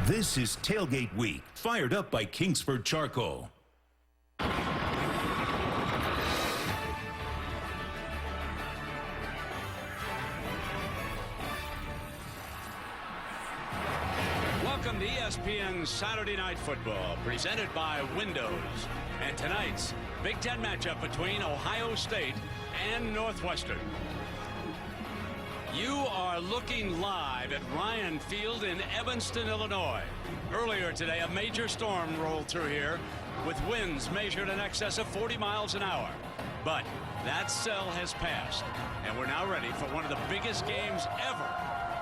This is Tailgate Week, fired up by Kingsford Charcoal. Welcome to ESPN Saturday Night Football, presented by Windows. And tonight's Big Ten matchup between Ohio State and Northwestern. You are looking live at Ryan Field in Evanston, Illinois. Earlier today, a major storm rolled through here with winds measured in excess of 40 miles an hour. But that cell has passed, and we're now ready for one of the biggest games ever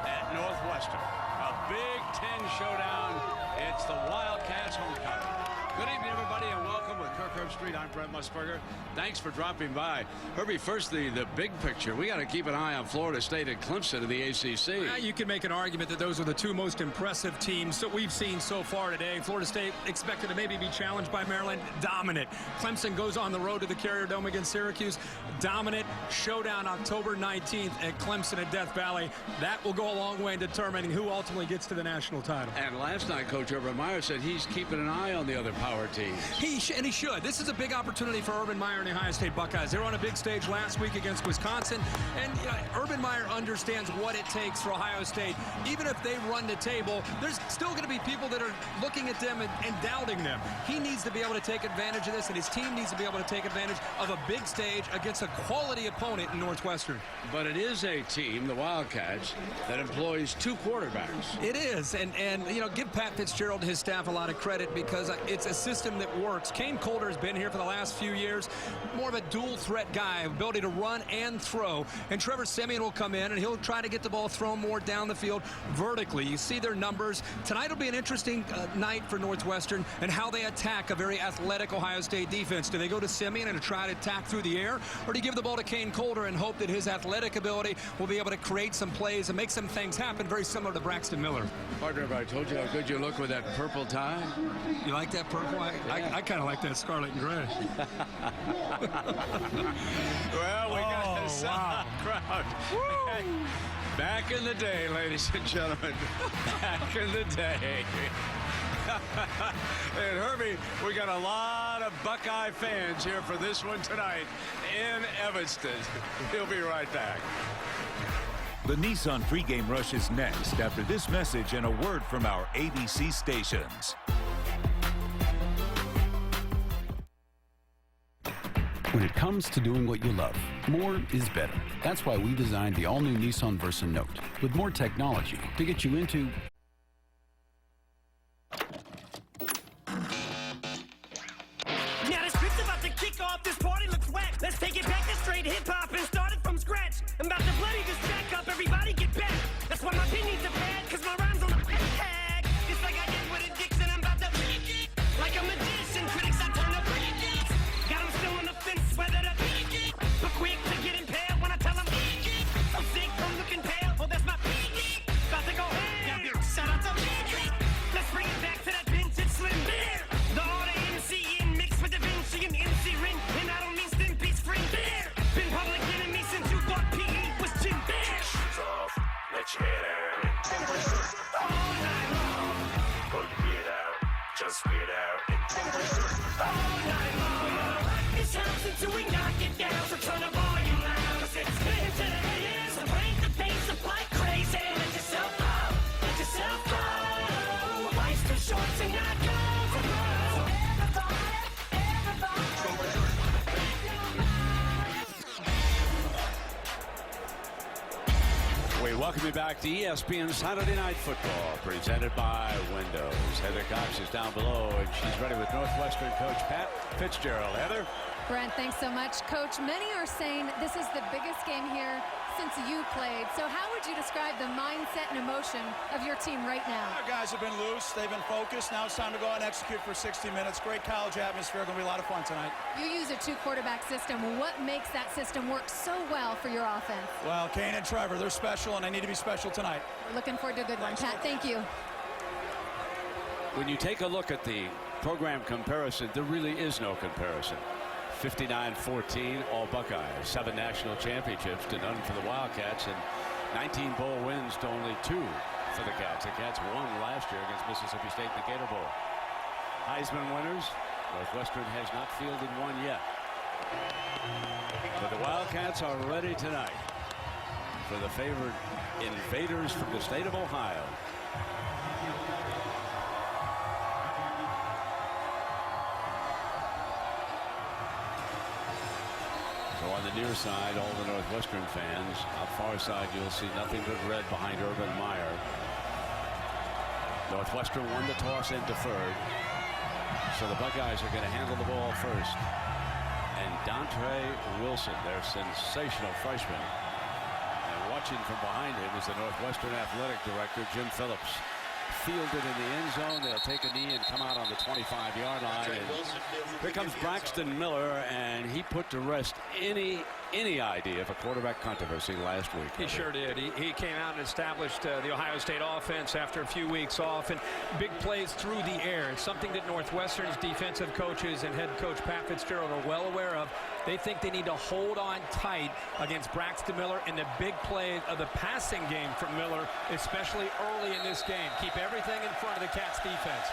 at Northwestern. A Big Ten showdown. It's the Wildcats homecoming. Good evening, everybody, and welcome with Kirk Herbstreit. I'm Brent Musburger. Thanks for dropping by. Herbie, first the big picture. We got to keep an eye on Florida State and Clemson in the ACC. You can make an argument that those are the two most impressive teams that we've seen so far today. Florida State expected to maybe be challenged by Maryland. Dominant. Clemson goes on the road to the Carrier Dome against Syracuse. Dominant. Showdown October 19th at Clemson at Death Valley. That will go a long way in determining who ultimately gets to the national title. And last night, Coach Urban Meyer said he's keeping an eye on the other power teams. He should. This is a big opportunity for Urban Meyer and the Ohio State Buckeyes. They were on a big stage last week against Wisconsin, and Urban Meyer understands what it takes for Ohio State. Even if they run the table, there's still going to be people that are looking at them and doubting them. He needs to be able to take advantage of this, and his team needs to be able to take advantage of a big stage against a quality opponent in Northwestern. But it is a team, the Wildcats, that employs two quarterbacks. It is, and give Pat Fitzgerald and his staff a lot of credit because it's a system that works. Kane Coulter has been here for the last few years, more of a dual threat guy, ability to run and throw. And Trevor Siemian will come in and he'll try to get the ball thrown more down the field vertically. You see their numbers. Tonight will be an interesting night for Northwestern and how they attack a very athletic Ohio State defense. Do they go to Siemian and try to attack through the air, or do you give the ball to Kane Coulter and hope that his athletic ability will be able to create some plays and make some things happen, very similar to Braxton Miller? Partner, I told you how good you look with that purple tie. You like that purple? I kind of like that scarlet and gray. Well, we got this crowd. Hey, back in the day, ladies and gentlemen. Back in the day. And Herbie, we got a lot of Buckeye fans here for this one tonight in Evanston. He'll be right back. The Nissan pregame rush is next after this message and a word from our ABC stations. When it comes to doing what you love, more is better. That's why we designed the all-new Nissan Versa Note with more technology to get you into... Now the script's about to kick off, this party looks whack. Let's take it back to straight hip-hop and start it from scratch. I'm about to bloody this track up, everybody get back. That's why my opinions are bad, cause my rhymes on the tag. It's like I did with Addiction, I'm about to like a magician, critics I turn up. Got them still on the fence, whether the but quick to get impaled when I tell them so sick from looking pale, well that's my about to go ham. Shout out to let's bring it back to that vintage slim beer. The order MC in mixed with the Vinci and MC ring, and I don't mean Stimpy's friend beer. Been public enemy since you thought PE was Jim Bear. Shoes off, let your head out. All night long. Pull your beard out, just spit out. All night long. This house until we knock it down, so turn the volume loud. Cause it's spin to the ears, so crank the bass up like crazy. Let yourself go, let yourself go. Life's too short to not go for broke. So We welcome you back to ESPN Saturday Night Football, presented by Windows. Heather Cox is down below, and she's ready with Northwestern coach Pat Fitzgerald. Heather? Brent, thanks so much. Coach, many are saying this is the biggest game here since you played. So how would you describe the mindset and emotion of your team right now? Our guys have been loose. They've been focused. Now it's time to go out and execute for 60 minutes. Great college atmosphere. Going to be a lot of fun tonight. You use a two-quarterback system. What makes that system work so well for your offense? Well, Kane and Trevor, they're special, and they need to be special tonight. We're looking forward to a good one. Pat, thank you. When you take a look at the program comparison, there really is no comparison. 59-14, all Buckeyes. 7 national championships to none for the Wildcats, and 19 bowl wins to only 2 for the Cats. The Cats won last year against Mississippi State in the Gator Bowl. Heisman winners, Northwestern has not fielded one yet. But the Wildcats are ready tonight for the favored invaders from the state of Ohio. So on the near side, all the Northwestern fans. On the far side, you'll see nothing but red behind Urban Meyer. Northwestern won the toss and deferred. So the Buckeyes are going to handle the ball first. And Dontre Wilson, their sensational freshman. And watching from behind him is the Northwestern athletic director, Jim Phillips. Fielded in the end zone. They'll take a knee and come out on the 25-yard line. And here comes Braxton Miller, and he put to rest any idea of a quarterback controversy last week. He sure did. He came out and established the Ohio State offense after a few weeks off, and big plays through the air. It's something that Northwestern's defensive coaches and head coach Pat Fitzgerald are well aware of. They think they need to hold on tight against Braxton Miller and the big play of the passing game from Miller, especially early in this game. Keep everything in front of the Cats defense.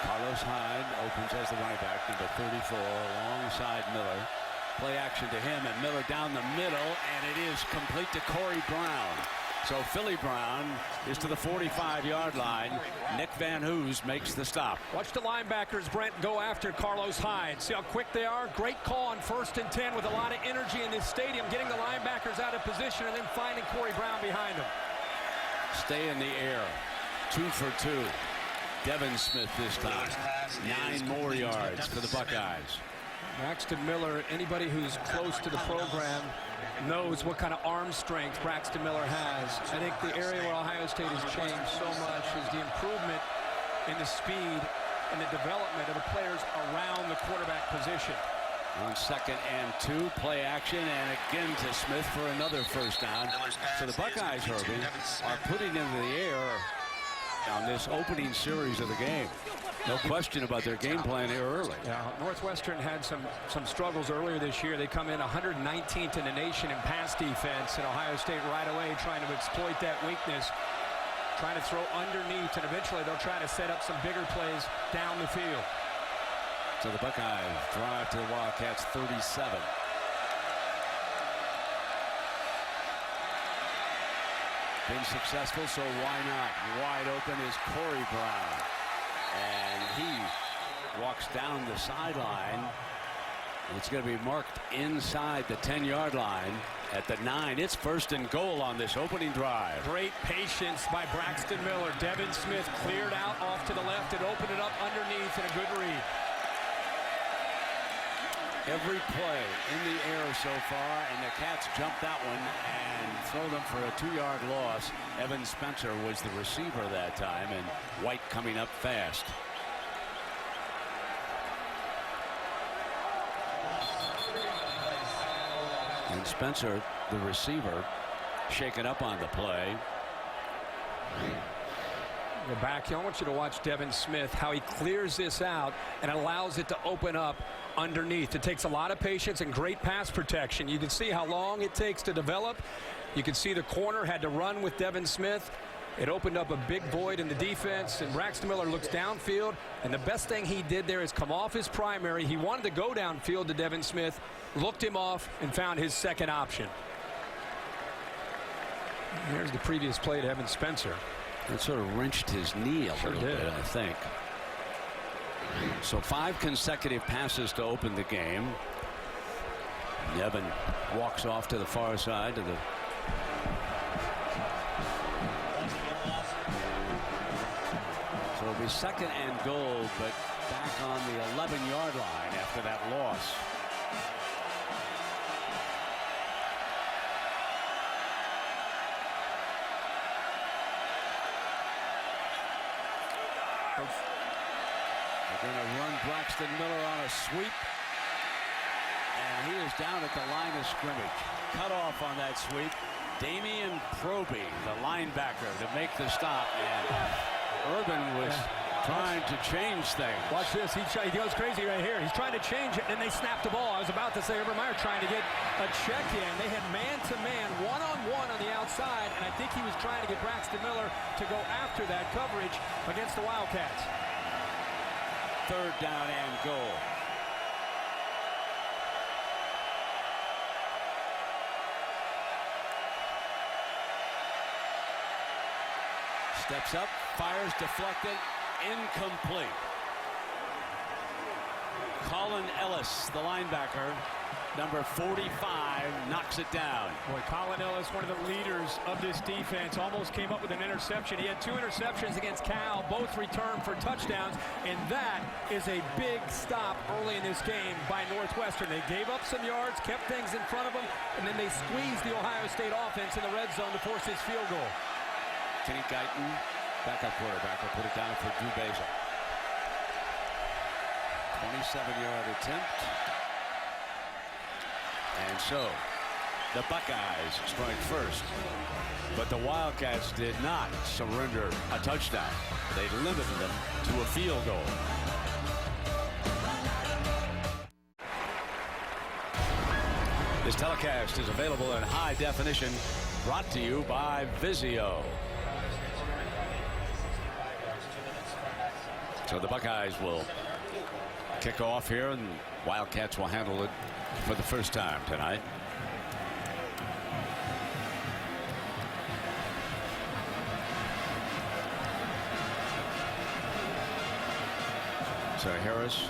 Carlos Hyde opens as the running back, number 34, alongside Miller. Play action to him, and Miller down the middle, and it is complete to Corey Brown. So Philly Brown is to the 45-yard line. Nick Van Hoos makes the stop. Watch the linebackers, Brent, go after Carlos Hyde. See how quick they are? Great call on 1st and 10 with a lot of energy in this stadium, getting the linebackers out of position and then finding Corey Brown behind them. Stay in the air. 2 for 2. Devin Smith this time. 9 more yards for the Buckeyes. Braxton Miller, anybody who's close to the program knows what kind of arm strength Braxton Miller has. I think the area where Ohio State has changed so much is the improvement in the speed and the development of the players around the quarterback position. On 2nd and 2, play action, and again to Smith for another first down. So the Buckeyes, Herbie, are putting into the air on this opening series of the game. No question about their game plan here early. Yeah, Northwestern had some struggles earlier this year. They come in 119th in the nation in pass defense, and Ohio State right away trying to exploit that weakness, trying to throw underneath, and eventually they'll try to set up some bigger plays down the field. So the Buckeyes drive to the Wildcats 37. Been successful, so why not? Wide open is Corey Brown. And he walks down the sideline. It's going to be marked inside the 10-yard line at the 9. It's 1st and goal on this opening drive. Great patience by Braxton Miller. Devin Smith cleared out off to the left and opened it up underneath, and a good read. Every play in the air so far, and the Cats jumped that one and throw them for a 2-yard loss. Evan Spencer was the receiver that time, and White coming up fast. And Spencer, the receiver, shaken up on the play. Go back. I want you to watch Devin Smith, how he clears this out and allows it to open up underneath. It takes a lot of patience and great pass protection. You can see how long it takes to develop. You can see the corner had to run with Devin Smith. It opened up a big void in the defense, and Braxton Miller looks downfield, and the best thing he did there is come off his primary. He wanted to go downfield to Devin Smith, looked him off, and found his second option. Here's the previous play to Evan Spencer. It sort of wrenched his knee a little bit, I think. So 5 consecutive passes to open the game. Evan walks off to the far side to the so it'll be 2nd and goal, but back on the 11-yard line after that loss. They're going to run Braxton Miller on a sweep, and he is down at the line of scrimmage. Cut off on that sweep. Damian Proby, the linebacker, to make the stop, and Urban was trying to change things. Watch this. He goes crazy right here. He's trying to change it, and they snap the ball. I was about to say Urban Meyer trying to get a check in. They had man-to-man, one-on-one on the outside, and I think he was trying to get Braxton Miller to go after that coverage against the Wildcats. 3rd down and goal. Steps up, fires, deflected, incomplete. Colin Ellis, the linebacker, number 45, knocks it down. Boy, Colin Ellis, one of the leaders of this defense, almost came up with an interception. He had 2 interceptions against Cal, both returned for touchdowns, and that is a big stop early in this game by Northwestern. They gave up some yards, kept things in front of them, and then they squeezed the Ohio State offense in the red zone to force this field goal. Kenny Guyton, backup quarterback, will put it down for Drew Basil. 27-yard attempt. And so, the Buckeyes strike first. But the Wildcats did not surrender a touchdown. They limited them to a field goal. This telecast is available in high definition, brought to you by Vizio. So the Buckeyes will kick off here, and Wildcats will handle it for the first time tonight. So Harris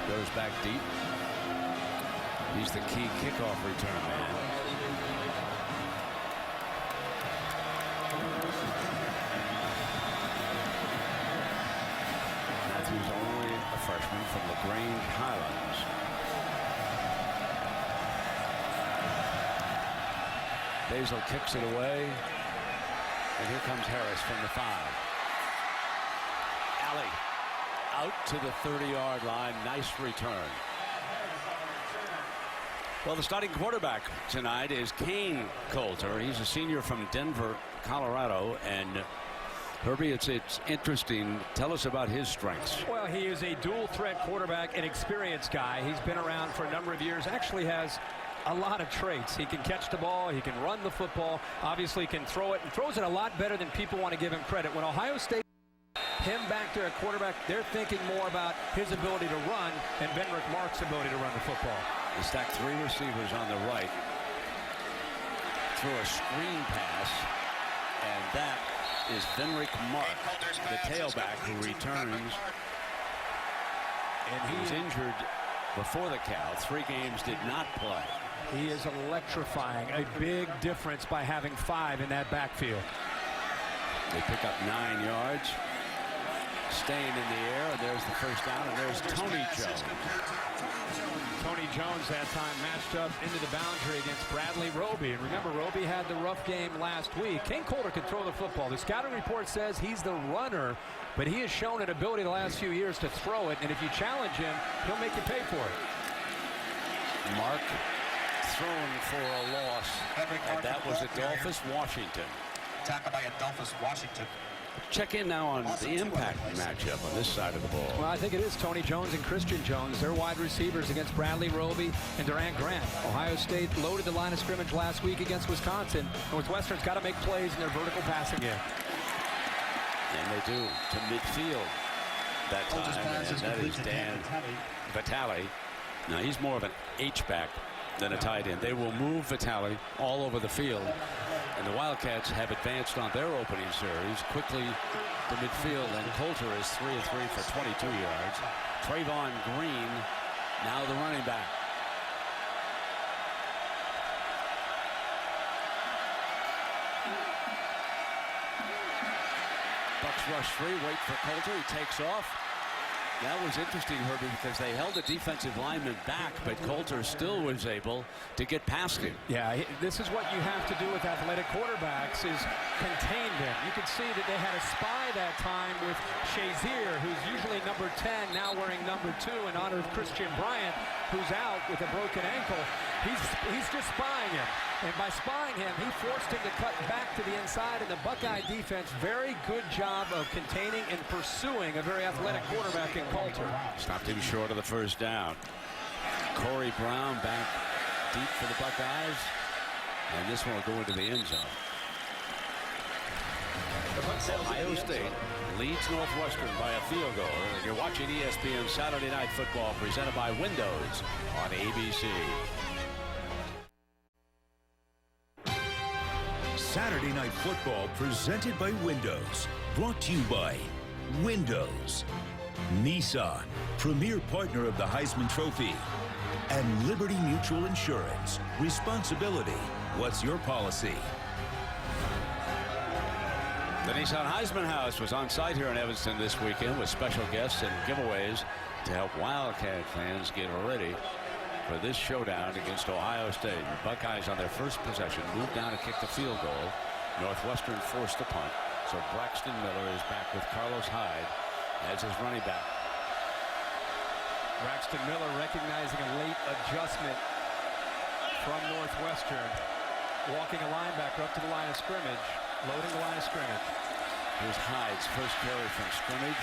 goes back deep. He's the key kickoff return man. Matthews only a freshman from LaGrange Highlands. Basil kicks it away, and here comes Harris from the 5. Alley out to the 30-yard line. Nice return. Well, the starting quarterback tonight is Kane Coulter. He's a senior from Denver, Colorado, and Herbie, it's interesting. Tell us about his strengths. Well, he is a dual threat quarterback, an experienced guy. He's been around for a number of years, actually has a lot of traits. He can catch the ball, he can run the football, obviously can throw it, and throws it a lot better than people want to give him credit. When Ohio State him back there at quarterback, they're thinking more about his ability to run and Benrick Mark's ability to run the football. They stack 3 receivers on the right. Through a screen pass, and that is Benrick Mark, the tailback, who returns. And he was injured before the Cal. 3 games, did not play. He is electrifying. A big difference by having 5 in that backfield. They pick up 9 yards. Staying in the air, and there's the first down, and there's Tony Jones. Tony Jones that time matched up into the boundary against Bradley Roby. And remember, Roby had the rough game last week. Kane Coulter can throw the football. The scouting report says he's the runner, but he has shown an ability the last few years to throw it, and if you challenge him, he'll make you pay for it. Mark thrown for a loss, and that was Adolphus Washington. Tackled by Adolphus Washington. Check in now on the impact matchup on this side of the ball. Well, I think it is Tony Jones and Christian Jones. They're wide receivers against Bradley Roby and Durant Grant. Ohio State loaded the line of scrimmage last week against Wisconsin. Northwestern's got to make plays in their vertical passing game. And they do, to midfield that time, and that is Dan Vitale. Now, he's more of an H-back than a tight end. They will move Vitale all over the field. And the Wildcats have advanced on their opening series quickly to midfield, and Coulter is 3 of 3 for 22 yards. Trayvon Green, now the running back. Bucks rush 3, wait for Coulter, he takes off. That was interesting, Herbie, because they held the defensive lineman back, but Coulter still was able to get past him. Yeah, this is what you have to do with athletic quarterbacks, is contain them. You could see that they had a spy that time with Shazier, who's usually number 10, now wearing number 2 in honor of Christian Bryant, who's out with a broken ankle. He's just spying him. And by spying him, he forced him to cut back to the inside, and the Buckeye defense, very good job of containing and pursuing a very athletic quarterback in Coulter. Stopped him short of the first down. Corey Brown back deep for the Buckeyes, and this one will go into the end zone. Ohio State leads Northwestern by a field goal, and you're watching ESPN Saturday Night Football presented by Windows on ABC. Saturday Night Football presented by Windows. Brought to you by Windows. Nissan, premier partner of the Heisman Trophy. And Liberty Mutual Insurance. Responsibility. What's your policy? The Nissan Heisman House was on site here in Evanston this weekend with special guests and giveaways to help Wildcat fans get ready for this showdown against Ohio State. The Buckeyes on their first possession moved down to kick the field goal. Northwestern forced the punt, so Braxton Miller is back with Carlos Hyde as his running back. Braxton Miller recognizing a late adjustment from Northwestern, walking a linebacker up to the line of scrimmage, loading the line of scrimmage. Here's Hyde's first carry from scrimmage,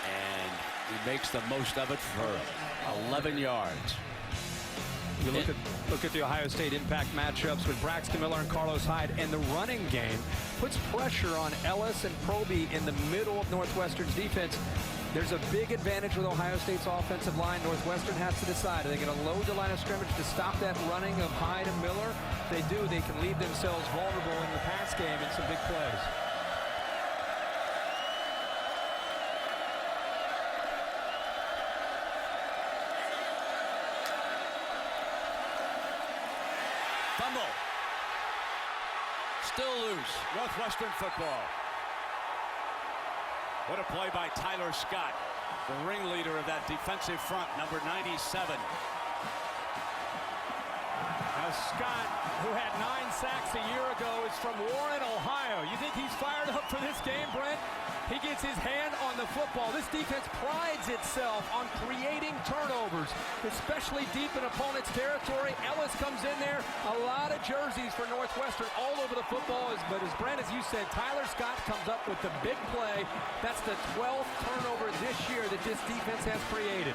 and he makes the most of it for 11 yards. You look at the Ohio State impact matchups with Braxton Miller and Carlos Hyde, and the running game puts pressure on Ellis and Proby in the middle of Northwestern's defense. There's a big advantage with Ohio State's offensive line. Northwestern has to decide, are they going to load the line of scrimmage to stop that running of Hyde and Miller? If they do, they can leave themselves vulnerable in the pass game in some big plays. Fumble. Still loose. Northwestern football. What a play by Tyler Scott, the ringleader of that defensive front, number 97. Now Scott, who had 9 sacks a year ago, is from Warren, Ohio. You think he's fired up for this game, Brent? He gets his hand on the football. This defense prides itself on creating turnovers, especially deep in opponent's territory. Ellis comes in there. A lot of jerseys for Northwestern all over the football. But as Brent, as you said, Tyler Scott comes up with the big play. That's the 12th turnover this year that this defense has created.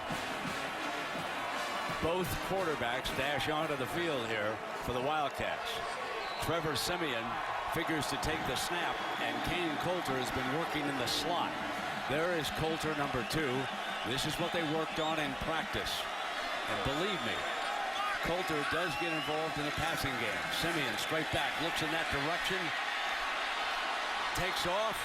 Both quarterbacks dash onto the field here for the Wildcats. Trevor Siemian figures to take the snap, and Kane Coulter has been working in the slot. There is Coulter, number 2. This is what they worked on in practice. And believe me, Coulter does get involved in the passing game. Siemian straight back, looks in that direction, takes off,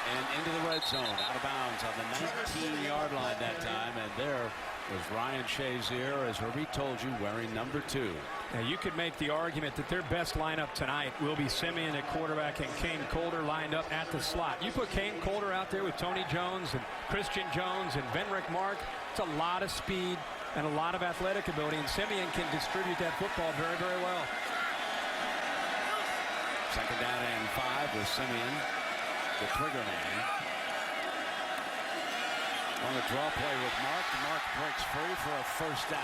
and into the red zone, out of bounds on the 19-yard line that time. And there was Ryan Shazier, as Herbie told you, wearing number 2. Now you could make the argument that their best lineup tonight will be Siemian at quarterback and Kane Coulter lined up at the slot. You put Kane Coulter out there with Tony Jones and Christian Jones and Venrick Mark. It's a lot of speed and a lot of athletic ability, and Siemian can distribute that football very, very well. Second down and 5 with Siemian, the trigger man. On the draw play with Mark. Mark breaks free for a first down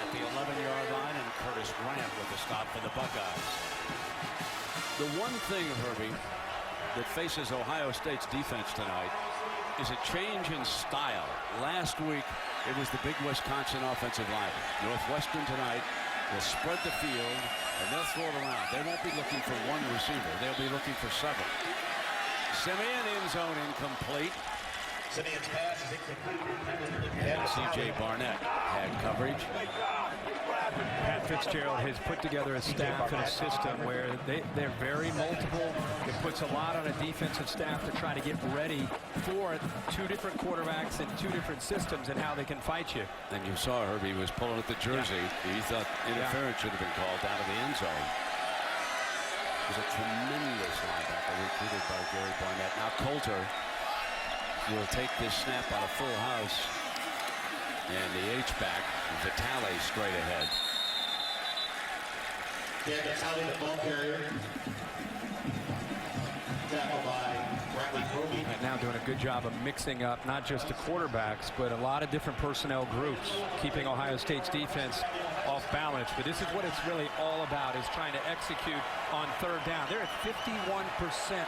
at the 11-yard line, and Curtis Grant with the stop for the Buckeyes. The one thing, Herbie, that faces Ohio State's defense tonight is a change in style. Last week, it was the big Wisconsin offensive line. Northwestern tonight will spread the field, and they'll throw it around. They won't be looking for one receiver. They'll be looking for several. Siemian, end zone incomplete. Siemian's pass is incomplete. And C.J. Barnett had coverage. Pat Fitzgerald has put together a staff and a system where they're very multiple. It puts a lot on a defensive staff to try to get ready for 2 different quarterbacks and 2 different systems and how they can fight you. And you saw Herbie was pulling at the jersey. Yeah. He thought interference should have been called out of the end zone. It was a tremendous linebacker recruited by Gary Barnett. Now Coulter will take this snap on a full house, and the H-back, Vitale, straight ahead. Dan Vitale, the ball carrier. Tackled by And now doing a good job of mixing up not just the quarterbacks, but a lot of different personnel groups, keeping Ohio State's defense off balance. But this is what it's really all about, is trying to execute on third down. They're at 51%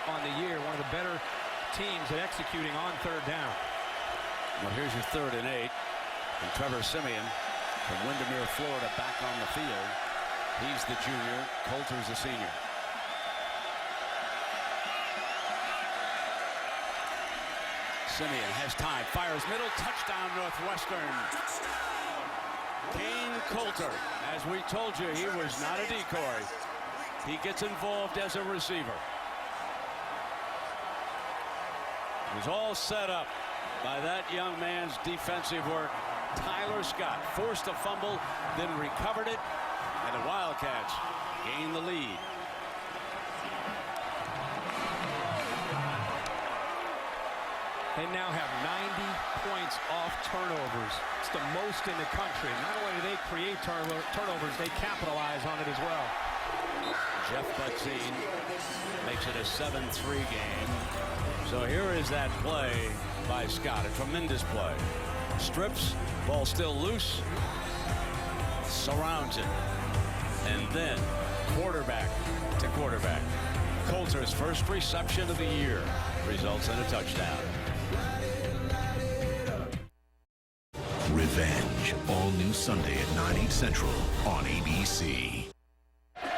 on the year, one of the better teams at executing on third down. Well, here's your 3rd and 8. And Trevor Siemian from Windermere, Florida, back on the field. He's the junior. Coulter's the senior. Siemian has time. Fires middle. Touchdown, Northwestern. Kane Coulter. As we told you, he was not a decoy. He gets involved as a receiver. It was all set up by that young man's defensive work. Tyler Scott forced a fumble, then recovered it, and the Wildcats gain the lead. They now have 90 points off turnovers. It's the most in the country. Not only do they create turnovers, they capitalize on it as well. Jeff Butzine makes it a 7-3 game. So here is that play by Scott. A tremendous play. Strips, ball still loose, surrounds it, and then quarterback to quarterback. Coulter's first reception of the year results in a touchdown. Revenge, all new Sunday at 9, 8 Central on ABC. We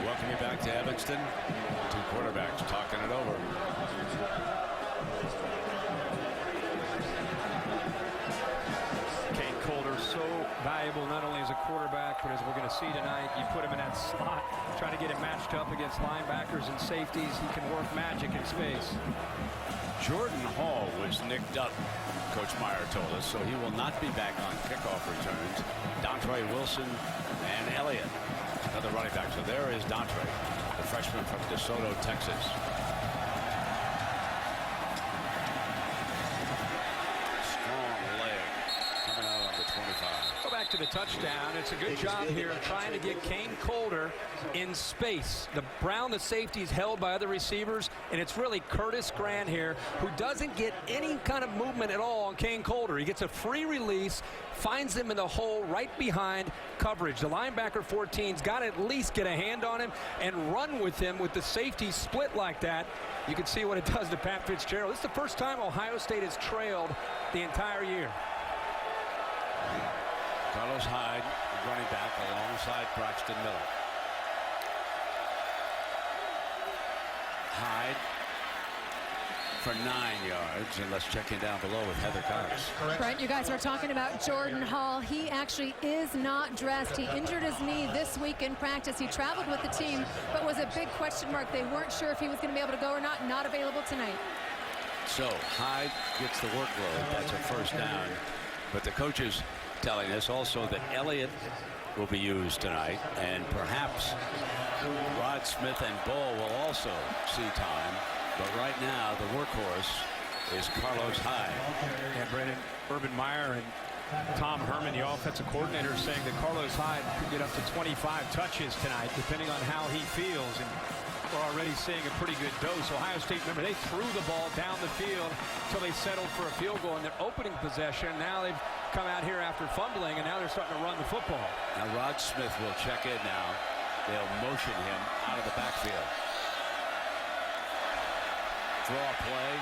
welcome you back to Evanston. 2 quarterbacks talking it over. Kane Coulter, so valuable not only as a quarterback, but as we're going to see tonight, you put him in that slot, try to get him matched up against linebackers and safeties. He can work magic in space. Jordan Hall was nicked up, Coach Meyer told us, so he will not be back on kickoff returns. Dontre Wilson and Elliott, another running back. So there is Dontre, the freshman from DeSoto, Texas. Strong leg coming out on the 25. Go back to the touchdown. It's a good job here of trying to get Kane Coulter in space. The safety is held by other receivers, and it's really Curtis Grant here who doesn't get any kind of movement at all on Kane Coulter. He gets a free release, finds him in the hole right behind coverage. The linebacker 14's got to at least get a hand on him and run with him. With the safety split like that, you can see what it does to Pat Fitzgerald. This is the first time Ohio State has trailed the entire year. Carlos Hyde, running back alongside Braxton Miller. Hyde for 9 yards, and let's check in down below with Heather Cox. Brent, you guys were talking about Jordan Hall. He actually is not dressed. He injured his knee this week in practice. He traveled with the team, but was a big question mark. They weren't sure if he was going to be able to go or not. Not available tonight. So Hyde gets the workload. That's a first down. But the coaches telling us also that Elliott will be used tonight, and perhaps Rod Smith and Ball will also see time. But right now, the workhorse is Carlos Hyde. And Brandon, Urban Meyer and Tom Herman, the offensive coordinator, is saying that Carlos Hyde could get up to 25 touches tonight, depending on how he feels. And we're already seeing a pretty good dose. Ohio State, remember, they threw the ball down the field until they settled for a field goal in their opening possession. Now they've come out here after fumbling, and now they're starting to run the football. Now Rod Smith will check in now. They'll motion him out of the backfield. Draw play.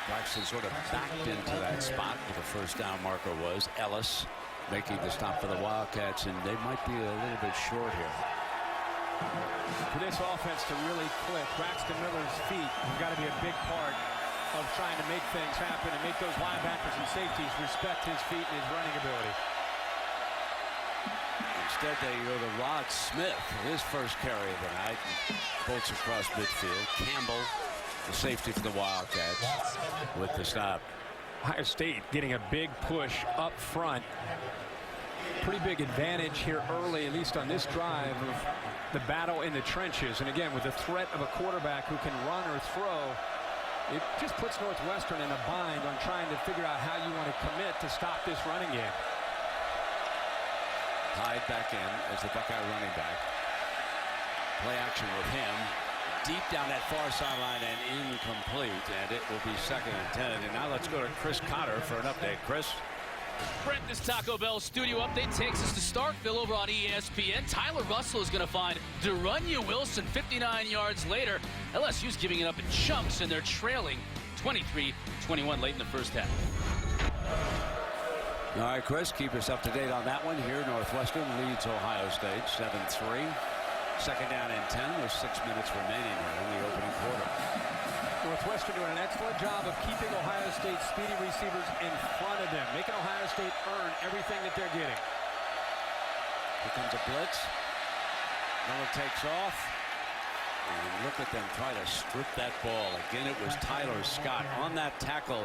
Braxton sort of backed into that spot where the first down marker was. Ellis making the stop for the Wildcats, and they might be a little bit short here. For this offense to really click, Braxton Miller's feet have got to be a big part of trying to make things happen and make those linebackers and safeties respect his feet and his running ability. Instead, they go to Rod Smith, his first carry of the night. Bolts across midfield. Campbell, the safety for the Wildcats, with the stop. Ohio State getting a big push up front. Pretty big advantage here early, at least on this drive, of the battle in the trenches. And again, with the threat of a quarterback who can run or throw, it just puts Northwestern in a bind on trying to figure out how you want to commit to stop this running game. Hyde back in as the Buckeye running back. Play action with him. deep down that far sideline and incomplete, and it will be 2nd and 10. And now let's go to Chris Cotter for an update. Chris? Brent, this Taco Bell studio update takes us to Starkville over on ESPN. Tyler Russell is going to find De'Runnya Wilson 59 yards later. LSU's giving it up in chunks, and they're trailing 23-21 late in the first half. All right, Chris, keep us up to date on that one. Here, Northwestern leads Ohio State 7-3. 2nd down and 10 with 6 minutes remaining in the opening quarter. Northwestern doing an excellent job of keeping Ohio State's speedy receivers in front of them, making Ohio State earn everything that they're getting. Here comes a blitz. Miller takes off. And look at them try to strip that ball. Again, it was Tyler Scott on that tackle.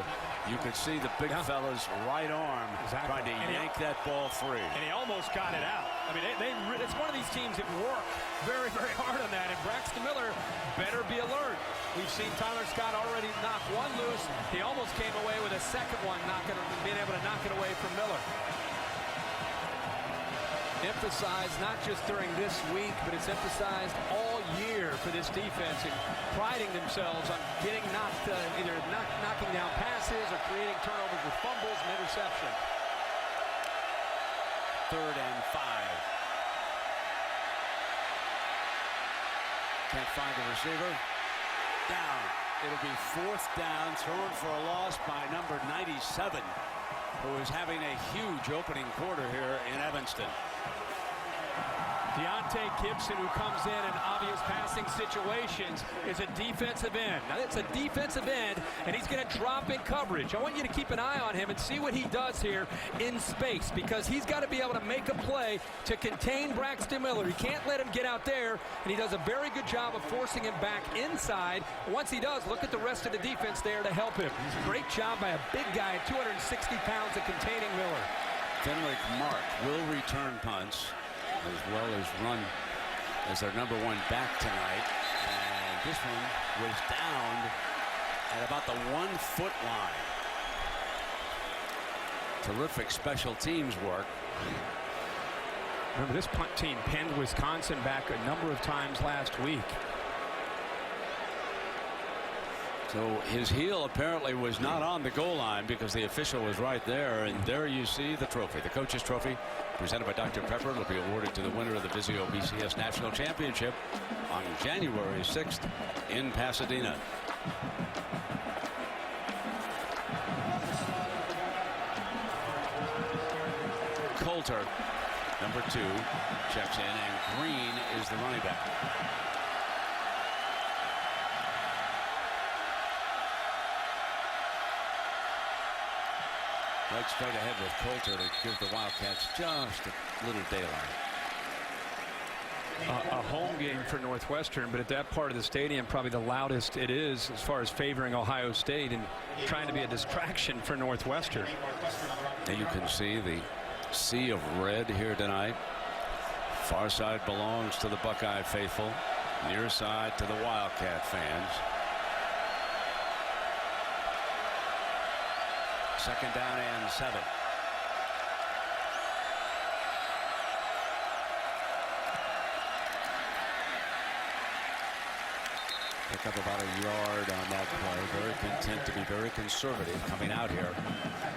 You could see the big fella's right arm trying to yank that ball free. And he almost got it out. I mean, it's one of these teams that work very, very hard on that. And Braxton Miller better be alert. We've seen Tyler Scott already knock one loose. He almost came away with a second one, being able to knock it away from Miller. Emphasized not just during this week, but it's emphasized all year for this defense and priding themselves on getting either knocking down passes or creating turnovers with fumbles and interceptions. 3rd and 5. Can't find the receiver. Down. It'll be 4th down, thrown for a loss by number 97, who is having a huge opening quarter here in Evanston. Deontay Gibson, who comes in obvious passing situations, is a defensive end. Now, it's a defensive end, and he's going to drop in coverage. I want you to keep an eye on him and see what he does here in space, because he's got to be able to make a play to contain Braxton Miller. He can't let him get out there, and he does a very good job of forcing him back inside. Once he does, look at the rest of the defense there to help him. Great job by a big guy at 260 pounds of containing Miller. Fenwick Mark will return punts, as well as run as their number 1 back tonight. And this one was down at about the 1-foot line. Terrific special teams work. Remember, this punt team pinned Wisconsin back a number of times last week. So his heel apparently was not on the goal line because the official was right there. And there you see the trophy, the coach's trophy, presented by Dr. Pepper. It'll be awarded to the winner of the Vizio BCS National Championship on January 6th in Pasadena. Coulter, number 2, checks in, and Green is the running back. Right straight ahead with Coulter to give the Wildcats just a little daylight. A home game for Northwestern, but at that part of the stadium, probably the loudest it is as far as favoring Ohio State and trying to be a distraction for Northwestern. And you can see the sea of red here tonight. Far side belongs to the Buckeye faithful, near side to the Wildcat fans. 2nd down and 7. Pick up about a yard on that play. Very content to be very conservative coming out here.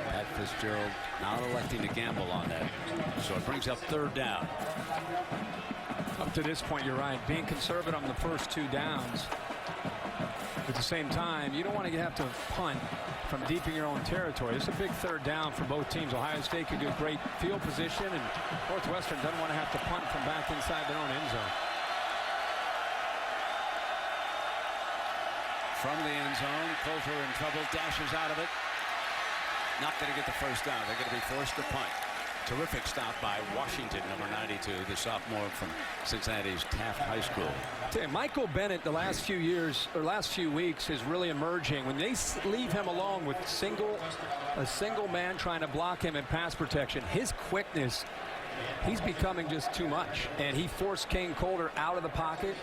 Pat Fitzgerald not electing to gamble on that. So it brings up 3rd down. Up to this point, you're right. Being conservative on the first 2 downs. At the same time, you don't want to have to punt from deep in your own territory. It's a big 3rd down for both teams. Ohio State could do a great field position, and Northwestern doesn't want to have to punt from back inside their own end zone. From the end zone, Coulter in trouble, dashes out of it. Not going to get the 1st down. They're going to be forced to punt. Terrific stop by Washington, number 92, the sophomore from Cincinnati's Taft High School. Michael Bennett, the last few years or last few weeks, is really emerging. When they leave him alone with a single man trying to block him in pass protection, his quickness, he's becoming just too much. And he forced Kane Coulter out of the pocket,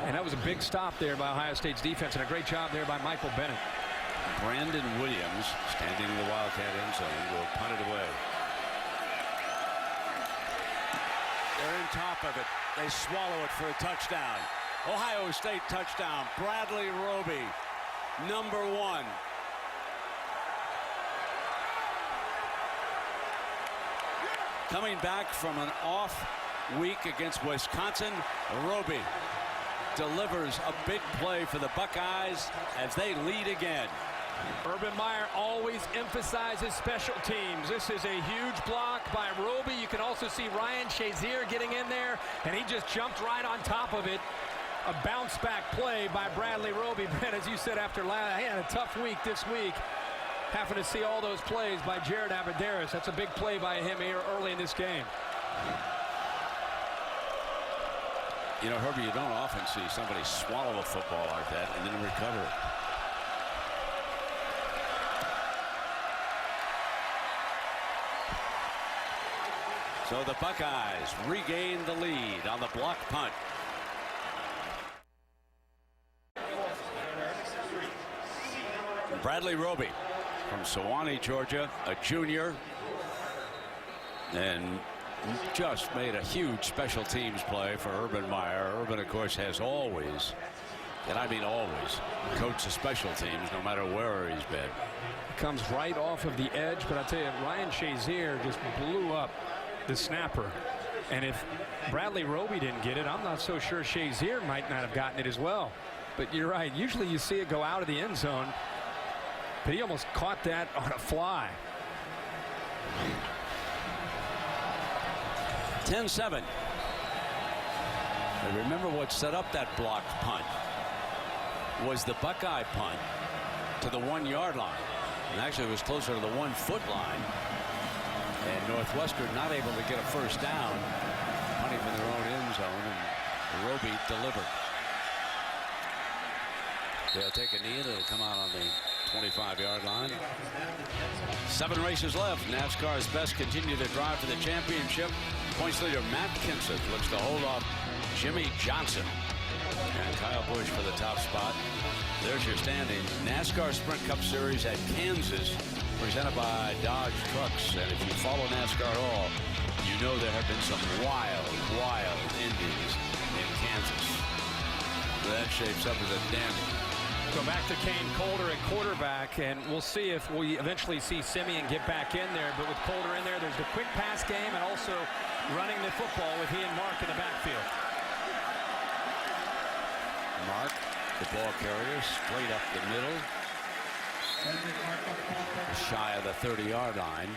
and that was a big stop there by Ohio State's defense, and a great job there by Michael Bennett. Brandon Williams, standing in the Wildcat end zone, will punt it away. They're on top of it. They swallow it for a touchdown. Ohio State touchdown. Bradley Roby, number 1. Coming back from an off week against Wisconsin, Roby delivers a big play for the Buckeyes as they lead again. Urban Meyer always emphasizes special teams. This is a huge block by Roby. You can also see Ryan Shazier getting in there, and he just jumped right on top of it. A bounce-back play by Bradley Roby. Brent, as you said after last, he had a tough week this week. Having to see all those plays by Jared Abadaris. That's a big play by him here early in this game. You know, Herbie, you don't often see somebody swallow a football like that and then recover it. So the Buckeyes regain the lead on the block punt. Bradley Roby from Sewanee, Georgia, a junior, and just made a huge special teams play for Urban Meyer. Urban, of course, has always, and I mean always, coached the special teams no matter where he's been. Comes right off of the edge, but I tell you, Ryan Shazier just blew up the snapper. And if Bradley Roby didn't get it, I'm not so sure Shazier might not have gotten it as well. But you're right, usually you see it go out of the end zone, but he almost caught that on a fly. 10-7. And remember what set up that blocked punt was the Buckeye punt to the 1-yard line. And actually it was closer to the 1-foot line. And Northwestern not able to get a first down, punting from their own end zone, and Roby delivered. They'll take a knee, it'll come out on the 25-yard line. 7 races left. NASCAR's best continue their drive for the championship. Points leader Matt Kenseth looks to hold off Jimmy Johnson. And Kyle Busch for the top spot. There's your standing. NASCAR Sprint Cup Series at Kansas, presented by Dodge Trucks. And if you follow NASCAR at all, you know there have been some wild endings in Kansas. That shapes up as a dandy. Go back to Kane Colder at quarterback, and we'll see if we eventually see Simeon get back in there. But with Colder in there, there's the quick pass game and also running the football with he and Mark in the backfield. Mark, the ball carrier, straight up the middle. Shy of the 30-yard line.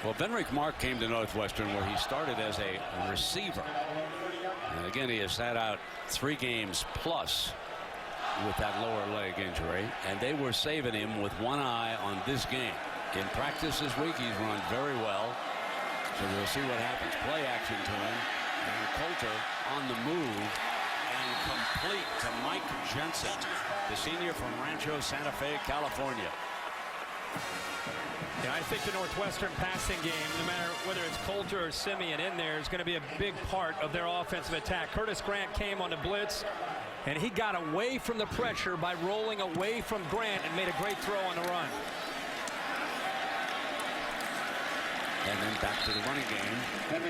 Well, Benrick Mark came to Northwestern where he started as a receiver. And again, he has sat out 3 games plus with that lower leg injury. And they were saving him with one eye on this game. In practice this week, he's run very well. So we'll see what happens. Play action to him. And Coulter on the move and complete to Mike Jensen, the senior from Rancho Santa Fe, California. Yeah, I think the Northwestern passing game, no matter whether it's Coulter or Simeon in there, is going to be a big part of their offensive attack. Curtis Grant came on the blitz, and he got away from the pressure by rolling away from Grant and made a great throw on the run. And then back to the running game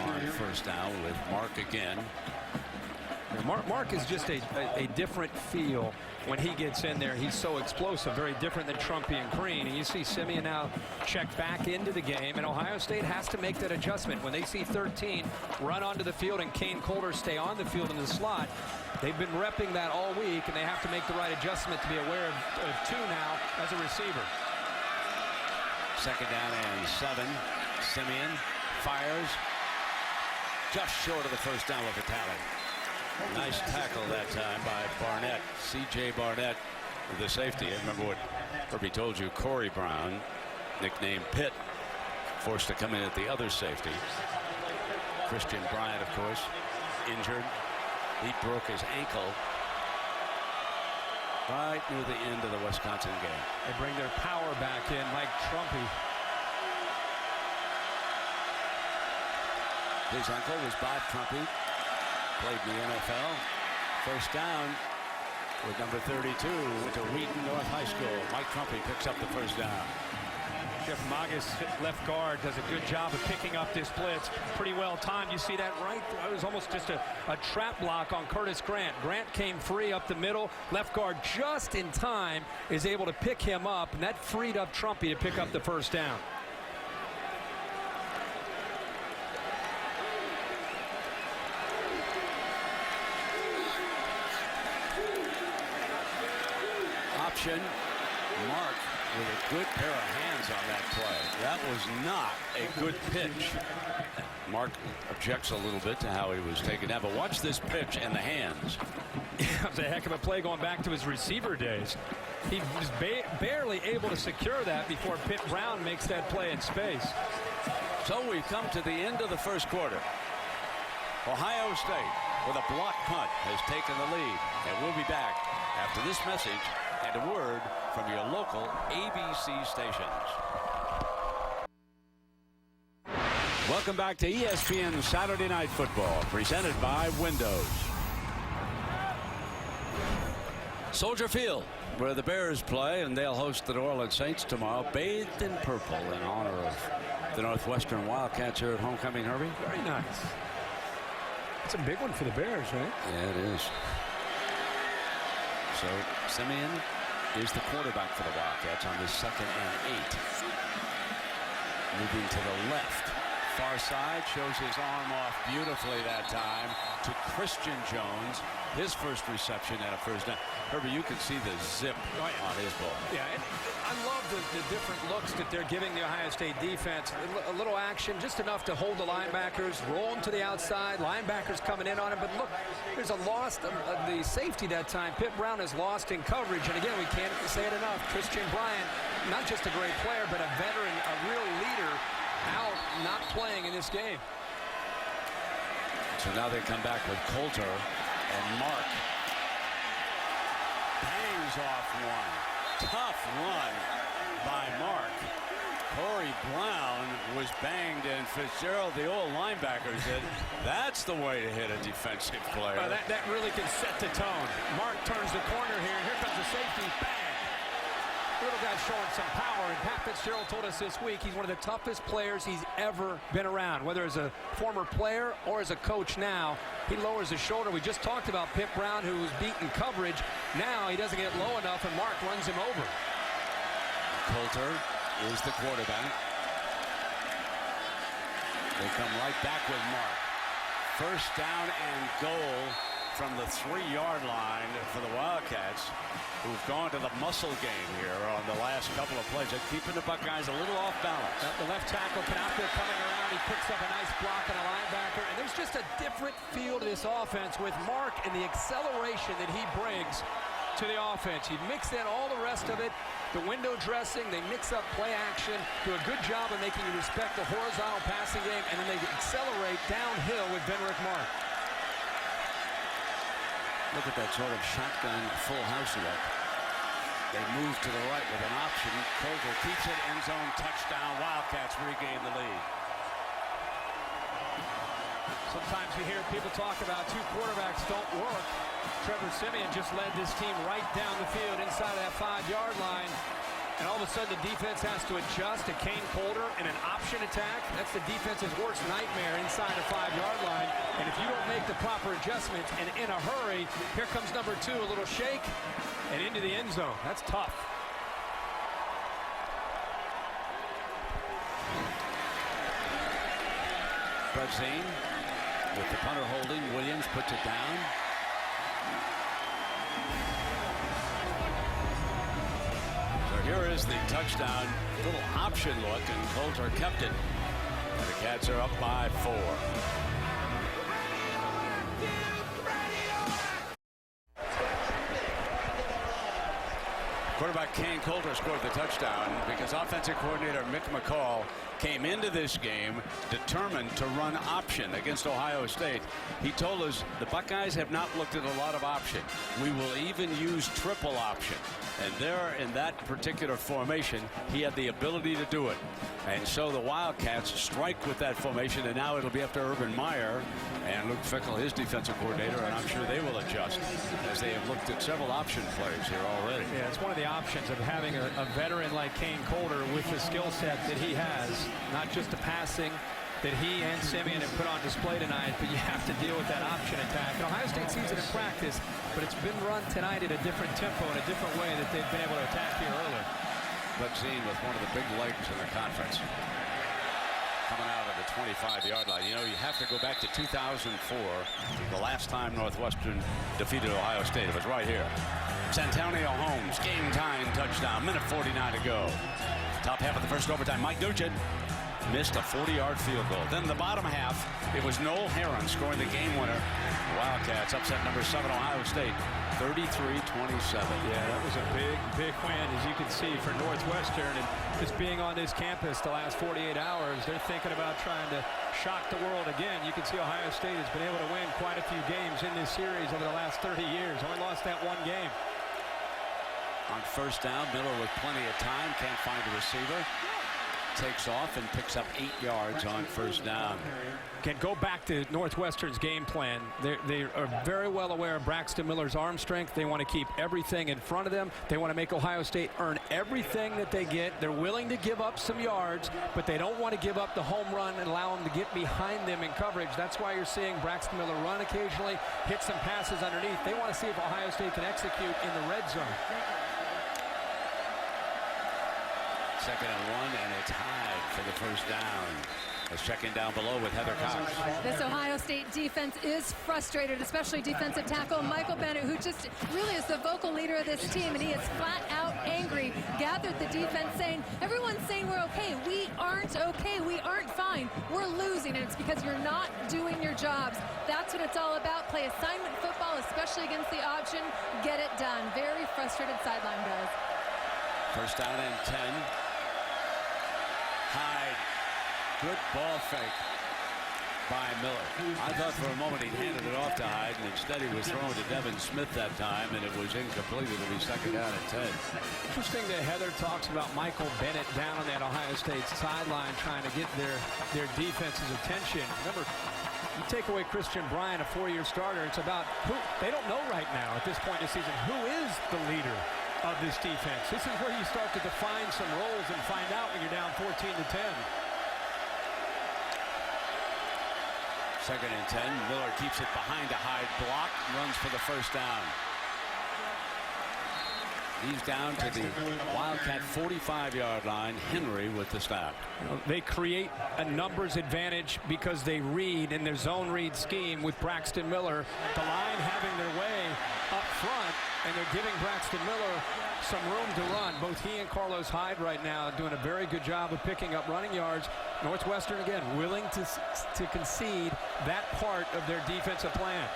on first down with Mark again. Mark is just a different feel when he gets in there. He's so explosive, very different than Trumpy and Green. And you see Simeon now check back into the game, and Ohio State has to make that adjustment. When they see 13 run onto the field and Kane Colder stay on the field in the slot, they've been repping that all week, and they have to make the right adjustment to be aware of 2 now as a receiver. 2nd down and 7. Simeon fires just short of the first down with a tally. Nice tackle that time by Barnett. C.J. Barnett, the safety. I remember what Herbie told you. Corey Brown, nicknamed Pitt, forced to come in at the other safety. Christian Bryant, of course, injured. He broke his ankle right near the end of the Wisconsin game. They bring their power back in, Mike Trumpy. His uncle was Bob Trumpy. Played in the NFL. First down with number 32 to Wheaton North High School. Mike Trumpy picks up the first down. Jeff Magas, left guard, does a good job of picking up this blitz. Pretty well timed. You see that right? It was almost just a trap block on Curtis Grant. Grant came free up the middle. Left guard just in time is able to pick him up, and that freed up Trumpy to pick up the first down. Option. Mark with a good pair of hands on that play. That was not a good pitch. Mark objects a little bit to how he was taken down, but watch this pitch and the hands. It was a heck of a play going back to his receiver days. He was barely able to secure that before Pitt Brown makes that play in space. So we've come to the end of the first quarter. Ohio State with a block punt has taken the lead, and we'll be back after this message and a word from your local ABC stations. Welcome back to ESPN Saturday Night Football, presented by Windows. Soldier Field, where the Bears play, and they'll host the New Orleans Saints tomorrow, bathed in purple in honor of the Northwestern Wildcats here at homecoming. Herbie? Very nice. It's a big one for the Bears, right? Yeah, it is. So Simeon is the quarterback for the Wildcats on this 2nd and 8. Moving to the left. Far side, shows his arm off beautifully that time to Christian Jones. His first reception and a first down. Herbie, you can see the zip on his ball. Yeah, and I love the different looks that they're giving the Ohio State defense. A little action, just enough to hold the linebackers, roll them to the outside. Linebackers coming in on him, but look, there's a loss of the safety that time. Pitt Brown is lost in coverage, and again, we can't say it enough. Christian Bryant, not just a great player, but a veteran, a real leader, out not playing in this game. So now they come back with Coulter, and Mark bangs off one. Tough run by Mark. Corey Brown was banged, and Fitzgerald, the old linebacker, said that's the way to hit a defensive player. That really can set the tone. Mark turns the corner here. Here comes the safety. Bang! Little guy showing some power, and Pat Fitzgerald told us this week he's one of the toughest players he's ever been around, whether as a former player or as a coach now. He lowers his shoulder. We just talked about Pitt Brown, who was beaten coverage. Now he doesn't get low enough, and Mark runs him over. Coulter is the quarterback. They come right back with Mark. First down and goal from the 3-yard line for the Wildcats, who've gone to the muscle game here on the last couple of plays. They're keeping the Buckeyes a little off balance. The left tackle, Canapia coming around. He picks up a nice block on a linebacker. And there's just a different feel to this offense with Mark and the acceleration that he brings to the offense. You mix in all the rest of it, the window dressing, they mix up play action, do a good job of making you respect the horizontal passing game, and then they accelerate downhill with Benrick Mark. Look at that sort of shotgun full house look. They move to the right with an option. Coulter keeps it, end zone, touchdown. Wildcats regain the lead. Sometimes you hear people talk about two quarterbacks don't work. Trevor Siemian just led this team right down the field inside of that 5-yard line. And all of a sudden the defense has to adjust to Kane Coulter and an option attack. That's the defense's worst nightmare inside a 5-yard line. And if you don't make the proper adjustments and in a hurry, here comes number 2, a little shake, and into the end zone. That's tough. Brett Zane with the punter holding. Williams puts it down. So here is the touchdown. Little option look, and Coulter kept it. And the Cats are up by 4. Quarterback Kane Coulter scored the touchdown because offensive coordinator Mick McCall came into this game determined to run option against Ohio State. He told us the Buckeyes have not looked at a lot of option. We will even use triple option. And there in that particular formation, he had the ability to do it. And so the Wildcats strike with that formation, and now it'll be up to Urban Meyer and Luke Fickell, his defensive coordinator, and I'm sure they will adjust as they have looked at several option plays here already. Yeah, it's one of the options of having a veteran like Kane Colder with the skill set that he has, not just the passing that he and Simeon have put on display tonight, but you have to deal with that option attack. And Ohio State sees it in practice, but it's been run tonight at a different tempo and a different way that they've been able to attack here earlier. Bugsine with one of the big legs in the conference. Coming out of the 25-yard line. You know, you have to go back to 2004, the last time Northwestern defeated Ohio State. It was right here. Santonio Holmes, game-tying touchdown, minute 49 to go. Top half of the first overtime, Mike Nugent missed a 40-yard field goal. Then the bottom half, it was Noel Heron scoring the game winner. Wildcats upset number 7 Ohio State, 33-27. Yeah, that was a big win, as you can see, for Northwestern. And just being on this campus the last 48 hours, they're thinking about trying to shock the world again. You can see Ohio State has been able to win quite a few games in this series over the last 30 years. Only lost that one game. On first down, Miller with plenty of time, can't find a receiver. Takes off and picks up 8 yards on first down. Can go back to Northwestern's game plan. They are very well aware of Braxton Miller's arm strength. They want to keep everything in front of them. They want to make Ohio State earn everything that they get. They're willing to give up some yards, but they don't want to give up the home run and allow them to get behind them in coverage. That's why you're seeing Braxton Miller run occasionally, hit some passes underneath. They want to see if Ohio State can execute in the red zone. 2nd and 1, and it's Hyde for the first down. Let's check in down below with Heather Cox. This Ohio State defense is frustrated, especially defensive tackle Michael Bennett, who just really is the vocal leader of this team, and he is flat out angry. Gathered the defense saying, everyone's saying we're okay. We aren't okay. We aren't fine. We're losing, and it's because you're not doing your jobs. That's what it's all about. Play assignment football, especially against the option. Get it done. Very frustrated sideline guys. First down and 10. Hyde, good ball fake by Miller. I thought for a moment he handed it off to Hyde, and instead he was thrown to Devin Smith that time, and it was incomplete. It'll be 2nd down and 10. Interesting that Heather talks about Michael Bennett down on that Ohio State sideline trying to get their defense's attention. Remember, you take away Christian Bryant, a 4-year starter, it's about who they don't know right now at this point in the season who is the leader of this defense. This is where you start to define some roles and find out when you're down 14-10. 2nd and 10. Miller keeps it behind a Hyde block, runs for the first down. He's down to the Wildcat 45-yard line. Henry with the stop. They create a numbers advantage because they read in their zone read scheme with Braxton Miller. The line having their way up front, and they're giving Braxton Miller some room to run. Both he and Carlos Hyde right now doing a very good job of picking up running yards. Northwestern, again, willing to concede that part of their defensive plan.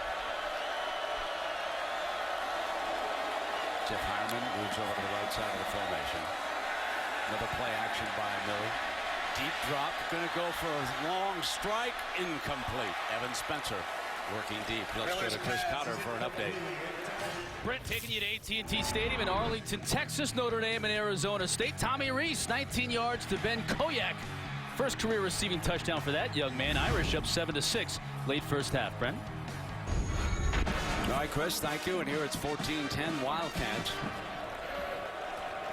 Jeff Hireman moves over to the right side of the formation. Another play action by Miller. Deep drop, going to go for a long strike, incomplete. Evan Spencer working deep. Let's go to Chris Cotter for an update. Brent, taking you to AT&T Stadium in Arlington, Texas, Notre Dame and Arizona State. Tommy Reese, 19 yards to Ben Koyak. First career receiving touchdown for that young man. Irish up 7-6 late first half. Brent? All right, Chris, thank you. And here it's 14-10 Wildcats.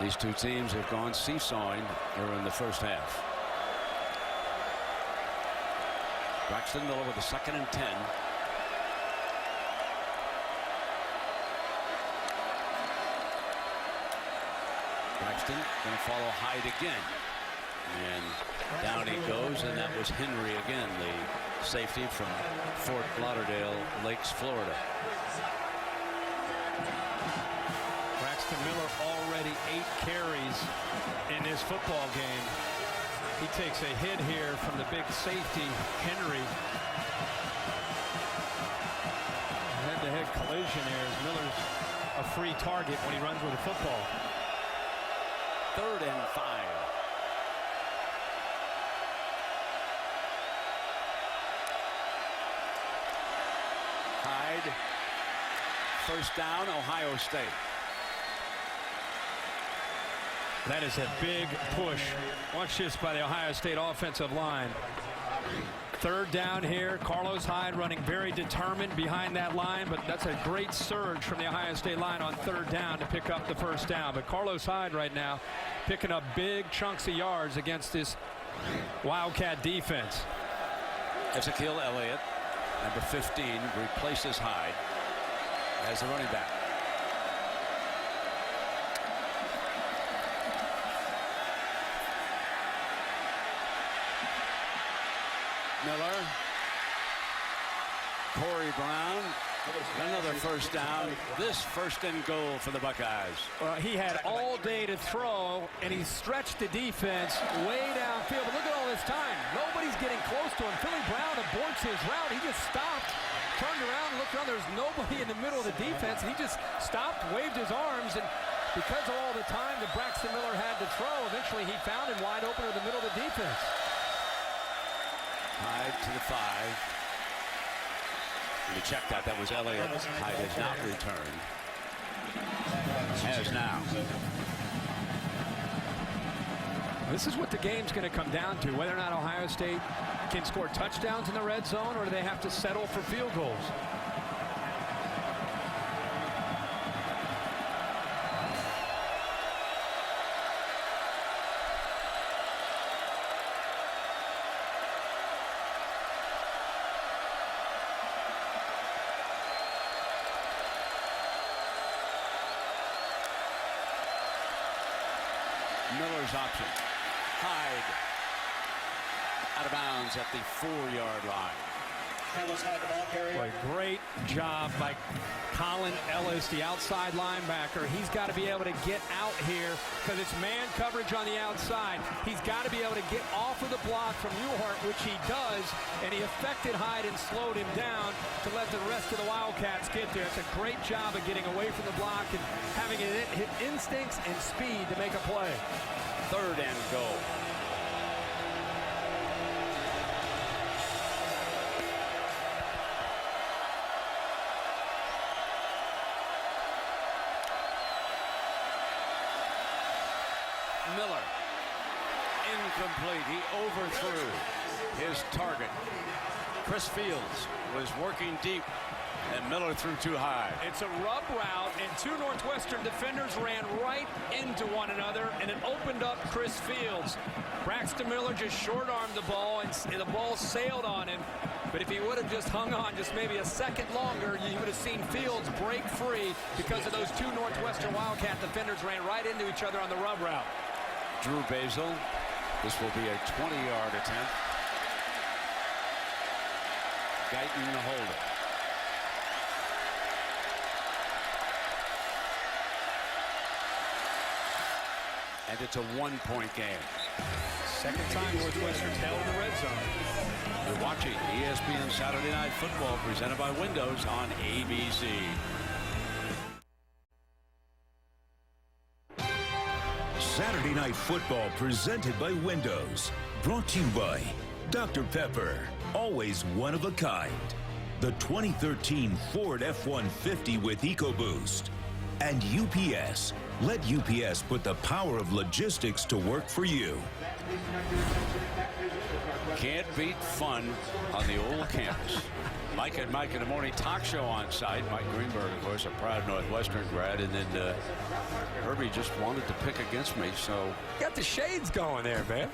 These two teams have gone seesawing here in the first half. Braxton Miller with a 2nd and 10. Braxton going to follow Hyde again. And down he goes, and that was Henry again, the safety from Fort Lauderdale Lakes, Florida. Braxton Miller already 8 carries in this football game. He takes a hit here from the big safety, Henry. Head-to-head collision here as Miller's a free target when he runs with the football. 3rd and 5. First down, Ohio State. That is a big push. Watch this by the Ohio State offensive line. Third down here. Carlos Hyde running very determined behind that line, but that's a great surge from the Ohio State line on third down to pick up the first down. But Carlos Hyde right now picking up big chunks of yards against this Wildcat defense. Ezekiel Elliott, number 15, replaces Hyde as the running back. Miller, Corey Brown, another first down. This first and goal for the Buckeyes. Well, he had all day to throw, and he stretched the defense way downfield. But look at all this time. Nobody's getting close to him. Philly Brown aborts his route. He just stopped, turned around, and looked around. There's nobody in the middle of the defense. And he just stopped, waved his arms, and because of all the time that Braxton Miller had to throw, eventually he found him wide open in the middle of the defense. Hyde to the 5. Let me check that. That was Elliott. Hyde has not returned. Has now. This is what the game's going to come down to, whether or not Ohio State can score touchdowns in the red zone or do they have to settle for field goals. Miller's option. Hyde out of bounds at the 4-yard line. Boy, great job by Colin Ellis, the outside linebacker. He's got to be able to get out here because it's man coverage on the outside. He's got to be able to get off of the block from Newhart, which he does, and he affected Hyde and slowed him down to let the rest of the Wildcats get there. It's a great job of getting away from the block and having his instincts and speed to make a play. Third and goal. Miller, incomplete. He overthrew his target. Chris Fields was working deep, and Miller threw too high. It's a rub route, and two Northwestern defenders ran right into one another, and it opened up Chris Fields. Braxton Miller just short-armed the ball, and the ball sailed on him. But if he would have just hung on just maybe a second longer, you would have seen Fields break free because of those two Northwestern Wildcat defenders ran right into each other on the rub route. Drew Basil. This will be a 20-yard attempt. Guyton to hold it. And it's a one-point game. Second time Northwestern's held in the red zone. You're watching ESPN Saturday Night Football presented by Windows on ABC. Saturday Night Football presented by Windows. Brought to you by Dr. Pepper, always one of a kind. The 2013 Ford F-150 with EcoBoost. And UPS. Let UPS put the power of logistics to work for you. Can't beat fun on the old campus. Mike and Mike in the Morning talk show on site. Mike Greenberg, of course, a proud Northwestern grad. And then Herbie just wanted to pick against me, so. Got the shades going there, man.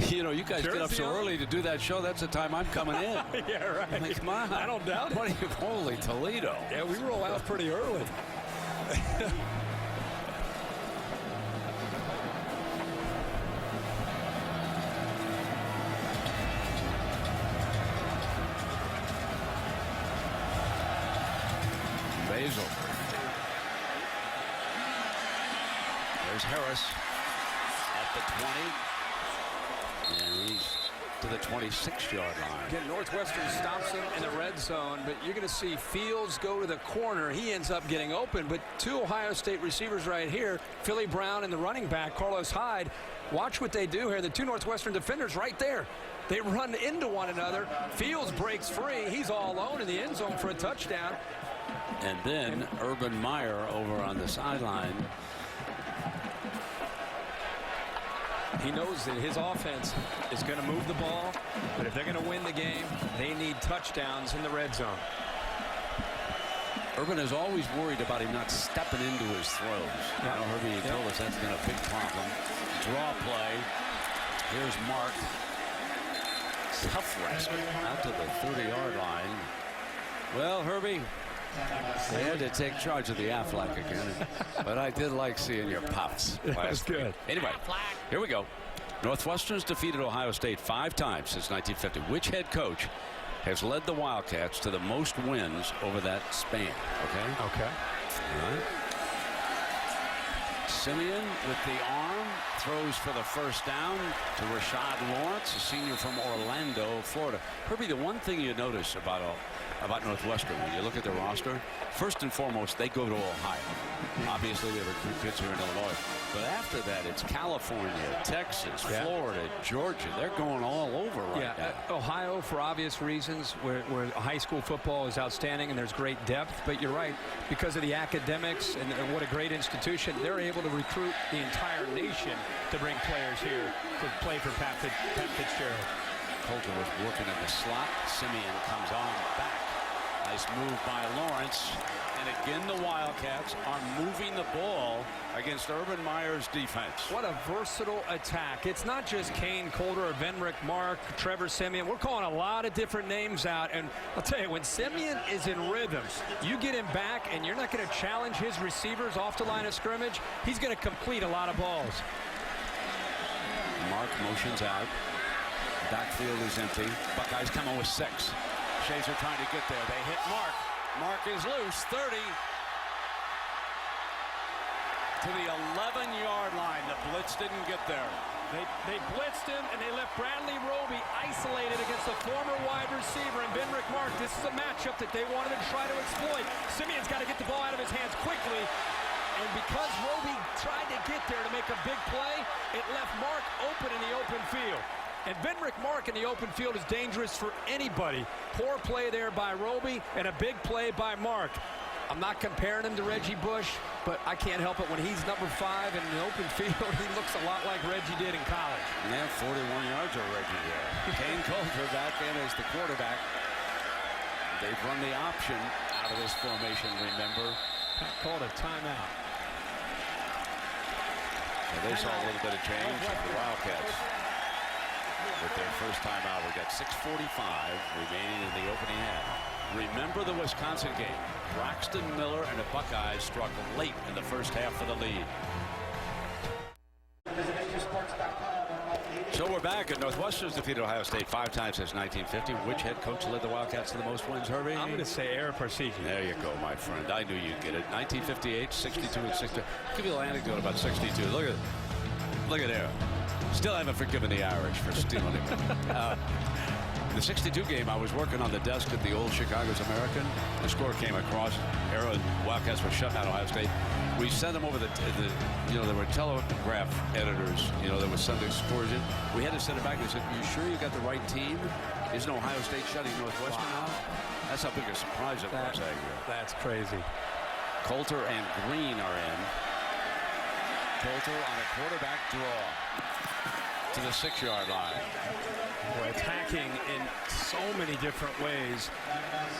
You know, you guys get up so early to do that show. That's the time I'm coming in. Yeah, right. I mean, come on. I don't doubt it. What are you, holy Toledo. Yeah, we roll out pretty early. Basil. There's Harris at the 20. And he's to the 26-yard line. Again, Northwestern stops him in the red zone, but you're going to see Fields go to the corner. He ends up getting open, but two Ohio State receivers right here, Philly Brown and the running back, Carlos Hyde. Watch what they do here. The two Northwestern defenders right there. They run into one another. Fields breaks free. He's all alone in the end zone for a touchdown. And then Urban Meyer over on the sideline. He knows that his offense is going to move the ball, but if they're going to win the game, they need touchdowns in the red zone. Urban is always worried about him not stepping into his throws. You know, Herbie told us that's been a big problem. Draw play. Here's Mark. Tough wrestling out to the 30-yard line. Well, Herbie, they had to take charge of the Aflac again. But I did like seeing your puffs. That's good. Anyway, here we go. Northwestern's defeated Ohio State 5 times since 1950. Which head coach has led the Wildcats to the most wins over that span? Okay? Okay. All right. Simeon with the arm throws for the first down to Rashad Lawrence, a senior from Orlando, Florida. Herbie, the one thing you notice about Northwestern when you look at their roster, first and foremost, they go to Ohio. Obviously, they recruit kids here in Illinois. But after that, it's California, Texas, Florida, Georgia. They're going all over right now. Ohio, for obvious reasons, where high school football is outstanding and there's great depth. But you're right, because of the academics and what a great institution, they're able to recruit the entire nation to bring players here to play for Pat Fitzgerald. Coulter was working in the slot. Simeon comes on back. Nice move by Lawrence. And again, the Wildcats are moving the ball against Urban Meyer's defense. What a versatile attack. It's not just Kane Coulter or Venrick Mark, Trevor Simeon. We're calling a lot of different names out. And I'll tell you, when Simeon is in rhythm, you get him back and you're not going to challenge his receivers off the line of scrimmage. He's going to complete a lot of balls. Mark motions out. Backfield is empty. Buckeyes coming with 6. Shazer trying to get there. They hit Mark. Mark is loose. 30 to the 11-yard line. The blitz didn't get there. They blitzed him, and they left Bradley Roby isolated against a former wide receiver and Venrick Mark. This is a matchup that they wanted to try to exploit. Simeon's got to get the ball out of his hands quickly. And because Roby tried to get there to make a big play, it left Mark open in the open field. And Venrick Mark in the open field is dangerous for anybody. Poor play there by Roby and a big play by Mark. I'm not comparing him to Reggie Bush, but I can't help it. When he's number 5 in the open field, he looks a lot like Reggie did in college. Yeah, 41 yards of Reggie there. Kane Coulter back in as the quarterback. They've run the option out of this formation, remember. Pat called a timeout. So they saw a little bit of change for the Wildcats. With their first time out, we got 6:45 remaining in the opening half. Remember the Wisconsin game. Braxton Miller and the Buckeyes struck late in the first half for the lead. So we're back, and Northwestern's defeated Ohio State 5 times since 1950. Which head coach led the Wildcats to the most wins, Herbie? I'm going to say Eric Parsegian. There you go, my friend. I knew you'd get it. 1958, 62, and 60. I'll give you a little anecdote about 62. Look at there. Still haven't forgiven the Irish for stealing it. The 62 game, I was working on the desk at the old Chicago's American. The score came across. Wildcats were shut out Ohio State. We sent them over there were telegraph editors, that would send the scores in. We had to send it back. They said, "You sure you got the right team? Isn't Ohio State shutting Northwestern out?" That's how big a surprise it was. That's crazy. Coulter and Green are in. Coulter on a quarterback draw to the 6-yard line. We're attacking in so many different ways.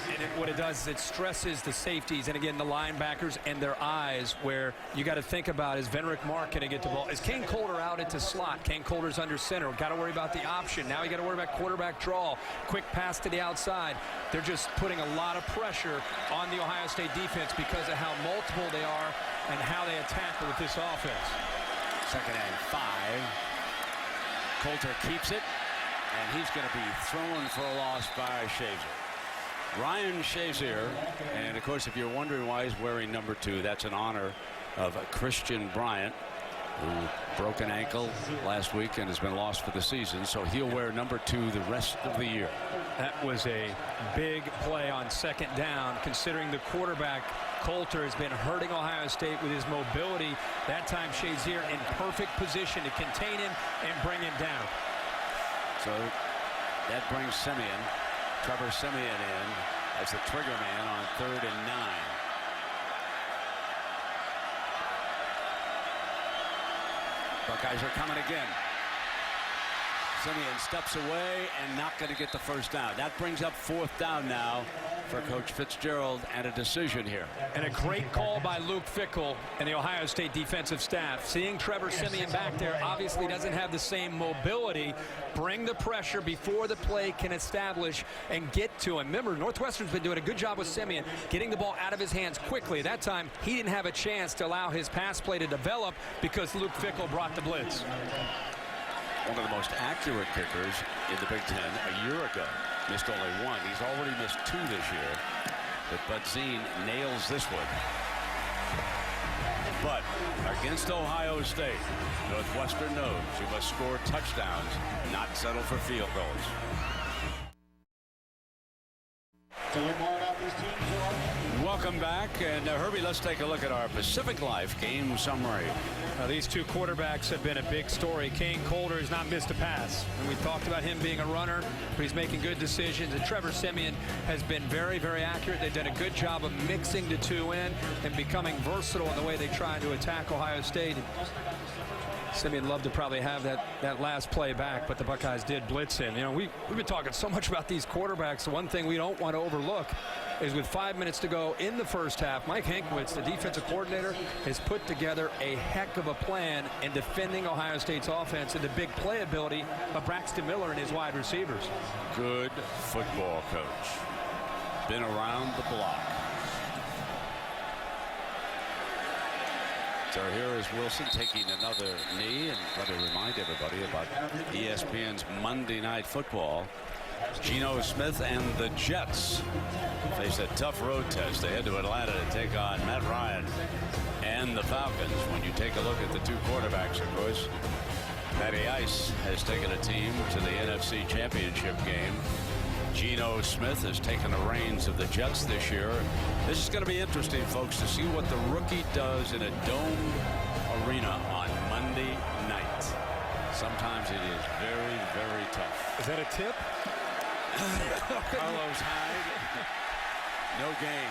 And what it does is it stresses the safeties and, again, the linebackers and their eyes, where you got to think about, is Venrick Mark going to get the ball? Is Kane Coulter out into slot? Kane Coulter's under center. Got to worry about the option. Now you got to worry about quarterback draw. Quick pass to the outside. They're just putting a lot of pressure on the Ohio State defense because of how multiple they are and how they attack with this offense. 2nd and 5. Coulter keeps it, and he's going to be thrown for a loss by Shazer. Ryan Shazier, and of course, if you're wondering why he's wearing number 2, that's in honor of Christian Bryant, who broke an ankle last week and has been lost for the season, so he'll wear number 2 the rest of the year. That was a big play on 2nd down, considering the quarterback Coulter has been hurting Ohio State with his mobility. That time Shazier in perfect position to contain him and bring him down. So That brings Trevor Siemian in as the trigger man on 3rd and 9. Buckeyes are coming again. Siemian steps away and not going to get the first down. That brings up 4th down now for Coach Fitzgerald, and a decision here. And a great call by Luke Fickell and the Ohio State defensive staff. Seeing Trevor Siemian back there obviously doesn't have the same mobility. Bring the pressure before the play can establish and get to him. Remember, Northwestern's been doing a good job with Siemian, getting the ball out of his hands quickly. That time, he didn't have a chance to allow his pass play to develop because Luke Fickell brought the blitz. One of the most accurate kickers in the Big Ten a year ago. Missed only 1. He's already missed 2 this year. But Budzine nails this one. But against Ohio State, Northwestern knows you must score touchdowns, not settle for field goals. Welcome back, and Herbie, let's take a look at our Pacific Life game summary. These two quarterbacks have been a big story. Kane Colder has not missed a pass, and we talked about him being a runner, but he's making good decisions. And Trevor Siemian has been very, very accurate. They've done a good job of mixing the two in and becoming versatile in the way they try to attack Ohio State. Siemian loved to probably have that last play back, but the Buckeyes did blitz him. You know, we've been talking so much about these quarterbacks. The one thing we don't want to overlook is with 5 minutes to go in the first half, Mike Hankwitz, the defensive coordinator, has put together a heck of a plan in defending Ohio State's offense and the big playability of Braxton Miller and his wide receivers. Good football coach. Been around the block. So here is Wilson taking another knee, and let me remind everybody about ESPN's Monday Night Football. Geno Smith and the Jets face a tough road test. They head to Atlanta to take on Matt Ryan and the Falcons. When you take a look at the two quarterbacks, of course, Matty Ice has taken a team to the NFC Championship game. Geno Smith has taken the reins of the Jets this year. This is going to be interesting, folks, to see what the rookie does in a domed arena on Monday night. Sometimes it is very, very tough. Is that a tip? Carlos Hyde, no gain.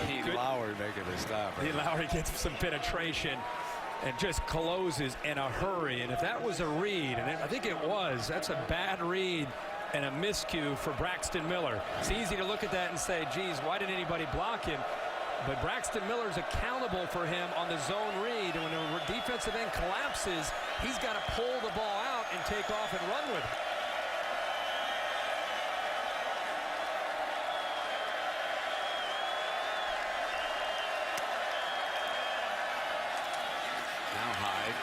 Heath Lowry making the stop. Heath Lowry gets some penetration and just closes in a hurry. And if that was a read, and I think it was, that's a bad read and a miscue for Braxton Miller. It's easy to look at that and say, geez, why didn't anybody block him? But Braxton Miller's accountable for him on the zone read. And when the defensive end collapses, he's got to pull the ball out and take off and run with it. Now Hyde.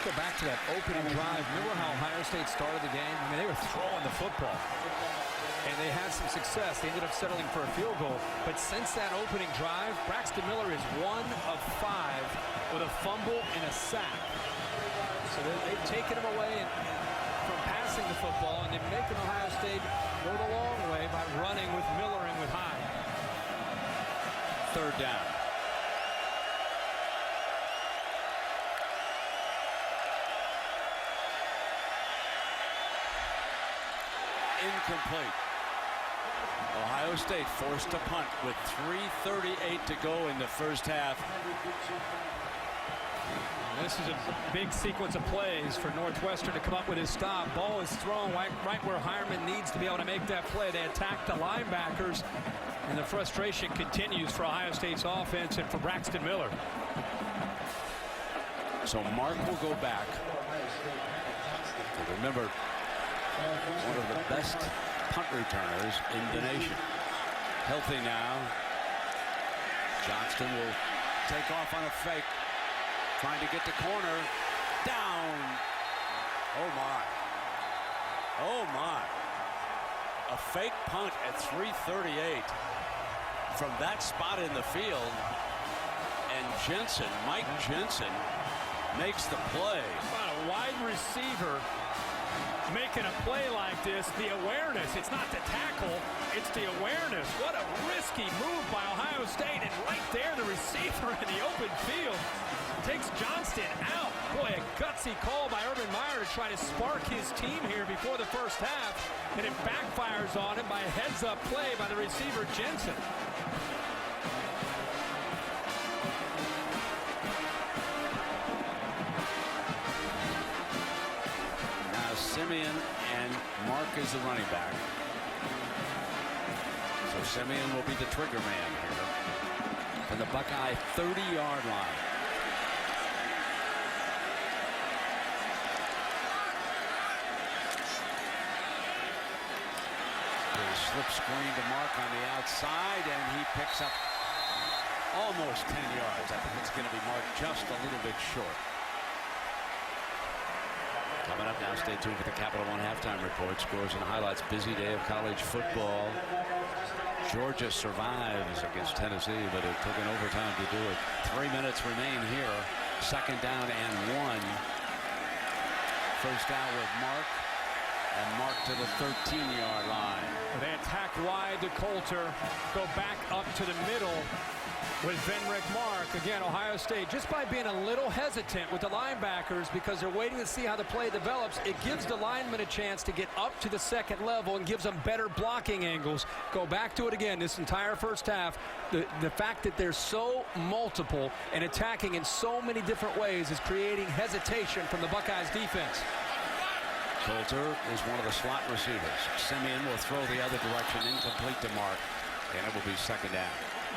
Go back to that opening drive. Remember how Ohio State started the game? I mean, they were throwing the football. And they had some success. They ended up settling for a field goal. But since that opening drive, Braxton Miller is 1 of 5 with a fumble and a sack. So they've taken him away from passing the football, and they're making Ohio State go the long way by running with Miller and with Hyde. 3rd down. Incomplete. Ohio State forced to punt with 3:38 to go in the first half. This is a big sequence of plays for Northwestern to come up with his stop. Ball is thrown right where Hireman needs to be able to make that play. They attack the linebackers, and the frustration continues for Ohio State's offense and for Braxton Miller. So Mark will go back. Remember, one of the best punt returners in the nation. Healthy now. Johnston will take off on a fake. Trying to get the corner. Down. Oh, my. Oh, my. A fake punt at 3:38 from that spot in the field. And Jensen, Mike Jensen, makes the play. Wow, a wide receiver making a play like this, the awareness, it's not the tackle, it's the awareness. What a risky move by Ohio State, and right there the receiver in the open field takes Johnston out. Boy, a gutsy call by Urban Meyer to try to spark his team here before the first half, and it backfires on him by a heads-up play by the receiver Jensen. Now Simeon and Mark is the running back. So Simeon will be the trigger man here from the Buckeye 30-yard line. Slip screen to Mark on the outside, and he picks up almost 10 yards. I think it's going to be marked just a little bit short. Coming up now, stay tuned for the Capital One halftime report. Scores and highlights. Busy day of college football. Georgia survives against Tennessee, but it took an overtime to do it. 3 minutes remain here. Second down and 1. First down with Mark. And Mark to the 13-yard line. They attack wide to Coulter. Go back up to the middle with Venrick Mark. Again, Ohio State, just by being a little hesitant with the linebackers because they're waiting to see how the play develops, it gives the linemen a chance to get up to the second level and gives them better blocking angles. Go back to it again this entire first half. The fact that they're so multiple and attacking in so many different ways is creating hesitation from the Buckeyes defense. Coulter is one of the slot receivers. Simeon will throw the other direction, incomplete to Mark, and it will be second down.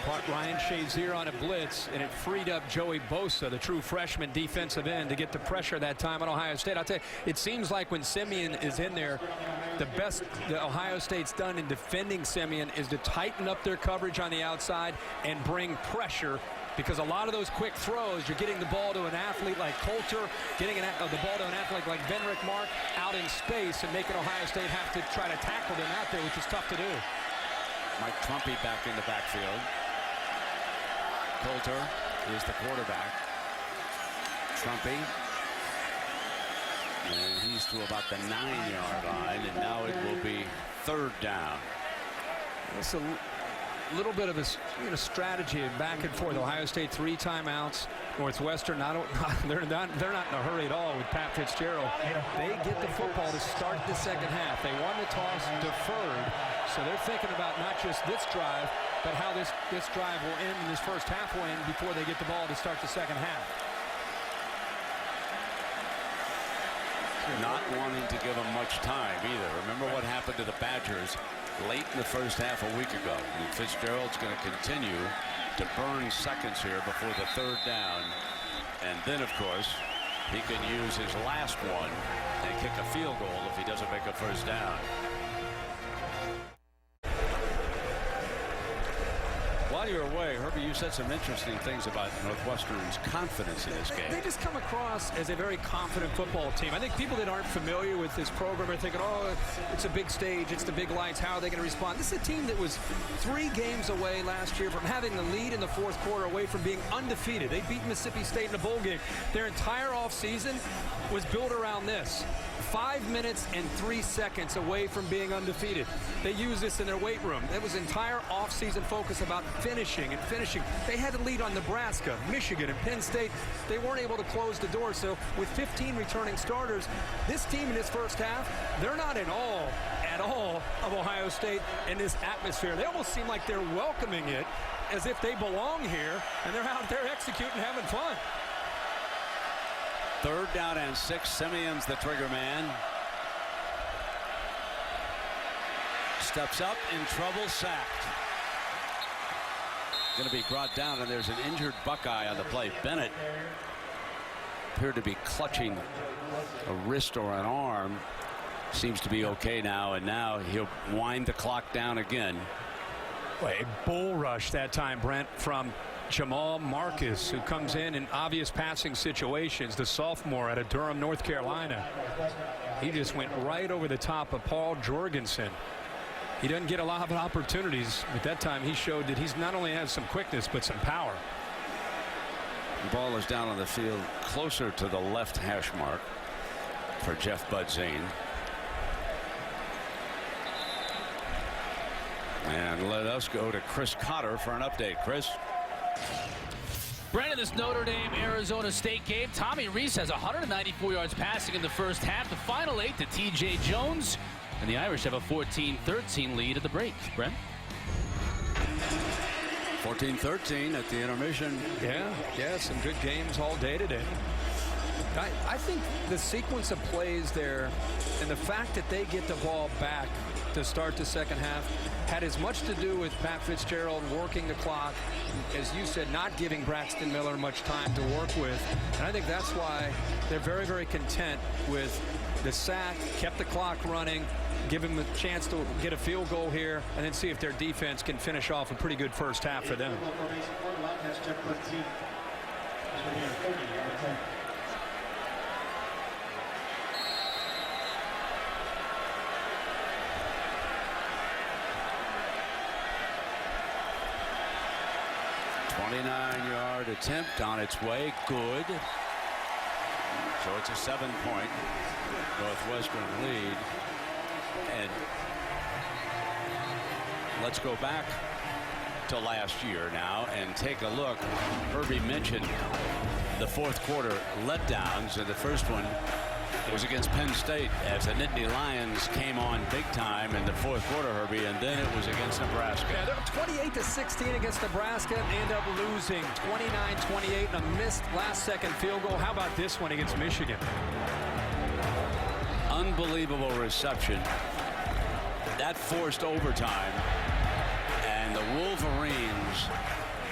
Caught Ryan Shazier on a blitz, and it freed up Joey Bosa, the true freshman defensive end, to get the pressure that time on Ohio State. I'll tell you, it seems like when Simeon is in there, the best that Ohio State's done in defending Simeon is to tighten up their coverage on the outside and bring pressure. Because a lot of those quick throws, you're getting the ball to an athlete like Coulter, getting the ball to an athlete like Venrick Mark out in space and making Ohio State have to try to tackle them out there, which is tough to do. Mike Trumpy back in the backfield. Coulter is the quarterback. Trumpy. And he's to about the 9-yard line, and now it will be third down. It's a little bit of a strategy back and forth. Ohio State 3 timeouts. Northwestern they're not in a hurry at all with Pat Fitzgerald. They get the football to start the second half. They won the toss, deferred, so they're thinking about not just this drive, but how this drive will end and this first half will end before they get the ball to start the second half. Not wanting to give them much time either. Remember what happened to the Badgers late in the first half a week ago. And Fitzgerald's going to continue to burn seconds here before the third down. And then, of course, he can use his last one and kick a field goal if he doesn't make a first down. While you're away, Herbie, you said some interesting things about Northwestern's confidence in this game. They just come across as a very confident football team. I think people that aren't familiar with this program are thinking, oh, it's a big stage, it's the big lights, how are they going to respond? This is a team that was 3 games away last year from having the lead in the fourth quarter, away from being undefeated. They beat Mississippi State in a bowl game. Their entire offseason was built around this. 5 minutes and 3 seconds away from being undefeated. They use this in their weight room. It was entire offseason focus about finishing and finishing. They had the lead on Nebraska, Michigan, and Penn State. They weren't able to close the door. So with 15 returning starters, this team in this first half, they're not at all of Ohio State in this atmosphere. They almost seem like they're welcoming it as if they belong here, and they're out there executing, having fun. Third down and 6. Simeon's the trigger man. Steps up, in trouble, sacked. Going to be brought down, and there's an injured Buckeye on the play. Bennett appeared to be clutching a wrist or an arm. Seems to be okay now, and now he'll wind the clock down again. A bull rush that time, Brent, from Jamal Marcus, who comes in obvious passing situations, the sophomore out of Durham, North Carolina. He just went right over the top of Paul Jorgensen. He doesn't get a lot of opportunities, but that time he showed that he's not only has some quickness, but some power. The ball is down on the field closer to the left hash mark for Jeff Bud Zane. And let us go to Chris Cotter for an update. Chris. Brandon, this Notre Dame-Arizona State game, Tommy Rees has 194 yards passing in the first half. The final 8 to T.J. Jones. And the Irish have a 14-13 lead at the break. Brent? 14-13 at the intermission. Yeah, some good games all day today. I think the sequence of plays there and the fact that they get the ball back to start the second half had as much to do with Pat Fitzgerald working the clock, as you said, not giving Braxton Miller much time to work with. And I think that's why they're very, very content with the sack, kept the clock running, give him a chance to get a field goal here, and then see if their defense can finish off a pretty good first half for them. Yard attempt on its way. Good. So it's a 7-point Northwestern lead. And let's go back to last year now and take a look. Herbie mentioned the fourth quarter letdowns, and the first one was against Penn State as the Nittany Lions came on big time in the fourth quarter, Herbie, and then it was against Nebraska. Yeah, they were 28-16 against Nebraska and end up losing 29-28 and a missed last-second field goal. How about this one against Michigan? Unbelievable reception. That forced overtime, and the Wolverines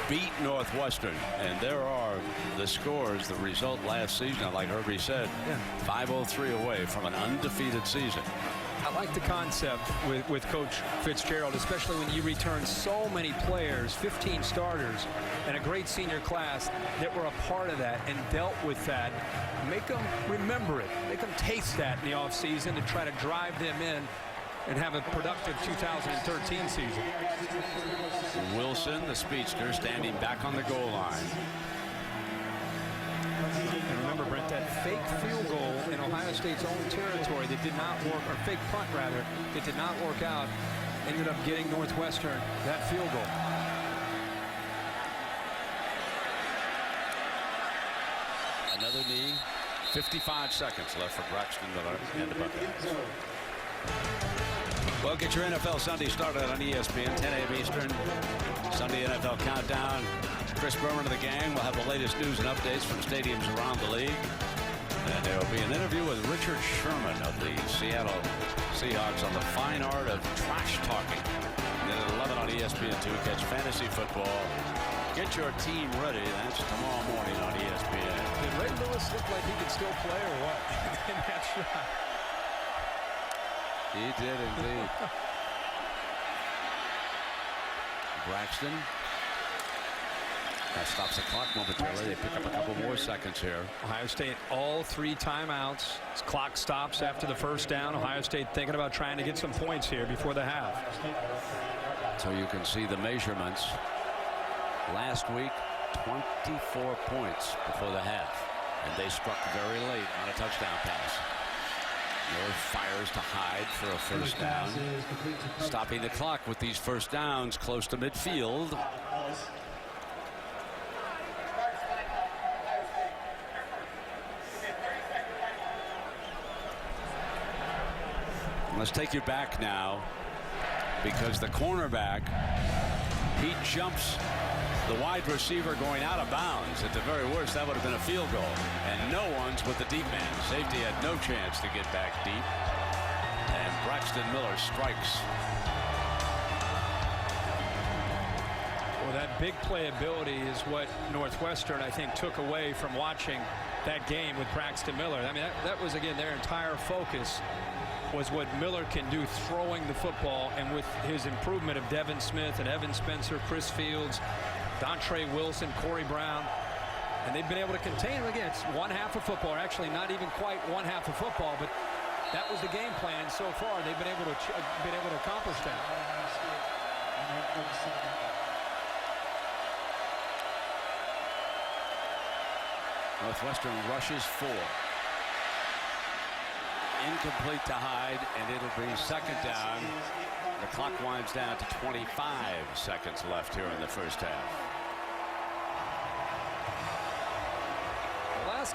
beat Northwestern, and there are the scores, the result last season, like Herbie said, 503 away from an undefeated season. I like the concept with Coach Fitzgerald, especially when you return so many players, 15 starters, and a great senior class that were a part of that and dealt with that. Make them remember it. Make them taste that in the offseason to try to drive them in and have a productive 2013 season. Wilson, the speedster, standing back on the goal line. And remember, Brent, that fake field goal in Ohio State's own territory that did not work, or fake punt rather, that did not work out, ended up getting Northwestern that field goal. Another knee. 55 seconds left for Braxton Miller and the Buckeyes. Well, get your NFL Sunday started on ESPN, 10 a.m. Eastern. Sunday NFL Countdown. Chris Berman of the gang will have the latest news and updates from stadiums around the league. And there will be an interview with Richard Sherman of the Seattle Seahawks on the fine art of trash talking. And then at 11 on ESPN2, catch fantasy football. Get your team ready. That's tomorrow morning on ESPN. Did Ray Lewis look like he could still play or what in that shot? He did indeed. Braxton. That stops the clock momentarily. They pick up a couple more seconds here. Ohio State all 3 timeouts. As clock stops after the first down. Ohio State thinking about trying to get some points here before the half. So you can see the measurements. Last week, 24 points before the half. And they struck very late on a touchdown pass. Miller fires to Hyde for a first down. Stopping the clock with these first downs close to midfield. Let's take you back now, because the cornerback, he jumps the wide receiver going out of bounds. At the very worst, that would have been a field goal. And no one's with the deep man. Safety had no chance to get back deep. And Braxton Miller strikes. Well, that big playability is what Northwestern, I think, took away from watching that game with Braxton Miller. I mean, that was, again, their entire focus was what Miller can do throwing the football, and with his improvement of Devin Smith and Evan Spencer, Chris Fields, Dontre Wilson, Corey Brown, and they've been able to contain him. Again, it's one half of football, or actually not even quite one half of football, but that was the game plan so far. They've been able to accomplish that. Northwestern rushes 4. Incomplete to Hyde, and it'll be second down. The clock winds down to 25 seconds left here in the first half.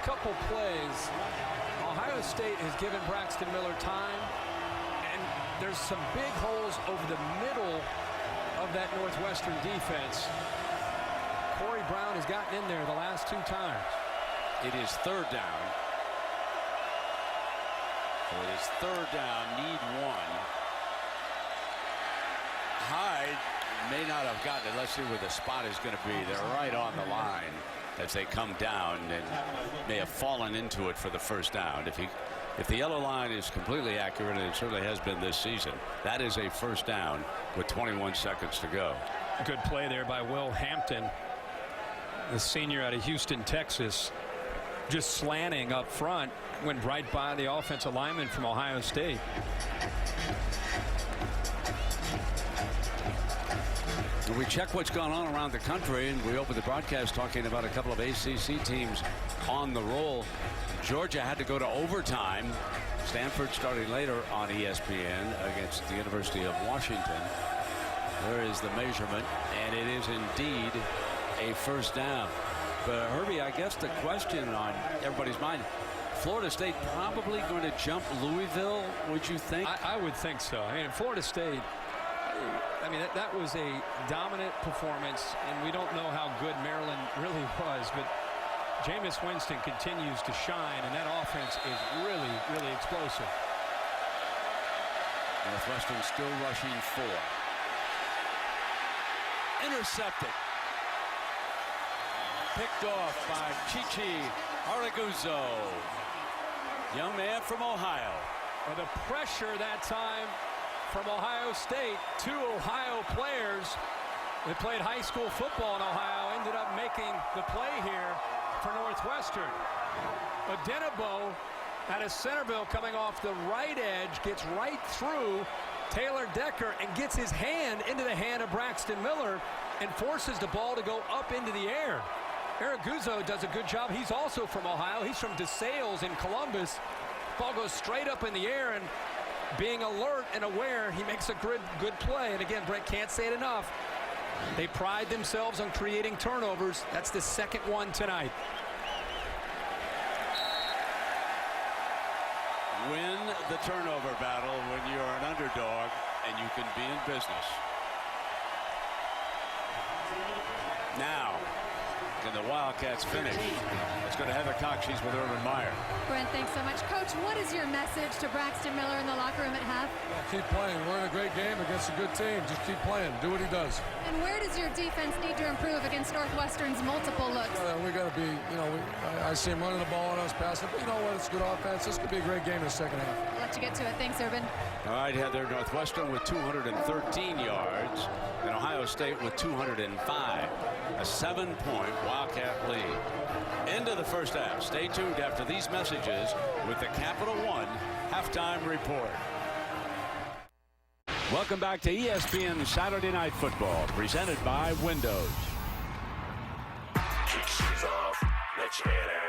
couple plays, Ohio State has given Braxton Miller time, and there's some big holes over the middle of that Northwestern defense. Corey Brown has gotten in there the last 2 times. It is 3rd down. So it is 3rd down, need 1. Hyde may not have gotten it. Let's see where the spot is going to be. They're right on the line as they come down and may have fallen into it for the first down. If the yellow line is completely accurate, and it certainly has been this season, that is a first down with 21 seconds to go. Good play there by Will Hampton, the senior out of Houston, Texas, just slanting up front, went right by the offensive lineman from Ohio State. We check what's going on around the country, and we opened the broadcast talking about a couple of ACC teams on the roll. Georgia had to go to overtime. Stanford starting later on ESPN against the University of Washington. There is the measurement, and it is indeed a first down. But Herbie, I guess the question on everybody's mind, Florida State probably going to jump Louisville, would you think? I would think so. I mean, Florida State, I mean, that was a dominant performance, and we don't know how good Maryland really was, but Jameis Winston continues to shine, and that offense is really, really explosive. Northwestern still rushing 4. Intercepted. Picked off by Chichi Araguzzo. Young man from Ohio. Well, the pressure that time from Ohio State. 2 Ohio players that played high school football in Ohio ended up making the play here for Northwestern. Adenabo out of Centerville coming off the right edge, gets right through Taylor Decker and gets his hand into the hand of Braxton Miller and forces the ball to go up into the air. Araguzzo does a good job. He's also from Ohio. He's from DeSales in Columbus. Ball goes straight up in the air, and being alert and aware, he makes a good play. And again, Brett, can't say it enough. They pride themselves on creating turnovers. That's the second one tonight. Win the turnover battle when you're an underdog and you can be in business. Now, can the Wildcats finish? Let's go to Heather Cox. She's with Urban Meyer. Brent, thanks so much. Coach, what is your message to Braxton Miller in the locker room at half? Keep playing. We're in a great game against a good team. Just keep playing. Do what he does. And where does your defense need to improve against Northwestern's multiple looks? We got to be, I see him running the ball on us, passing. But you know what? It's good offense. This could be a great game in the second half. I'll let you get to it. Thanks, Urban. All right, Heather. Northwestern with 213 yards, and Ohio State with 205. A 7-point Wildcat lead. Into the first half. Stay tuned after these messages with the Capital One halftime report. Welcome back to ESPN Saturday Night Football, presented by Windows. Kick shoes off, let your head out.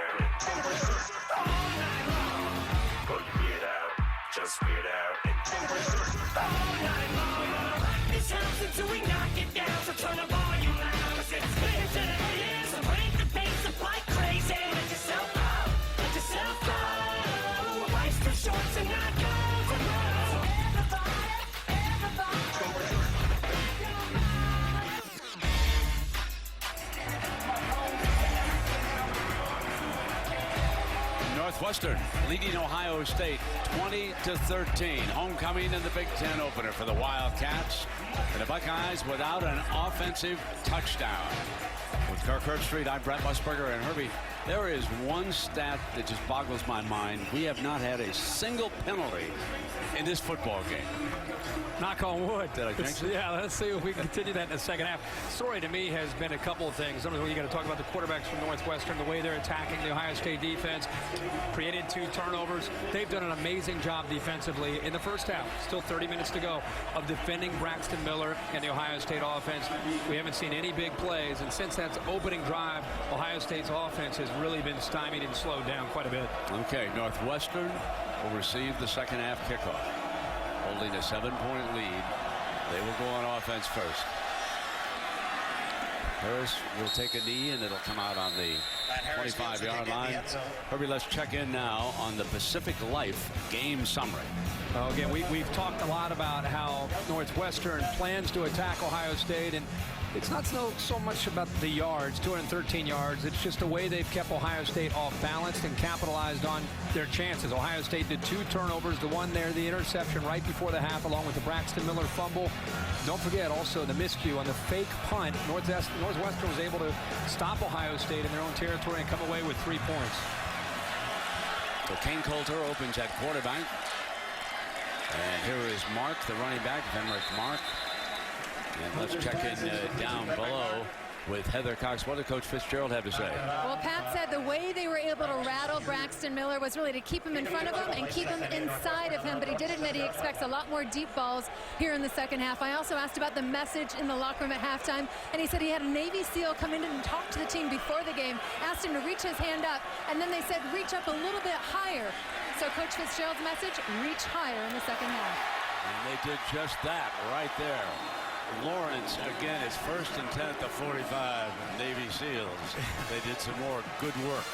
Pull your beard out, just weird out. All night long, this house until we knock it down. So turn the volume loud, it's clear to the ears. So break the pace up like crazy. Let yourself go, let yourself go. Life's too short to not go. Northwestern leading Ohio State 20-13. Homecoming in the Big Ten opener for the Wildcats. And the Buckeyes without an offensive touchdown. With Kirk Herbstreit, I'm Brent Musburger, and Herbie, there is one stat that just boggles my mind. We have not had a single penalty in this football game. Knock on wood. Did I jinx it? Yeah, let's see if we can continue that in the second half. Story to me has been a couple of things. Number one, you got to talk about the quarterbacks from Northwestern, the way they're attacking the Ohio State defense. Created 2 turnovers. They've done an amazing job defensively in the first half. Still 30 minutes to go of defending Braxton Miller and the Ohio State offense. We haven't seen any big plays, and since that opening drive, Ohio State's offense has really been stymied and slowed down quite a bit. Okay, Northwestern will receive the second half kickoff. Holding a 7-point lead. They will go on offense first. Harris will take a knee, and it'll come out on the 25-yard line. Herbie, let's check in now on the Pacific Life game summary. Well, again, we've talked a lot about how Northwestern plans to attack Ohio State, and it's not so much about the yards, 213 yards. It's just the way they've kept Ohio State off balance and capitalized on their chances. Ohio State did 2 turnovers, the one there, the interception right before the half, along with the Braxton Miller fumble. Don't forget also the miscue on the fake punt. Northwestern was able to stop Ohio State in their own territory and come away with 3 points. So Kane Coulter opens at quarterback. And here is Mark, the running back, Venrick Mark. And let's check in down below with Heather Cox. What did Coach Fitzgerald have to say? Well, Pat said the way they were able to rattle Braxton Miller was really to keep him in front of him and keep him inside of him. But he did admit he expects a lot more deep balls here in the second half. I also asked about the message in the locker room at halftime, and he said he had a Navy SEAL come in and talk to the team before the game, asked him to reach his hand up, and then they said reach up a little bit higher. So Coach Fitzgerald's message, reach higher in the second half. And they did just that right there. Lawrence, again, is 1st and 10 at the 45. Navy SEALs, they did some more good work.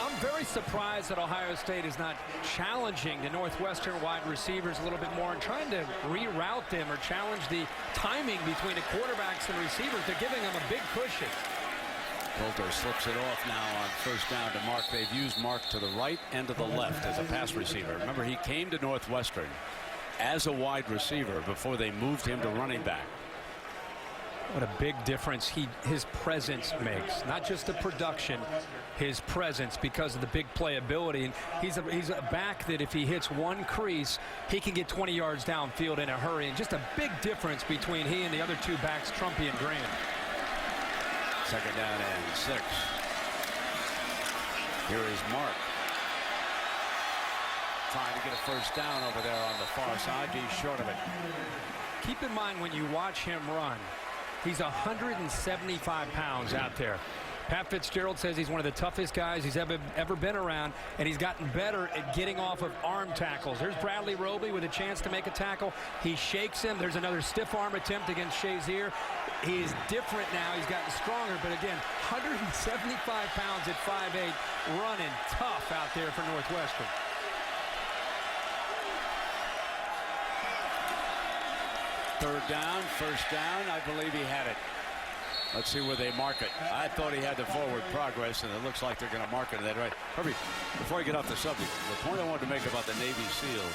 I'm very surprised that Ohio State is not challenging the Northwestern wide receivers a little bit more and trying to reroute them or challenge the timing between the quarterbacks and receivers. They're giving them a big cushion. Coulter slips it off now on 1st down to Mark. They've used Mark to the right and to the left as a pass receiver. Remember, he came to Northwestern as a wide receiver before they moved him to running back. What a big difference his presence makes. Not just the production, his presence, because of the big playability. And he's a back that if he hits one crease, he can get 20 yards downfield in a hurry. And just a big difference between he and the other 2 backs, Trumpy and Graham. 2nd down and 6. Here is Mark. Trying to get a 1st down over there on the far side. He's short of it. Keep in mind when you watch him run, he's 175 pounds out there. Pat Fitzgerald says he's one of the toughest guys he's ever been around, and he's gotten better at getting off of arm tackles. There's Bradley Roby with a chance to make a tackle. He shakes him. There's another stiff arm attempt against Shazier. He is different now. He's gotten stronger, but again, 175 pounds at 5'8", running tough out there for Northwestern. Third down, 1st down. I believe he had it. Let's see where they mark it. I thought he had the forward progress, and it looks like they're going to mark it that right. Herbie, before I get off the subject, the point I wanted to make about the Navy SEALs,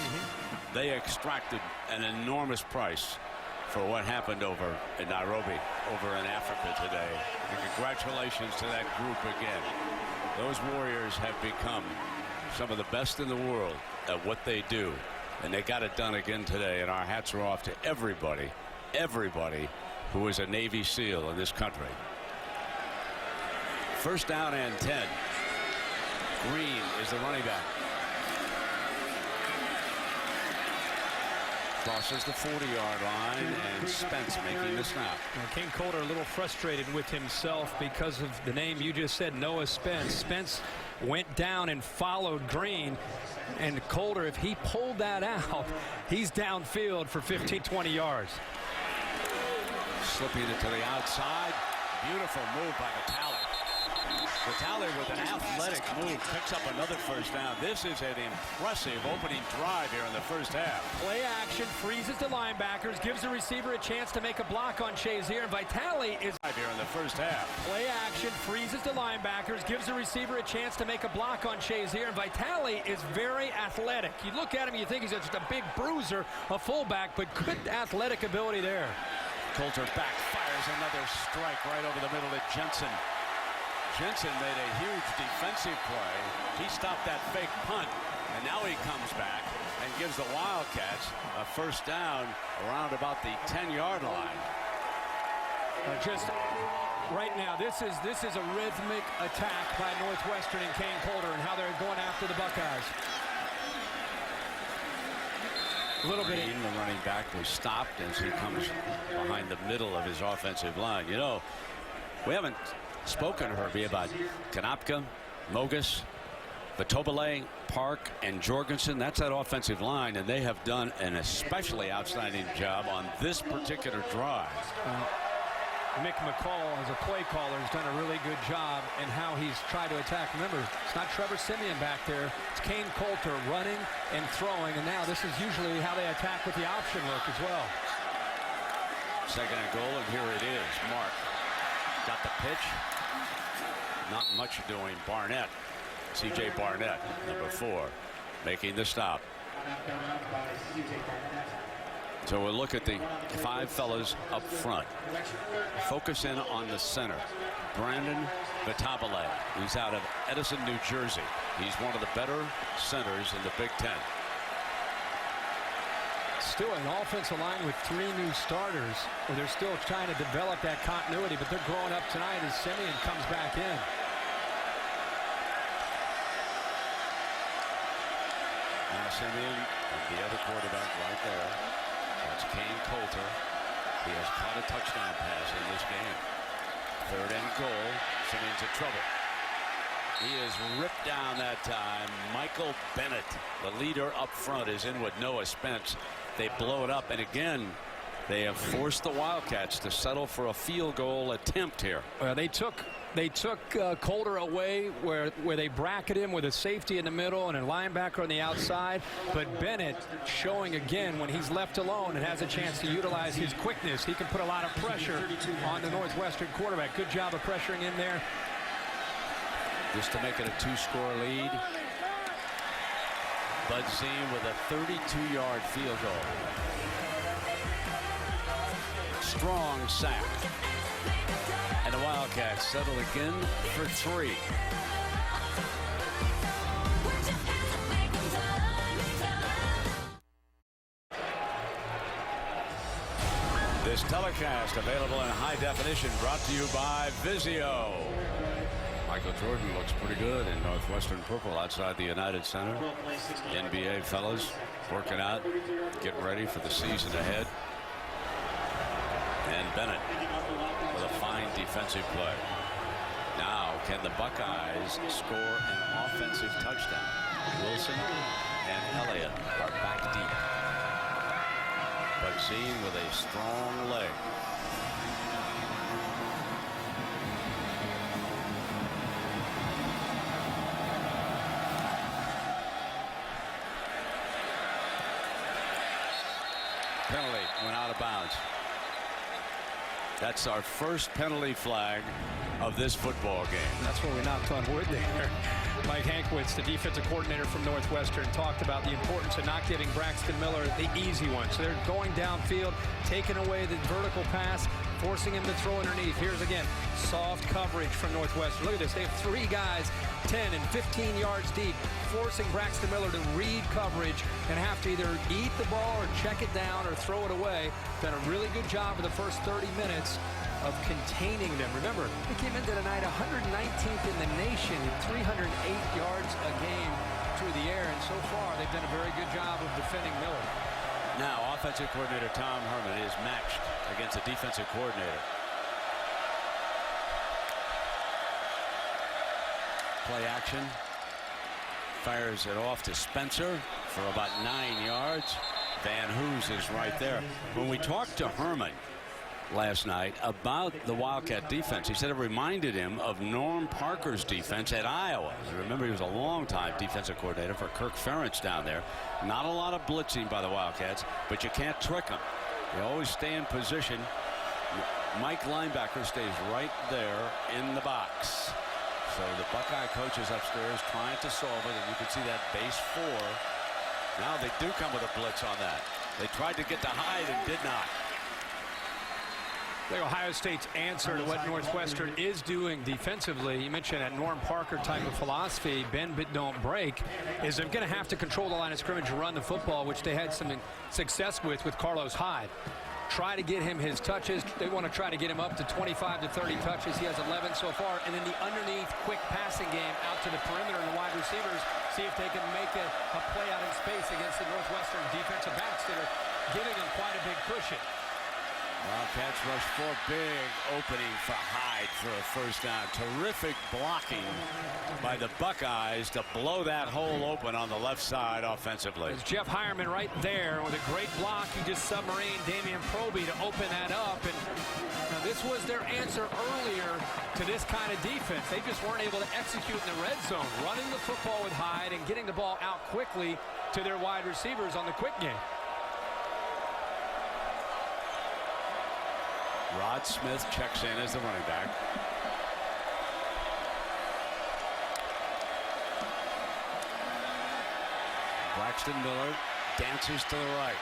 they extracted an enormous price for what happened over in Nairobi, over in Africa today. And congratulations to that group again. Those warriors have become some of the best in the world at what they do. And they got it done again today, and our hats are off to everybody who is a Navy SEAL in this country. 1st down and 10. Green is the running back. Crosses the 40-yard line, and Spence making the snap. King Coulter a little frustrated with himself because of the name you just said, Noah Spence. Spence went down and followed Green. And Coulter, if he pulled that out, he's downfield for 15, 20 yards. Slipping it to the outside. Beautiful move by Vitale. Vitale with an athletic move picks up another 1st down. This is an impressive opening drive here in the 1st half. Play action, freezes the linebackers, gives the receiver a chance to make a block on Shazier, and Vitale is here in the 1st half. Play action, freezes the linebackers, gives the receiver a chance to make a block on Shazier, and Vitale is very athletic. You look at him, you think he's just a big bruiser, a fullback, but good athletic ability there. Coulter backfires another strike right over the middle to Jensen. Jensen made a huge defensive play. He stopped that fake punt, and now he comes back and gives the Wildcats a 1st down around about the 10-yard line. Just right now, this is a rhythmic attack by Northwestern and Kane Coulter and how they're going after the Buckeyes. A little bit. The running back was stopped as he comes behind the middle of his offensive line. You know, we haven't spoken, Herbie, about Kanopka, Mogus, Vitobile, Park, and Jorgensen. That's that offensive line, and they have done an especially outstanding job on this particular drive. Mick McCall, as a play caller, has done a really good job in how he's tried to attack. Remember, it's not Trevor Siemian back there. It's Kane Coulter running and throwing, and now this is usually how they attack with the option look as well. Second and goal, and here it is. Mark got the pitch. Not much doing. Barnett, C.J. Barnett, number 4, making the stop. So we'll look at the 5 fellas up front. Focus in on the center. Brandon Vitabile, who's out of Edison, New Jersey. He's one of the better centers in the Big Ten. Still an offensive line with 3 new starters, where they're still trying to develop that continuity, but they're growing up tonight as Siemian comes back in. Now Siemian, the other quarterback right there. That's Kane Coulter. He has caught a touchdown pass in this game. Third and goal. Siemian's in trouble. He is ripped down that time. Michael Bennett, the leader up front, is in with Noah Spence. They blow it up, and again, they have forced the Wildcats to settle for a field goal attempt here. They took Coulter away where they bracket him with a safety in the middle and a linebacker on the outside. But Bennett showing again when he's left alone and has a chance to utilize his quickness. He can put a lot of pressure on the Northwestern quarterback. Good job of pressuring in there. Just to make it a 2-score lead. Bud Zine with a 32-yard field goal. Strong sack. And the Wildcats settle again for 3. This telecast available in high definition, brought to you by Vizio. Michael Jordan looks pretty good in Northwestern purple outside the United Center. The NBA fellas working out, getting ready for the season ahead. And Bennett with a fine defensive play. Now, can the Buckeyes score an offensive touchdown? Wilson and Elliott are back deep. But Zine with a strong leg. Penalty went out of bounds. That's our first penalty flag of this football game. That's where we knocked on wood there. Mike Hankwitz, the defensive coordinator from Northwestern, talked about the importance of not giving Braxton Miller the easy one. So they're going downfield, taking away the vertical pass, forcing him to throw underneath. Here's again, soft coverage from Northwestern. Look at this. They have 3 guys 10 and 15 yards deep, forcing Braxton Miller to read coverage and have to either eat the ball or check it down or throw it away. Done a really good job of the first 30 minutes of containing them. Remember, they came into tonight 119th in the nation, 308 yards a game through the air, and so far they've done a very good job of defending Miller. Now, offensive coordinator Tom Herman is matched against the defensive coordinator. Play action. Fires it off to Spencer for about 9 yards. Van Hoos is right there. When we talked to Herman last night about the Wildcat defense, he said it reminded him of Norm Parker's defense at Iowa. You remember, he was a long-time defensive coordinator for Kirk Ferentz down there. Not a lot of blitzing by the Wildcats, but you can't trick them. They always stay in position. Mike linebacker stays right there in the box. So the Buckeye coaches upstairs trying to solve it, and you can see that base 4. Now they do come with a blitz on that. They tried to get to Hyde and did not. I think Ohio State's answer to what Northwestern is doing defensively, you mentioned that Norm Parker type of philosophy, bend but don't break, is they're going to have to control the line of scrimmage and run the football, which they had some success with Carlos Hyde. Try to get him his touches. They want to try to get him up to 25 to 30 touches. He has 11 so far. And then the underneath quick passing game out to the perimeter and the wide receivers, see if they can make a play out in space against the Northwestern defensive backs that are giving them quite a big cushion. Wildcats rush for big opening for Hyde for a first down. Terrific blocking by the Buckeyes to blow that hole open on the left side offensively. It's Jeff Hireman right there with a great block. He just submarined Damian Proby to open that up. And This was their answer earlier to this kind of defense. They just weren't able to execute in the red zone, running the football with Hyde and getting the ball out quickly to their wide receivers on the quick game. Rod Smith checks in as the running back. Braxton Miller dances to the right.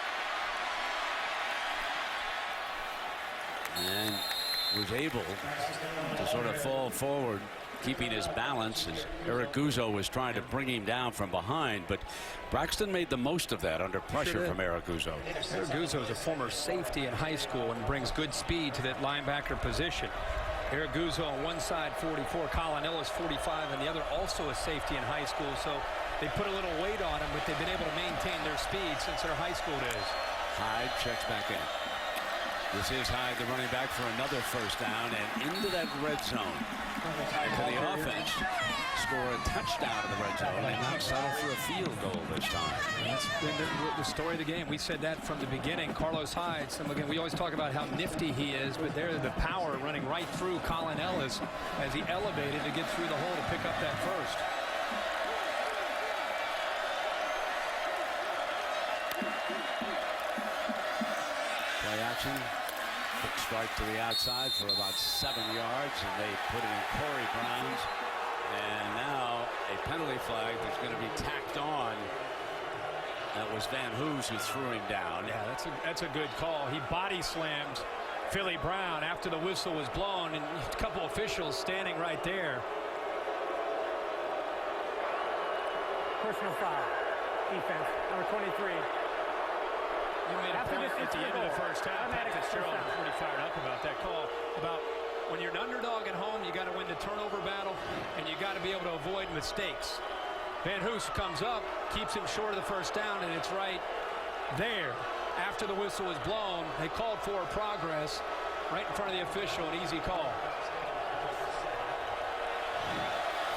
And was able to sort of fall forward, keeping his balance as Eric Guzzo was trying to bring him down from behind. But Braxton made the most of that under pressure from Eric Guzzo. Eric Guzzo is a former safety in high school and brings good speed to that linebacker position. Eric Guzzo on one side 44, Colin Ellis 45, and the other also a safety in high school. So they put a little weight on him, but they've been able to maintain their speed since their high school days. Hyde checks back in. This is Hyde, the running back, for another first down and into that red zone. And for the offense, score a touchdown in the red zone and not settle for a field goal this time. That's been the story of the game. We said that from the beginning. Carlos Hyde, again, we always talk about how nifty he is, but there's the power running right through Colin Ellis as he elevated to get through the hole to pick up that first. Play action. Quick strike to the outside for about 7 yards, and they put it in Corey Brown's. And now a penalty flag that's going to be tacked on. That was Van Hoos who threw him down. Yeah, that's a good call. He body slammed Philly Brown after the whistle was blown, and a couple officials standing right there. Personal foul. Defense, number 23. You made a point at the end of the first half. Pat Fitzgerald was pretty fired up about that call. About when you're an underdog at home, you got to win the turnover battle, and you got to be able to avoid mistakes. Van Hoos comes up, keeps him short of the first down, and it's right there. After the whistle was blown, they called for progress right in front of the official, an easy call.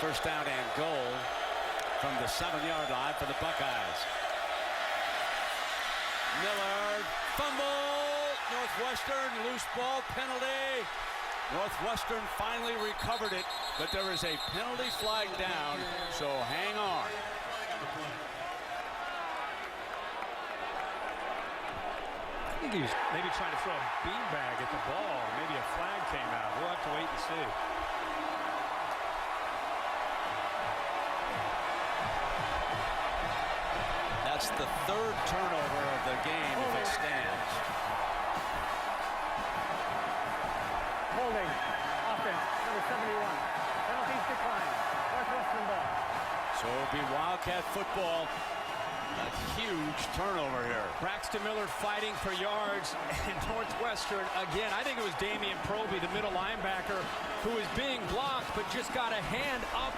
First down and goal from the 7-yard line for the Buckeyes. Miller, fumble, Northwestern, loose ball, penalty. Northwestern finally recovered it, but there is a penalty flag down, so hang on. I think he was maybe trying to throw a beanbag at the ball. Maybe a flag came out. We'll have to wait and see. That's the third turnover of the game if it stands. Holding. Offense, number 71. Penalties decline. Northwestern ball. So it'll be Wildcat football. A huge turnover here. Braxton Miller fighting for yards, and Northwestern again. I think it was Damian Proby, the middle linebacker, who was being blocked but just got a hand up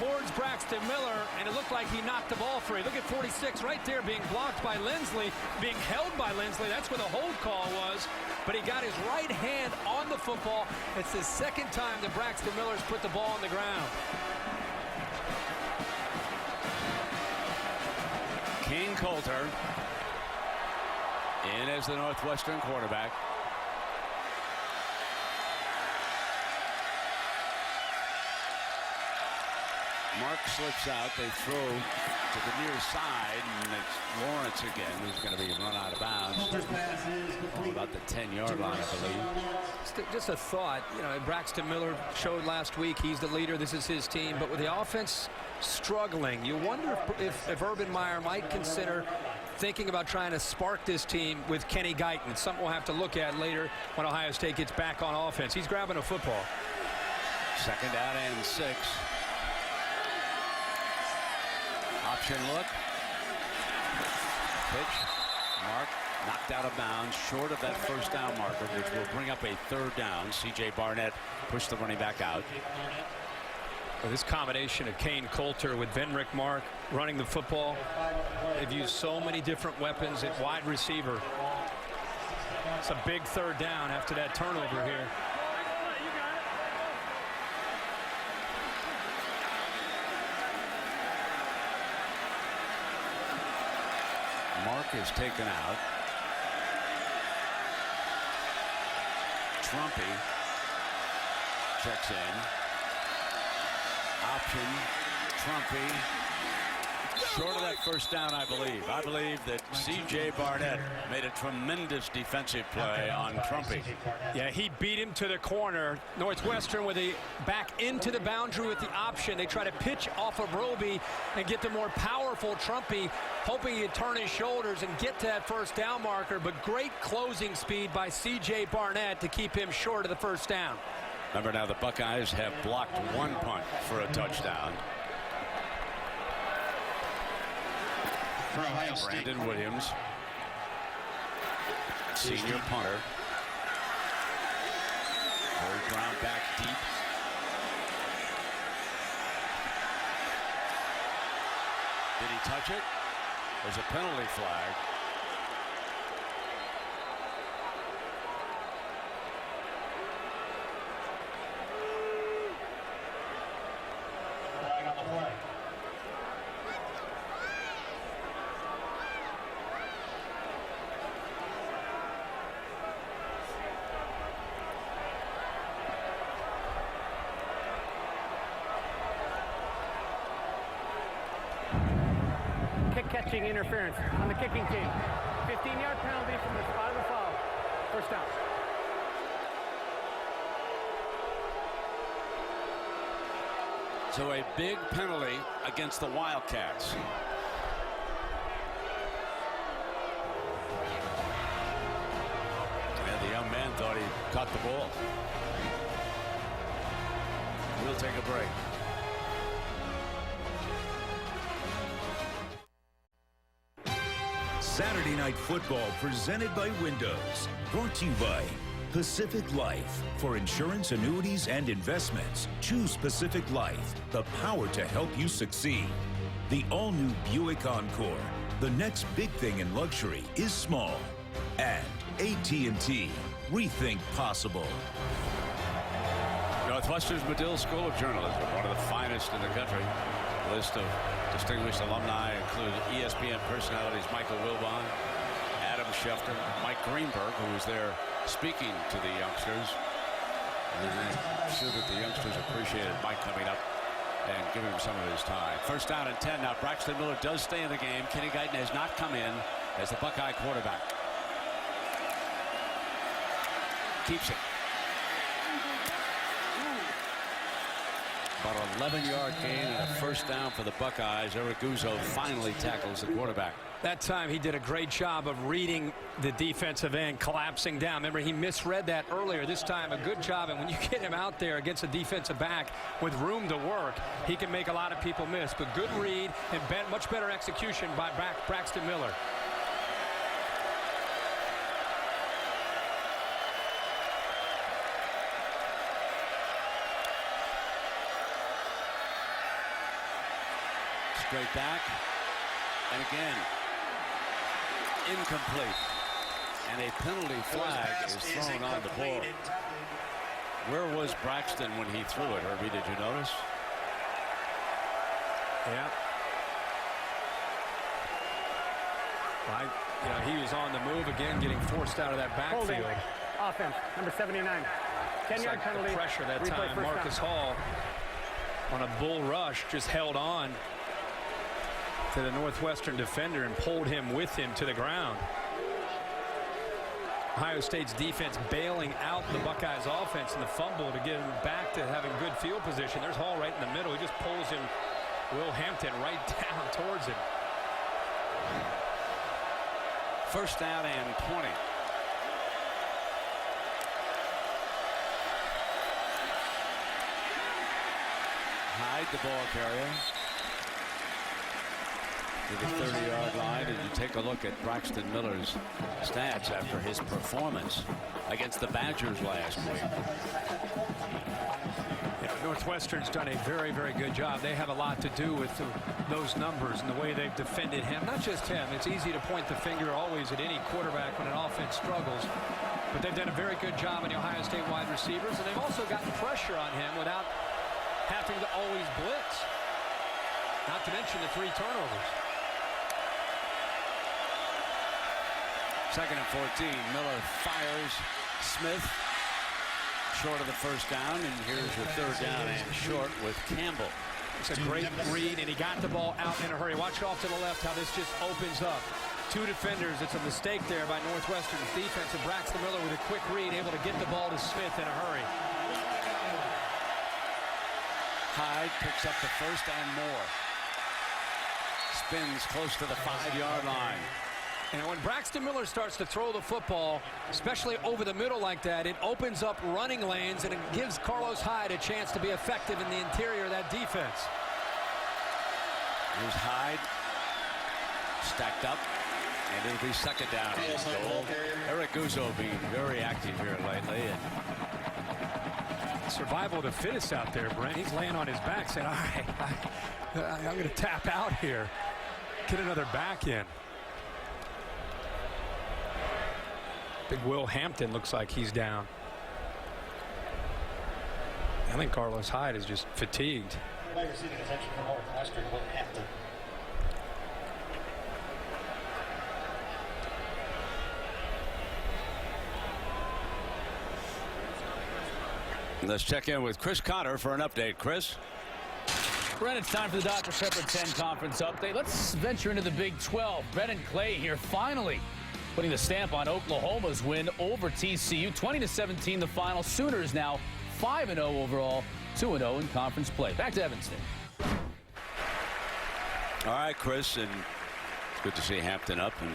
towards Braxton Miller, and it looked like he knocked the ball free. Look at 46 right there being blocked by Lindsley, being held by Lindsley. That's where the hold call was, but he got his right hand on the football. It's the second time that Braxton Miller's put the ball on the ground. King Coulter in as the Northwestern quarterback. Mark slips out. They throw to the near side, and it's Lawrence again who's going to be run out of bounds. About the 10-yard line, I believe. Just a thought, you know, Braxton Miller showed last week he's the leader. This is his team. But with the offense struggling, you wonder if Urban Meyer might consider thinking about trying to spark this team with Kenny Guyton. It's something we'll have to look at later when Ohio State gets back on offense. He's grabbing a football. Second down and 6. Option look. Pitch. Mark knocked out of bounds short of that first down marker, which will bring up a third down. C.J. Barnett pushed the running back out. Well, this combination of Kane Coulter with Venrick Mark running the football, they've used so many different weapons at wide receiver. It's a big third down after that turnover here. Mark is taken out. Trumpy checks in. Option, Trumpy. Short of that first down, I believe. I believe that C.J. Barnett made a tremendous defensive play on Trumpy. Yeah, he beat him to the corner. Northwestern with a back into the boundary with the option. They try to pitch off of Roby and get the more powerful Trumpy, hoping he'd turn his shoulders and get to that first down marker. But great closing speed by C.J. Barnett to keep him short of the first down. Remember now, the Buckeyes have blocked one punt for a touchdown. Brandon Williams, senior punter. Third ground back deep. Did he touch it? There's a penalty flag. Catching interference on the kicking team. 15-yard penalty from the spot of the foul. First down. So a big penalty against the Wildcats. And the young man thought he caught the ball. We'll take a break. Saturday Night Football presented by Windows. Brought to you by Pacific Life. For insurance, annuities, and investments, choose Pacific Life, the power to help you succeed. The all-new Buick Encore. The next big thing in luxury is small. And AT&T. Rethink possible. Northwestern's Medill School of Journalism, one of the finest in the country. A list of distinguished alumni include ESPN personalities Michael Wilbon, Adam Schefter, Mike Greenberg, who was there speaking to the youngsters. And I'm sure that the youngsters appreciated Mike coming up and giving him some of his time. First down and 10 now. Braxton Miller does stay in the game. Kenny Guyton has not come in as the Buckeye quarterback. Keeps it. About an 11-yard gain and a first down for the Buckeyes. Iraguzzo finally tackles the quarterback. That time he did a great job of reading the defensive end, collapsing down. Remember, he misread that earlier. This time, a good job. And when you get him out there against a defensive back with room to work, he can make a lot of people miss. But good read and much better execution by Braxton Miller. Straight back, and again, incomplete. And a penalty flag is thrown on the ball. Where was Braxton when he threw it, Herbie? Did you notice? Yeah. Well, he was on the move again, getting forced out of that backfield. Holding. Offense, number 79. 10-yard penalty. The pressure that Replay time. Marcus Hall on a bull rush just held on to the Northwestern defender and pulled him with him to the ground. Ohio State's defense bailing out the Buckeyes offense in the fumble to get him back to having good field position. There's Hall right in the middle. He just pulls him, Will Hampton, right down towards him. First down and 20. Hyde, the ball carrier, to the 30-yard line, and you take a look at Braxton Miller's stats after his performance against the Badgers last week. Yeah, Northwestern's done a very, very good job. They have a lot to do with those numbers and the way they've defended him. Not just him. It's easy to point the finger always at any quarterback when an offense struggles. But they've done a very good job in the Ohio State wide receivers, and they've also gotten pressure on him without having to always blitz. Not to mention the 3 turnovers. Second and 14. Miller fires. Smith short of the first down, and here's your third down and short with Campbell. It's a great read, and he got the ball out in a hurry. Watch off to the left how this just opens up. Two defenders. It's a mistake there by Northwestern's defense, and Braxton Miller with a quick read, able to get the ball to Smith in a hurry. Hyde picks up the first and more. Spins close to the 5-yard line. And when Braxton Miller starts to throw the football, especially over the middle like that, it opens up running lanes, and it gives Carlos Hyde a chance to be effective in the interior of that defense. Here's Hyde. Stacked up. And it'll be second down. Eric Guzzo being very active here lately. And survival of the fittest out there, Brent. He's laying on his back saying, all right, I'm going to tap out here. Get another back in. Big Will Hampton looks like he's down. I think Carlos Hyde is just fatigued. Receiving attention from Northwestern, Will Hampton. Let's check in with Chris Cotter for an update. Chris? Brent, it's time for the Dr. Pepper 10 conference update. Let's venture into the Big 12. Brennan Clay here finally putting the stamp on Oklahoma's win over TCU. 20-17 the final. Sooners now 5-0 overall, 2-0 in conference play. Back to Evanston. All right, Chris, and it's good to see Hampton up and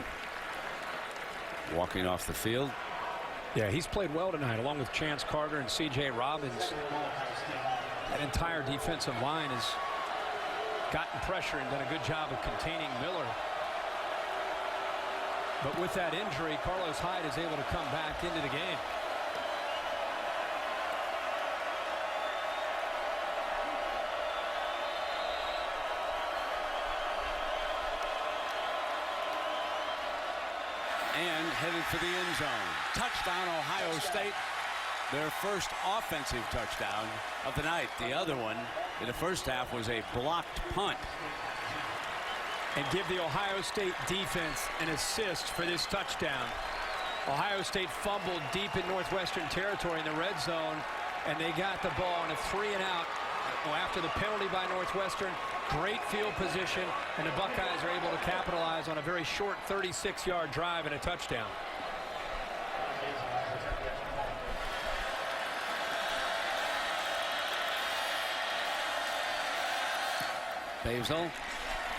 walking off the field. Yeah, he's played well tonight, along with Chance Carter and C.J. Robbins. That entire defensive line has gotten pressure and done a good job of containing Miller. But with that injury, Carlos Hyde is able to come back into the game. And headed for the end zone. Touchdown, Ohio State. Their first offensive touchdown of the night. The other one in the first half was a blocked punt. And give the Ohio State defense an assist for this touchdown. Ohio State fumbled deep in Northwestern territory in the red zone, and they got the ball on a 3-and-out after the penalty by Northwestern. Great field position, and the Buckeyes are able to capitalize on a very short 36-yard drive and a touchdown. Basil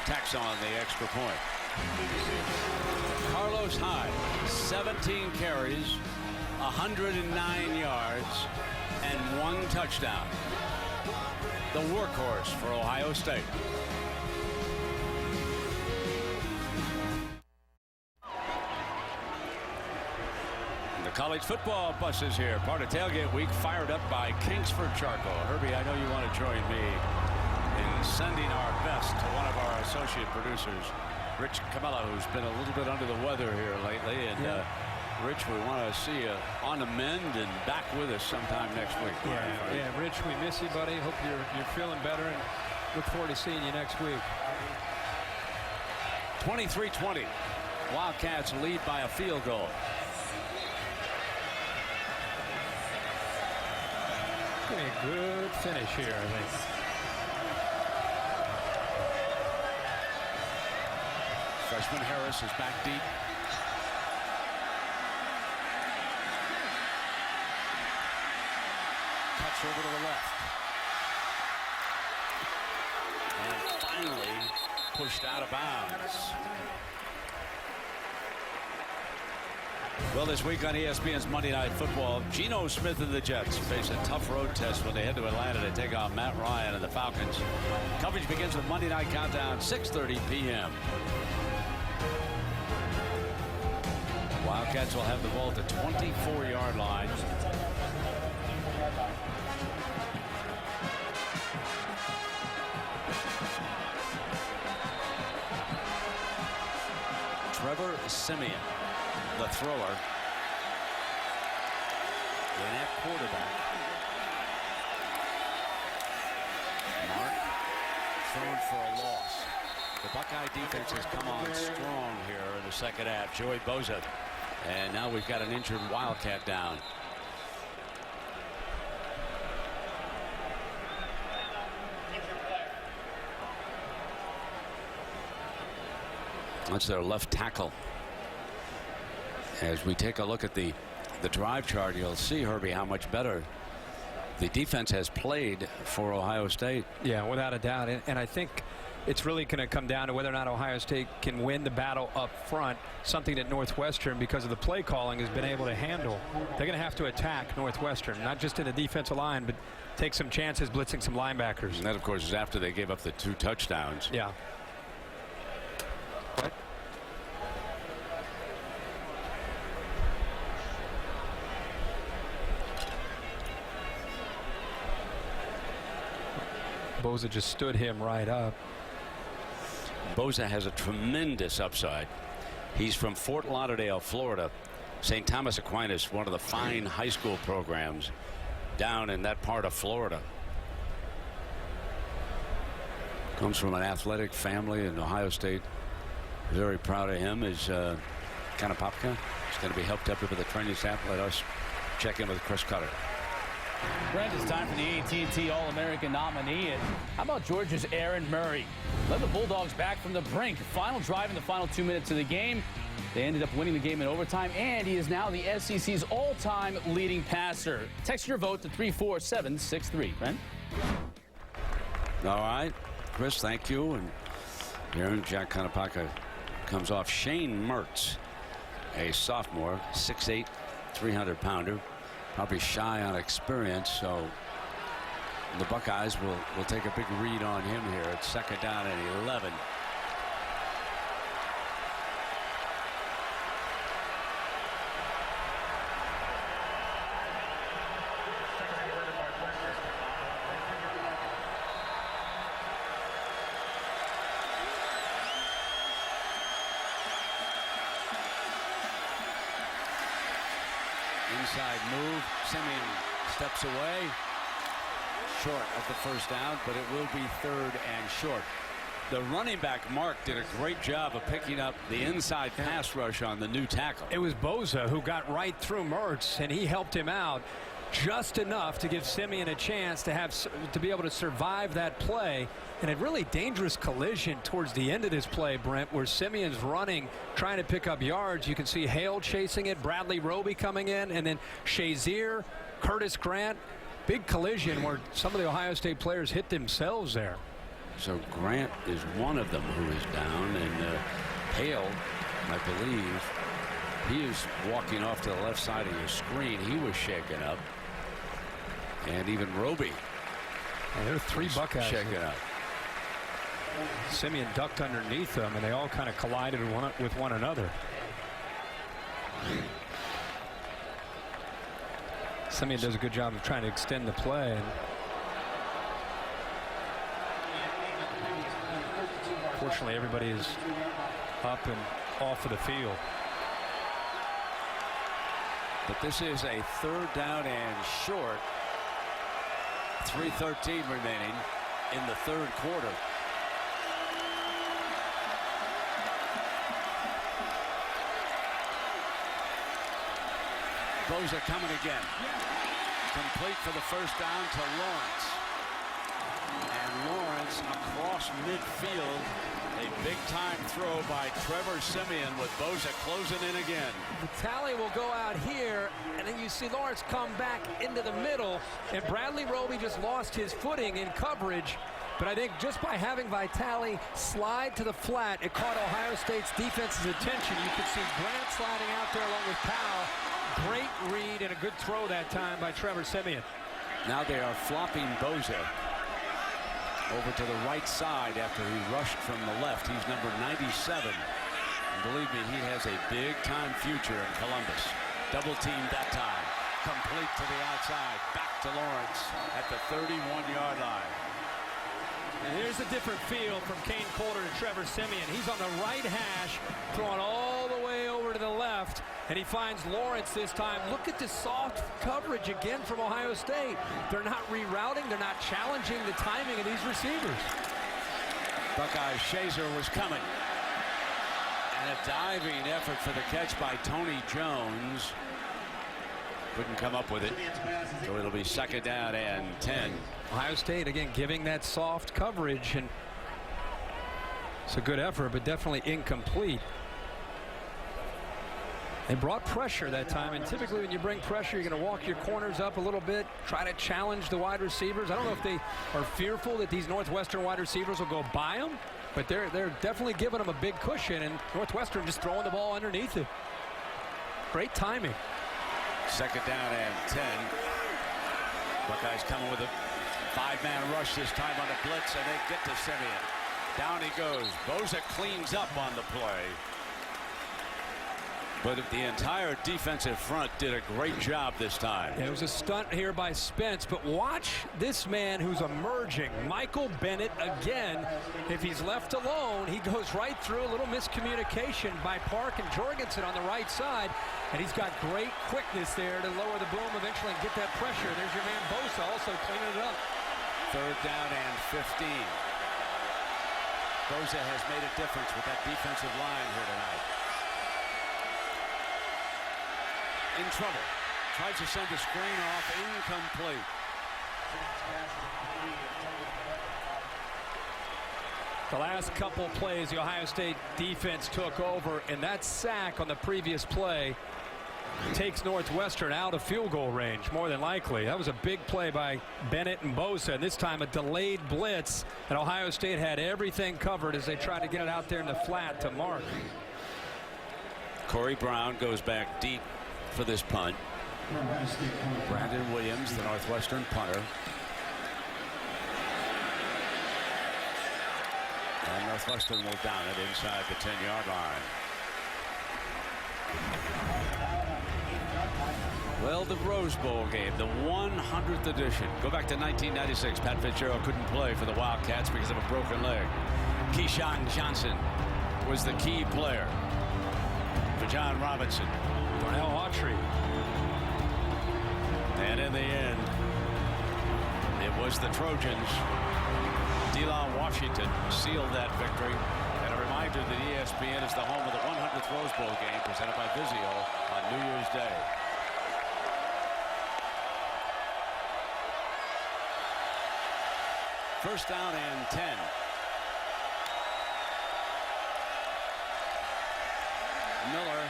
tacks on the extra point. Carlos Hyde, 17 carries, 109 yards, and 1 touchdown. The workhorse for Ohio State. The college football buses here. Part of Tailgate Week, fired up by Kingsford Charcoal. Herbie, I know you want to join me in sending our best to one of our associate producers, Rich Camella, who's been a little bit under the weather here lately. And Rich, we want to see you on the mend and back with us sometime next week. Yeah, Rich, we miss you, buddy. Hope you're feeling better, and look forward to seeing you next week. 23-20. Wildcats lead by a field goal. Gonna be a good finish here, I think. Freshman Harris is back deep. Cuts over to the left. And finally pushed out of bounds. Well, this week on ESPN's Monday Night Football, Geno Smith and the Jets face a tough road test when they head to Atlanta to take on Matt Ryan and the Falcons. Coverage begins with Monday Night Countdown, 6:30 p.m. Wildcats will have the ball at the 24-yard line. Trevor Siemian, the thrower, and at quarterback. Mark thrown for a loss. The Buckeye defense has come on strong here in the second half. Joey Bosa. And now we've got an injured Wildcat down. That's their left tackle. As we take a look at the drive chart, you'll see, Herbie, how much better the defense has played for Ohio State. Yeah, without a doubt. And I think it's really going to come down to whether or not Ohio State can win the battle up front, something that Northwestern, because of the play calling, has been able to handle. They're going to have to attack Northwestern, not just in the defensive line, but take some chances blitzing some linebackers. And that, of course, is after they gave up the 2 touchdowns. Yeah. Boza just stood him right up. Boza has a tremendous upside. He's from Fort Lauderdale, Florida. St. Thomas Aquinas, one of the fine high school programs down in that part of Florida. Comes from an athletic family, and Ohio State very proud of him. Is Kanapapka. He's going to be helped up with the training staff. Let us check in with Chris Cutter. Brent, it's time for the AT&T All-American nominee. And how about Georgia's Aaron Murray? Led the Bulldogs back from the brink. Final drive in the final 2 minutes of the game. They ended up winning the game in overtime, and he is now the SEC's all-time leading passer. Text your vote to 34763. Brent? All right, Chris, thank you. And Aaron Jack Kanapaka comes off Shane Mertz, a sophomore, 6'8", 300-pounder. Probably shy on experience, so the Buckeyes will take a big read on him here. It's 2nd down and 11. Inside move. Simeon steps away. Short at the 1st down, but it will be 3rd and short. The running back, Mark, did a great job of picking up the inside pass rush on the new tackle. It was Boza who got right through Mertz, and he helped him out just enough to give Simeon a chance to be able to survive that play. And a really dangerous collision towards the end of this play, Brent, where Simeon's running, trying to pick up yards. You can see Hale chasing it, Bradley Roby coming in, and then Shazier, Curtis Grant. Big collision where some of the Ohio State players hit themselves there. So Grant is one of them who is down, and Hale, I believe, he is walking off to the left side of your screen. He was shaken up. And even Roby. Well, there are 3 Buckeyes shaken up. Simeon ducked underneath them, and they all kind of collided with one another. Simeon does a good job of trying to extend the play. And fortunately, everybody is up and off of the field. But this is a 3rd down and short. 3:13 remaining in the 3rd quarter. Boza coming again. Complete for the 1st down to Lawrence. And Lawrence across midfield. A big-time throw by Trevor Simeon with Boza closing in again. Vitale will go out here, and then you see Lawrence come back into the middle, and Bradley Roby just lost his footing in coverage. But I think just by having Vitale slide to the flat, it caught Ohio State's defense's attention. You could see Grant sliding out there along with Powell. Great read and a good throw that time by Trevor Simeon. Now they are flopping Boza over to the right side after he rushed from the left. He's number 97. And believe me, he has a big-time future in Columbus. Double teamed that time. Complete to the outside. Back to Lawrence at the 31-yard line. And here's a different feel from Kane Coulter to Trevor Simeon. He's on the right hash, throwing all the way over to the left, and he finds Lawrence this time. Look at the soft coverage again from Ohio State. They're not rerouting. They're not challenging the timing of these receivers. Buckeye Shazier was coming. And a diving effort for the catch by Tony Jones. Couldn't come up with it. So it'll be 2nd down and 10. Ohio State, again, giving that soft coverage. And It's a good effort, but definitely incomplete. They brought pressure that time, and typically when you bring pressure, you're going to walk your corners up a little bit, try to challenge the wide receivers. I don't know if they are fearful that these Northwestern wide receivers will go by them, but they're definitely giving them a big cushion, and Northwestern just throwing the ball underneath it. Great timing. 2nd down and 10. Buckeyes coming with a 5-man rush this time on the blitz, and they get to Simeon. Down he goes. Bosa cleans up on the play. But the entire defensive front did a great job this time. It was a stunt here by Spence, but watch this man who's emerging, Michael Bennett again. If he's left alone, he goes right through. A little miscommunication by Park and Jorgensen on the right side, and he's got great quickness there to lower the boom eventually and get that pressure. There's your man Bosa also cleaning it up. 3rd down and 15. Bosa has made a difference with that defensive line here tonight. In trouble. Tries to send the screen off. Incomplete. The last couple plays, the Ohio State defense took over, and that sack on the previous play takes Northwestern out of field goal range, more than likely. That was a big play by Bennett and Bosa, and this time a delayed blitz, and Ohio State had everything covered as they tried to get it out there in the flat to Mark. Corey Brown goes back deep for this punt. Brandon Williams, the Northwestern punter. And Northwestern will down it inside the 10-yard line. Well, the Rose Bowl game, the 100th edition. Go back to 1996. Pat Fitzgerald couldn't play for the Wildcats because of a broken leg. Keyshawn Johnson was the key player for John Robinson. Darnell Autry. And in the end, it was the Trojans. Delon Washington sealed that victory. And a reminder that ESPN is the home of the 100th Rose Bowl game presented by Vizio on New Year's Day. First down and 10. Miller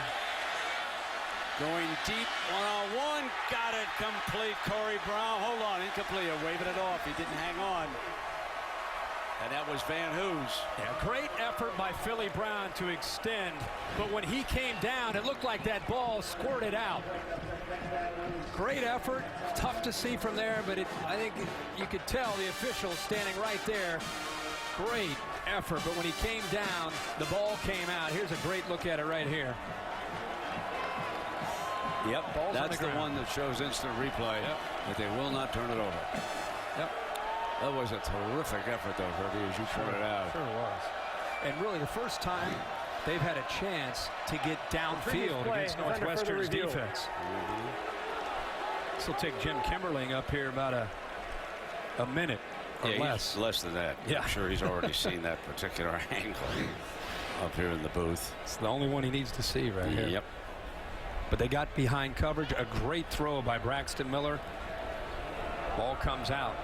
going deep, one-on-one, got it complete. Corey Brown, hold on, incomplete, waving it off. He didn't hang on. And that was Van Hoos. Yeah, great effort by Philly Brown to extend, but when he came down, it looked like that ball squirted out. Great effort, tough to see from there, but I think you could tell the officials standing right there. Great effort, but when he came down, the ball came out. Here's a great look at it right here. Yep, that's the one that shows instant replay, but they will not turn it over. Yep. That was a terrific effort, though, Herbie, as you pointed out. Sure was. And really the first time they've had a chance to get downfield against Northwestern's defense. This will take Jim Kimberling up here about a minute or less. Less than that. Yeah. I'm sure he's already seen that particular angle up here in the booth. It's the only one he needs to see right here. Yep. But they got behind coverage. A great throw by Braxton Miller. Ball comes out.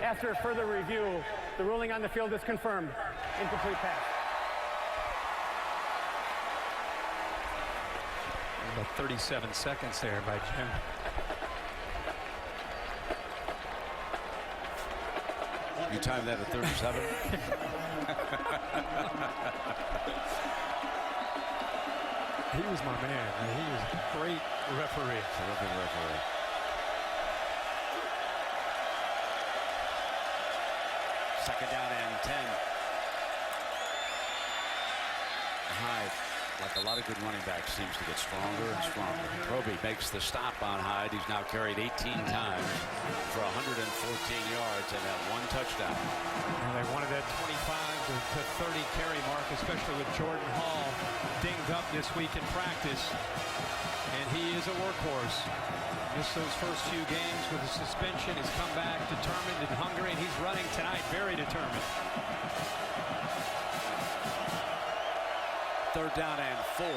After further review, the ruling on the field is confirmed. Incomplete pass. About 37 seconds there by Jim. You timed that at 37? He was my man. He was a great referee. Terrific referee. Second down and 10. Hyde, like a lot of good running backs, seems to get stronger and stronger. Proby makes the stop on Hyde. He's now carried 18 times for 114 yards and that one touchdown. And they wanted that 25 to 30 carry mark, especially with Jordan Hall dinged up this week in practice. And he is a workhorse. Missed those first few games with a suspension. He's come back determined and hungry, and he's running tonight very determined. Third down and 4.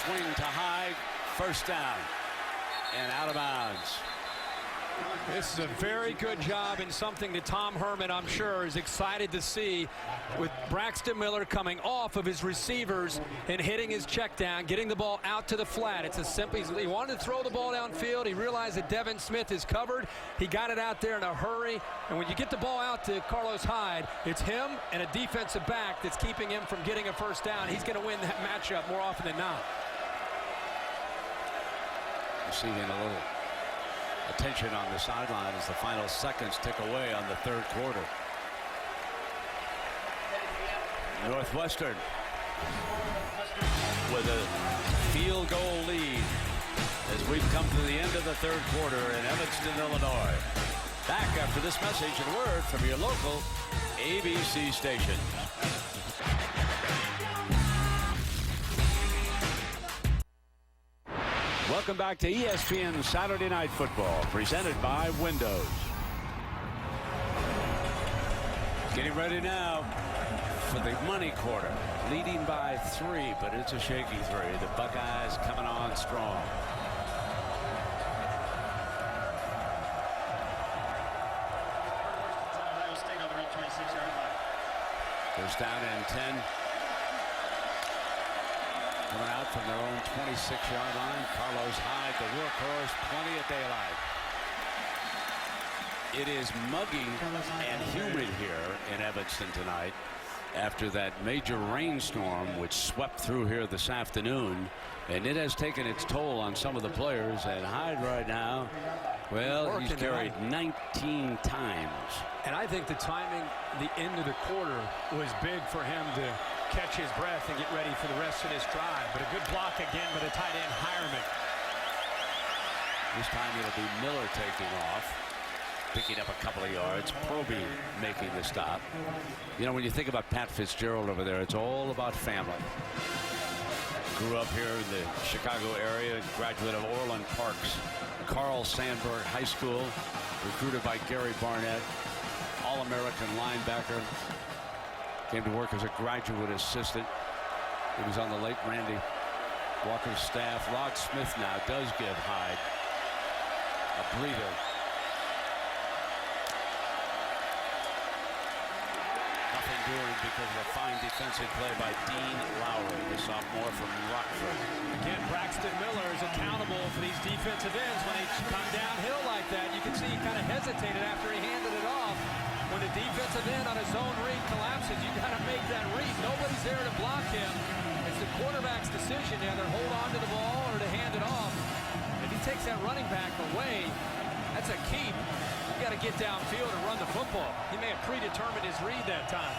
swing to Hyde. First down and out of bounds. This is a very good job and something that Tom Herman, I'm sure, is excited to see with Braxton Miller coming off of his receivers and hitting his check down, getting the ball out to the flat. It's as simple as he wanted to throw the ball downfield. He realized that Devin Smith is covered. He got it out there in a hurry. And when you get the ball out to Carlos Hyde, it's him and a defensive back that's keeping him from getting a first down. He's going to win that matchup more often than not. Receiving a little attention on the sideline as the final seconds tick away on the third quarter. Northwestern with a field goal lead as we've come to the end of the third quarter in Evanston, Illinois. Back after this message and word from your local ABC station. Welcome back to ESPN Saturday Night Football, presented by Windows. Getting ready now for the money quarter, leading by 3, but it's a shaky 3. The Buckeyes coming on strong. First down and 10. Coming out from their own 26-yard line. Carlos Hyde, the workhorse, plenty of daylight. It is muggy and humid here in Evanston tonight after that major rainstorm which swept through here this afternoon, and it has taken its toll on some of the players. And Hyde right now, well, he's carried 19 times. And I think the timing, the end of the quarter, was big for him to catch his breath and get ready for the rest of this drive. But a good block again by the tight end Hireman. This time it'll be Miller taking off, picking up a couple of yards. Proby making the stop. You know, when you think about Pat Fitzgerald over there, it's all about family. Grew up here in the Chicago area, graduate of Orland Park's Carl Sandburg High School, recruited by Gary Barnett, All-American linebacker. Came to work as a graduate assistant. He was on the late Randy Walker's staff. Rod Smith now does give Hyde a breather. Nothing doing because of a fine defensive play by Dean Lowry, the sophomore from Rockford. Again, Braxton Miller is accountable for these defensive ends when they come downhill like that. You can see he kind of hesitated after he handed it off. When the defensive end on his zone read collapses, you got to make that read. Nobody's there to block him. It's the quarterback's decision to either hold on to the ball or to hand it off. If he takes that running back away, that's a keep. You got to get downfield and run the football. He may have predetermined his read that time.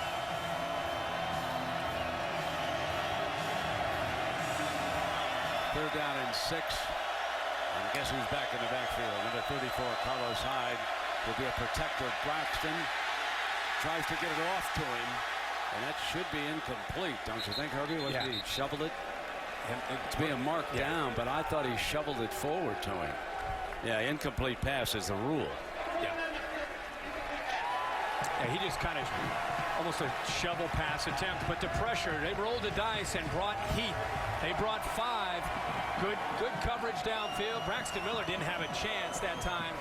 Third down and 6. And guess who's back in the backfield? Number 34, Carlos Hyde, will be a protector. Braxton tries to get it off to him, and that should be incomplete, don't you think, Herbie? Wasn't he shoveled it? It's being marked down, but I thought he shoveled it forward to him. Yeah, incomplete pass is the rule. Yeah, he just kind of almost a shovel pass attempt, but the pressure, they rolled the dice and brought heat. They brought 5. Good coverage downfield. Braxton Miller didn't have a chance that time.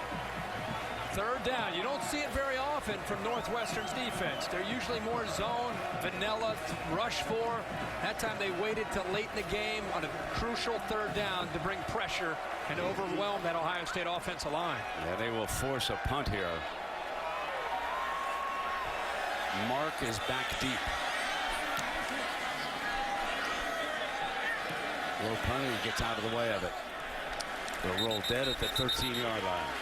Third down. You don't see it very often from Northwestern's defense. They're usually more zone, vanilla, rush for. That time they waited till late in the game on a crucial third down to bring pressure and overwhelm that Ohio State offensive line. Yeah, they will force a punt here. Mark is back deep. Low punt, he gets out of the way of it. They'll roll dead at the 13-yard line.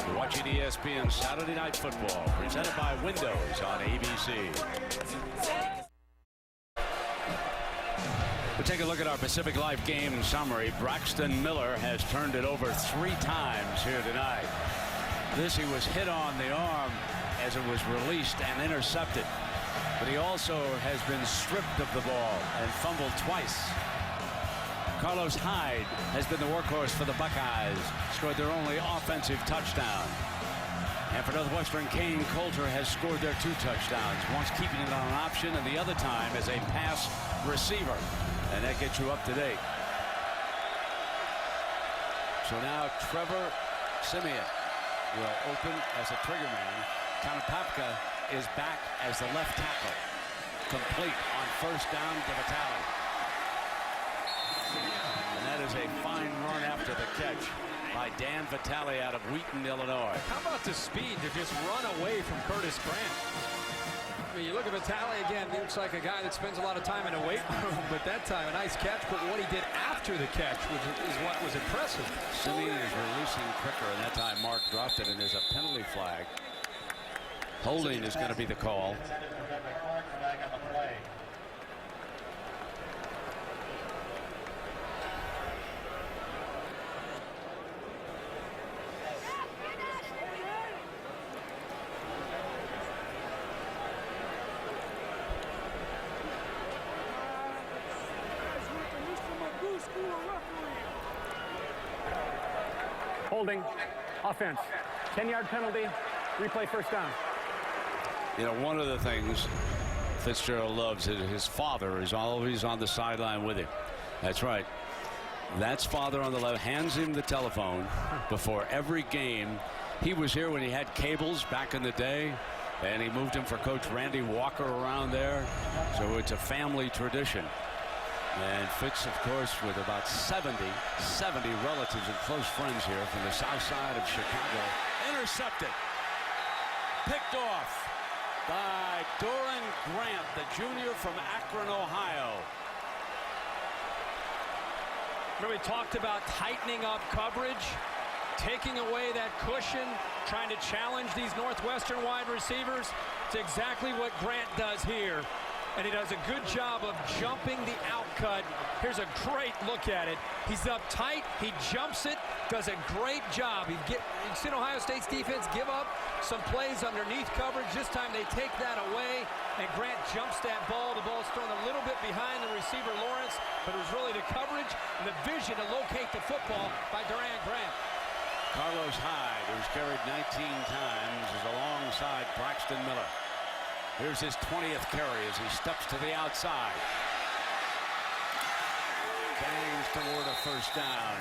You're watching ESPN Saturday Night Football, presented by Windows on ABC. We'll take a look at our Pacific Life game summary. Braxton Miller has turned it over 3 times here tonight. This, he was hit on the arm as it was released and intercepted. But he also has been stripped of the ball and fumbled twice. Carlos Hyde has been the workhorse for the Buckeyes. Scored their only offensive touchdown. And for Northwestern, Kane Coulter has scored their 2 touchdowns. Once keeping it on an option, and the other time as a pass receiver. And that gets you up to date. So now Trevor Siemian will open as a trigger man. Konopapka is back as the left tackle. Complete on first down to Vitale. And that is a fine run after the catch by Dan Vitale out of Wheaton, Illinois. How about the speed to just run away from Curtis Grant? I mean, you look at Vitale again, he looks like a guy that spends a lot of time in a weight room, but that time a nice catch, but what he did after the catch is what was impressive. Siemian is releasing quicker, and that time Mark dropped it, and there's a penalty flag. Holding is going to be the call. Holding, offense, 10-yard penalty, replay first down. You know, one of the things Fitzgerald loves is his father is always on the sideline with him. That's right. That's father on the left, hands him the telephone before every game. He was here when he had cables back in the day, and he moved him for Coach Randy Walker around there. So it's a family tradition. And Fitz, of course, with about 70 relatives and close friends here from the south side of Chicago. Intercepted. Picked off by Doran Grant, the junior from Akron, Ohio. Remember, we talked about tightening up coverage, taking away that cushion, trying to challenge these Northwestern wide receivers. It's exactly what Grant does here. And he does a good job of jumping the outcut. Here's a great look at it. He's up tight, he jumps it, does a great job. You've seen Ohio State's defense give up some plays underneath coverage. This time they take that away, and Grant jumps that ball. The ball's thrown a little bit behind the receiver, Lawrence, but it was really the coverage and the vision to locate the football by Doran Grant. Carlos Hyde, who's carried 19 times, is alongside Braxton Miller. Here's his 20th carry as he steps to the outside. Bangs toward a first down.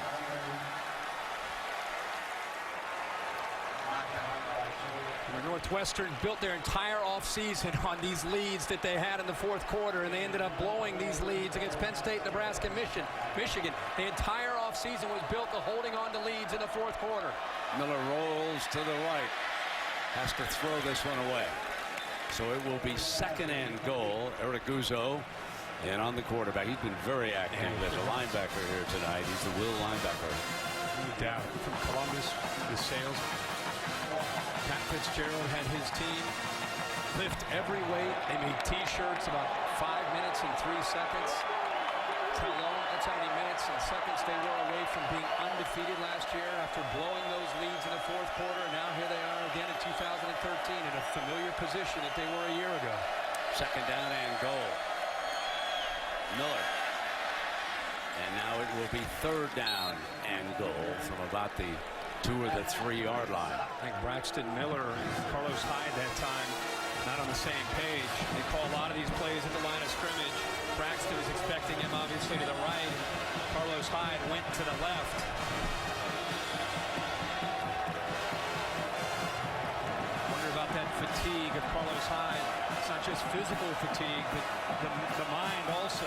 Northwestern built their entire offseason on these leads that they had in the fourth quarter, and they ended up blowing these leads against Penn State, Nebraska, Michigan. The entire offseason was built to holding on to leads in the fourth quarter. Miller rolls to the right. Has to throw this one away. So it will be second and goal. Araguzzo and on the quarterback. He's been very active as a linebacker here tonight. He's the will linebacker. No doubt. From Columbus, the sales. Pat Fitzgerald had his team lift every weight. They made T-shirts about 5 minutes and 3 seconds. That's how many minutes and seconds they were away from being undefeated last year after blowing those leads in the fourth quarter. Now here they are again in 2013 in a familiar position that they were a year ago. Second down and goal. Miller. And now it will be third down and goal from about the 2 or the 3 yard line. I think Braxton Miller and Carlos Hyde that time not on the same page. They call a lot of these plays at the line of scrimmage. Braxton was expecting him obviously to the right. Carlos Hyde went to the left. Wonder about that fatigue of Carlos Hyde. It's not just physical fatigue, but the mind also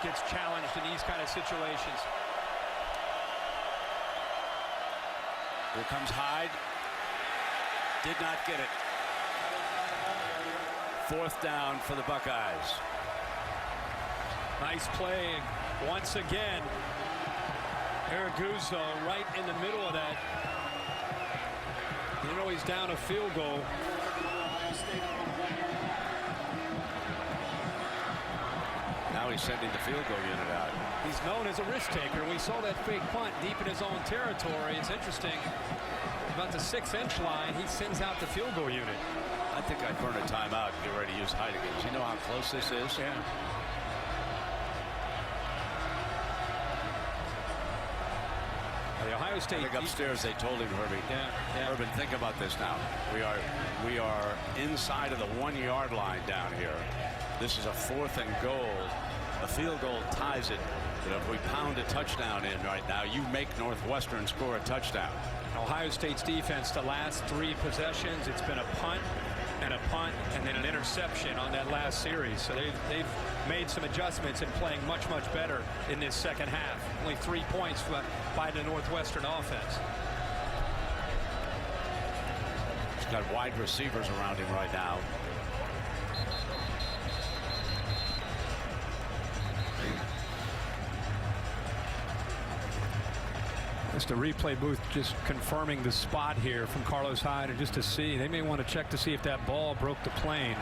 gets challenged in these kind of situations. Here comes Hyde. Did not get it. Fourth down for the Buckeyes. Nice play once again. Araguzzo right in the middle of that. You know he's down a field goal. Now he's sending the field goal unit out. He's known as a risk taker. We saw that fake punt deep in his own territory. It's interesting. About the 6-inch line, he sends out the field goal unit. I think I'd burn a timeout and get ready to use Hyde again. You know how close this is? Yeah. The Ohio State. I think upstairs they told him, Herbie. Yeah. Urban, think about this now. We are inside of the 1-yard line down here. This is a 4th and goal. A field goal ties it. But if we pound a touchdown in right now, you make Northwestern score a touchdown. Ohio State's defense, the last 3 possessions, it's been a punt and then an interception on that last series. So they've made some adjustments and playing much better in this second half. Only 3 points by the Northwestern offense. He's got wide receivers around him right now. Just a replay booth just confirming the spot here from Carlos Hyde, and just to see, they may want to check to see if that ball broke the plane.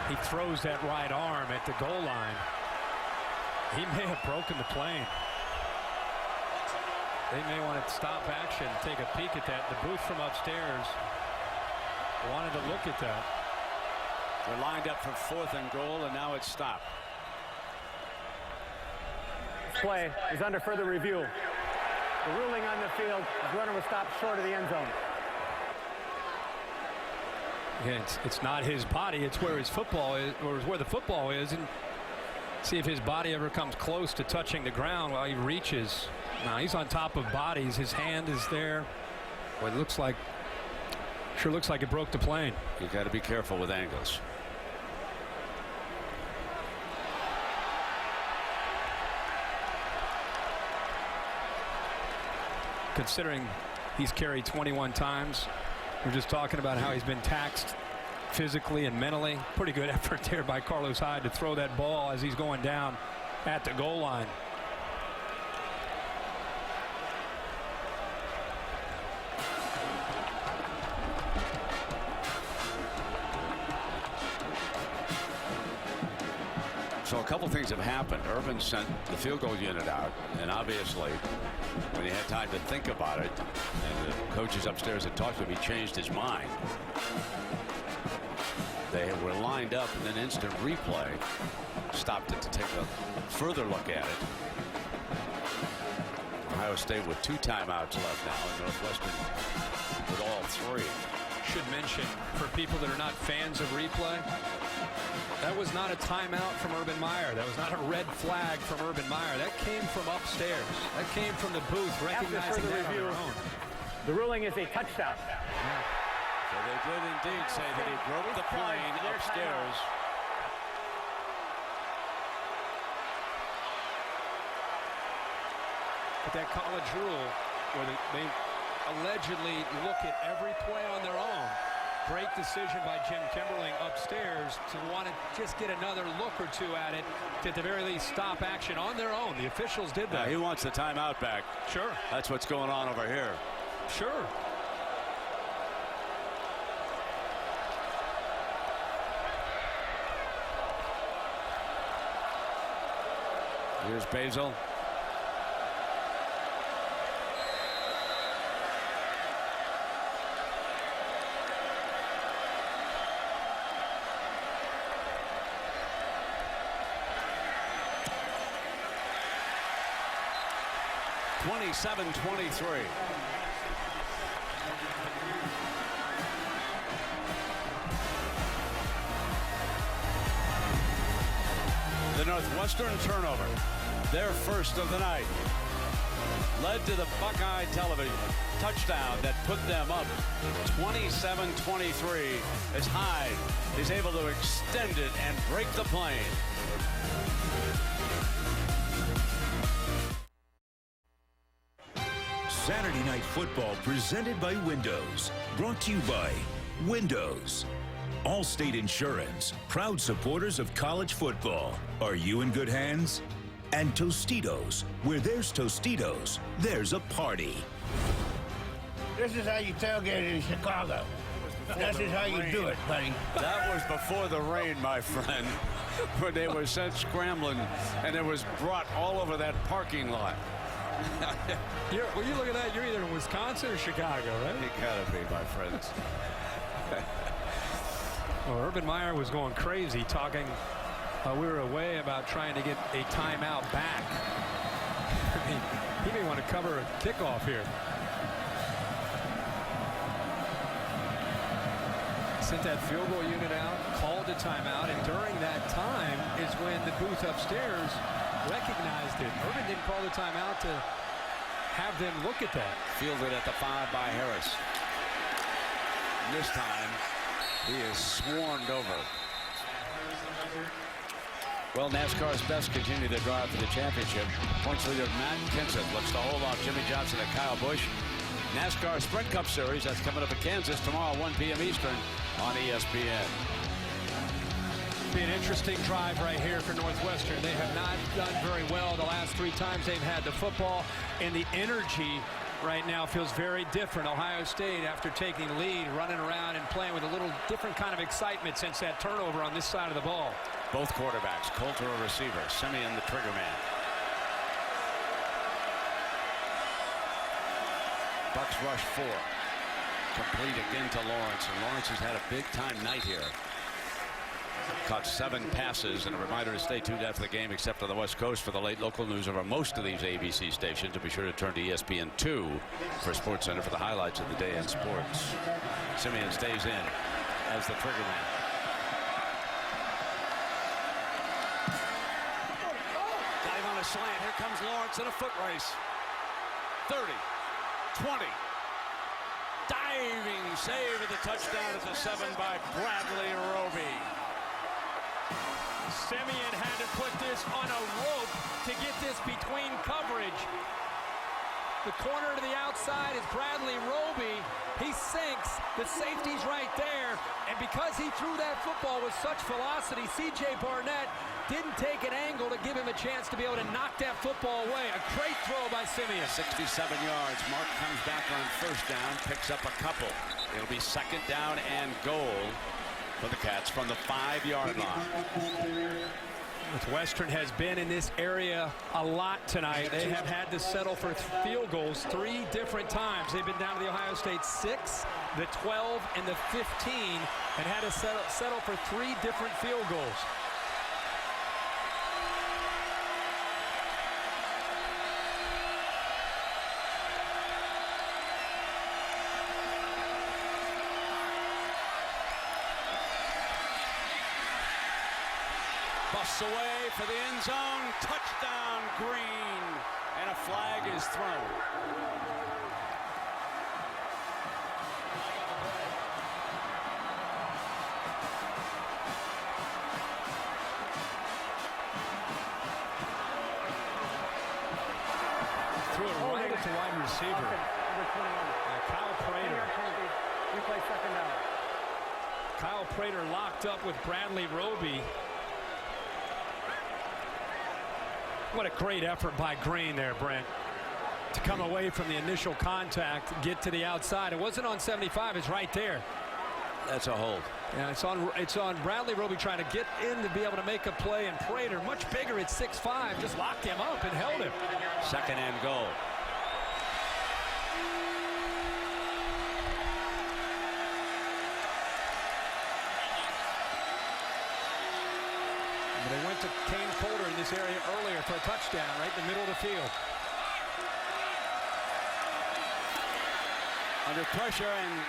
He throws that right arm at the goal line. He may have broken the plane. They may want to stop action, take a peek at that. The booth from upstairs wanted to look at that. They're lined up for 4th and goal, and now it's stopped. This play is under further review. The ruling on the field, the runner was stopped short of the end zone. Again, it's not his body, it's where his football is, or where the football is, and see if his body ever comes close to touching the ground while he reaches. Now he's on top of bodies. His hand is there. Well, it sure looks like it broke the plane. You got to be careful with angles. Considering he's carried 21 times, we're just talking about how he's been taxed physically and mentally. Pretty good effort there by Carlos Hyde to throw that ball as he's going down at the goal line. So a couple things have happened. Urban sent the field goal unit out, and obviously when he had time to think about it and the coaches upstairs had talked to him, he changed his mind. They were lined up, and then instant replay stopped it to take a further look at it. Ohio State with 2 timeouts left now, and Northwestern with all 3. Should mention, for people that are not fans of replay, that was not a timeout from Urban Meyer. That was not a red flag from Urban Meyer. That came from upstairs. That came from the booth, recognizing that on their own. The ruling is a touchdown. So they did indeed say that he broke the plane upstairs. But that college rule where they allegedly look at every play on their own. Great decision by Jim Kimberling upstairs to want to just get another look or two at it, to at the very least stop action on their own. The officials did that. He wants the timeout back. Sure. That's what's going on over here. Sure. Here's Basil. (27-23). The Northwestern turnover, their first of the night, led to the Buckeye television touchdown that put them up 27-23 as Hyde is able to extend it and break the plane. Saturday Night Football presented by Windows. Brought to you by Windows. Allstate Insurance, proud supporters of college football. Are you in good hands? And Tostitos, where there's Tostitos, there's a party. This is how you tailgate in Chicago. This is how you do it, buddy. That was before the rain, my friend, where they were sent scrambling, and it was brought all over that parking lot. When you look at that, you're either in Wisconsin or Chicago, right? You gotta be, my friends. Well, Urban Meyer was going crazy talking while we were away about trying to get a timeout back. I mean, He may want to cover a kickoff here. Sent that field goal unit out, called a timeout, and during that time is when the booth upstairs recognized it. Urban didn't call the timeout to have them look at that. Fielded at the 5 by Harris. And this time, he is swarmed over. Well, NASCAR's best continue their drive for the championship. Points leader Matt Kenseth looks to hold off Jimmy Johnson and Kyle Busch. NASCAR Sprint Cup Series, that's coming up in Kansas tomorrow, 1 p.m. Eastern on ESPN. Be an interesting drive right here for Northwestern. They have not done very well the last 3 times they've had the football, and the energy right now feels very different. Ohio State, after taking lead, running around and playing with a little different kind of excitement since that turnover on this side of the ball. Both quarterbacks, Coulter a receiver, Simeon the trigger man. Bucks rush 4. Complete again to Lawrence, and Lawrence has had a big-time night here. Caught 7 passes, and a reminder to stay tuned after the game, except on the West Coast, for the late local news over most of these ABC stations. And be sure to turn to ESPN 2 for SportsCenter for the highlights of the day in sports. Simeon stays in as the trigger man. Dive on a slant. Here comes Lawrence in a foot race. 30, 20. Diving save at the touchdown at the 7 by Bradley Roby. Simeon had to put this on a rope to get this between coverage. The corner to the outside is Bradley Roby. He sinks. The safety's right there. And because he threw that football with such velocity, C.J. Barnett didn't take an angle to give him a chance to be able to knock that football away. A great throw by Simeon. 67 yards. Mark comes back on first down, picks up a couple. It'll be second down and goal for the Cats from the 5-yard line. Northwestern has been in this area a lot tonight. They have had to settle for field goals 3 different times. They've been down to the Ohio State 6, the 12, and the 15, and had to settle for 3 different field goals. Busts away for the end zone. Touchdown, Green. And a flag is thrown. Threw it right at the wide receiver. Kyle Prater. Replay second down. Kyle Prater locked up with Bradley Roby. What a great effort by Green there, Brent, to come away from the initial contact, get to the outside. It wasn't on 75, it's right there. That's a hold. Yeah, it's on Bradley Roby trying to get in to be able to make a play, and Prater, much bigger at 6'5", just locked him up and held him. Second and goal. They went to Kane Coulter in this area earlier for a touchdown right in the middle of the field. Under pressure, and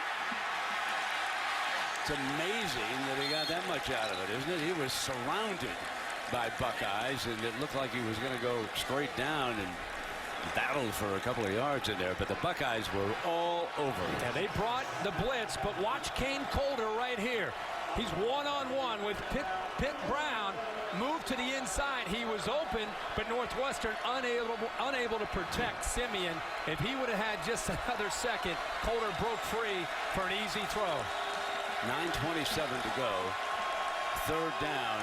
it's amazing that he got that much out of it, isn't it? He was surrounded by Buckeyes, and it looked like he was going to go straight down and battle for a couple of yards in there, but the Buckeyes were all over. Yeah, they brought the blitz, but watch Kane Coulter right here. He's one-on-one with Pitt Brown. Moved to the inside. He was open, but Northwestern unable to protect Simeon. If he would have had just another second, Coulter broke free for an easy throw. 9:27 to go. Third down.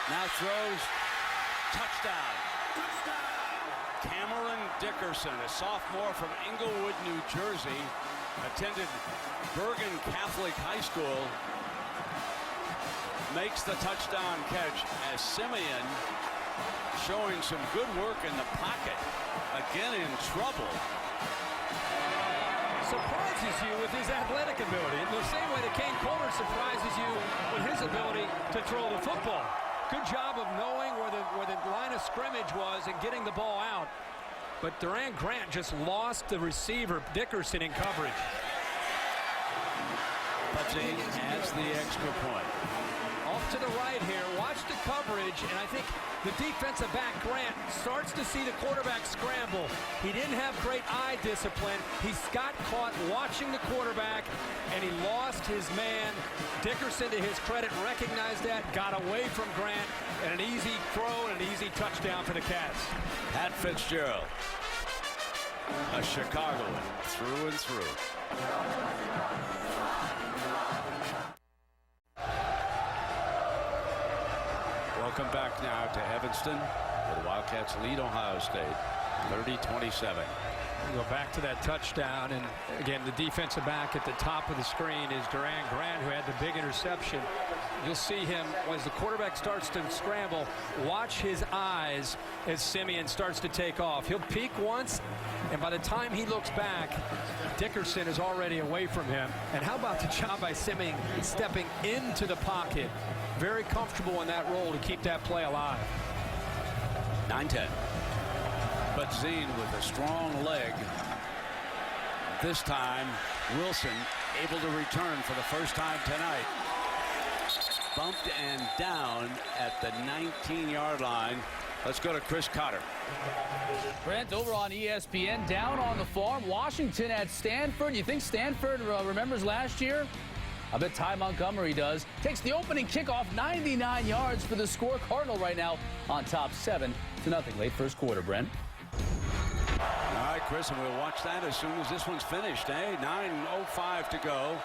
Now throws. Touchdown. Cameron Dickerson, a sophomore from Englewood, New Jersey, attended Bergen Catholic High School, makes the touchdown catch as Simeon, showing some good work in the pocket, again in trouble. Surprises you with his athletic ability in the same way that Kane Coulter surprises you with his ability to throw the football. Good job of knowing where the line of scrimmage was and getting the ball out. But Durant Grant just lost the receiver, Dickerson, in coverage. But Zane adds the extra point. Off to the right here. Watch the coverage, and I think the defensive back, Grant, starts to see the quarterback scramble. He didn't have great eye discipline. He got caught watching the quarterback, and he lost his man. Dickerson, to his credit, recognized that, got away from Grant, and an easy throw and an easy touchdown for the Cats. Pat Fitzgerald, a Chicagoan through and through. Welcome back now to Evanston, where the Wildcats lead Ohio State 30-27. We'll go back to that touchdown, and again, the defensive back at the top of the screen is Durant Grant, who had the big interception. You'll see him as the quarterback starts to scramble. Watch his eyes as Simeon starts to take off. He'll peek once, and by the time he looks back, Dickerson is already away from him. And how about the job by Simeon stepping into the pocket? Very comfortable in that role to keep that play alive. 9-10. But Zane with a strong leg. This time, Wilson able to return for the first time tonight. Bumped and down at the 19-yard line. Let's go to Chris Cotter. Brent, over on ESPN, down on the farm. Washington at Stanford. You think Stanford remembers last year? I bet Ty Montgomery does. Takes the opening kickoff, 99 yards for the score. Cardinal right now on top 7-0. Late first quarter, Brent. All right, Chris, and we'll watch that as soon as this one's finished, eh? 9:05 to go.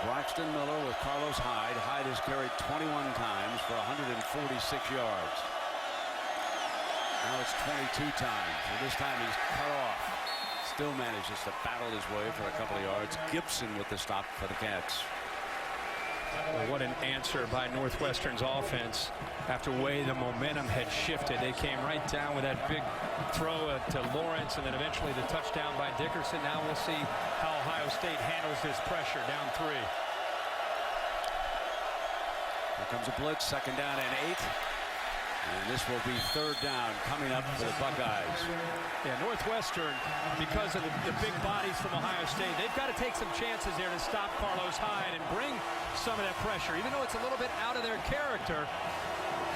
Braxton Miller with Carlos Hyde. Hyde has carried 21 times for 146 yards. Now it's 22 times, and this time he's cut off. Still manages to battle his way for a couple of yards. Gibson with the stop for the Cats. Well, what an answer by Northwestern's offense. After way the momentum had shifted, they came right down with that big throw to Lawrence, and then eventually the touchdown by Dickerson. Now we'll see how Ohio State handles this pressure down 3. Here comes a blitz, second down and 8. And this will be third down coming up for the Buckeyes. Yeah, Northwestern, because of the big bodies from Ohio State, they've got to take some chances there to stop Carlos Hyde and bring some of that pressure. Even though it's a little bit out of their character,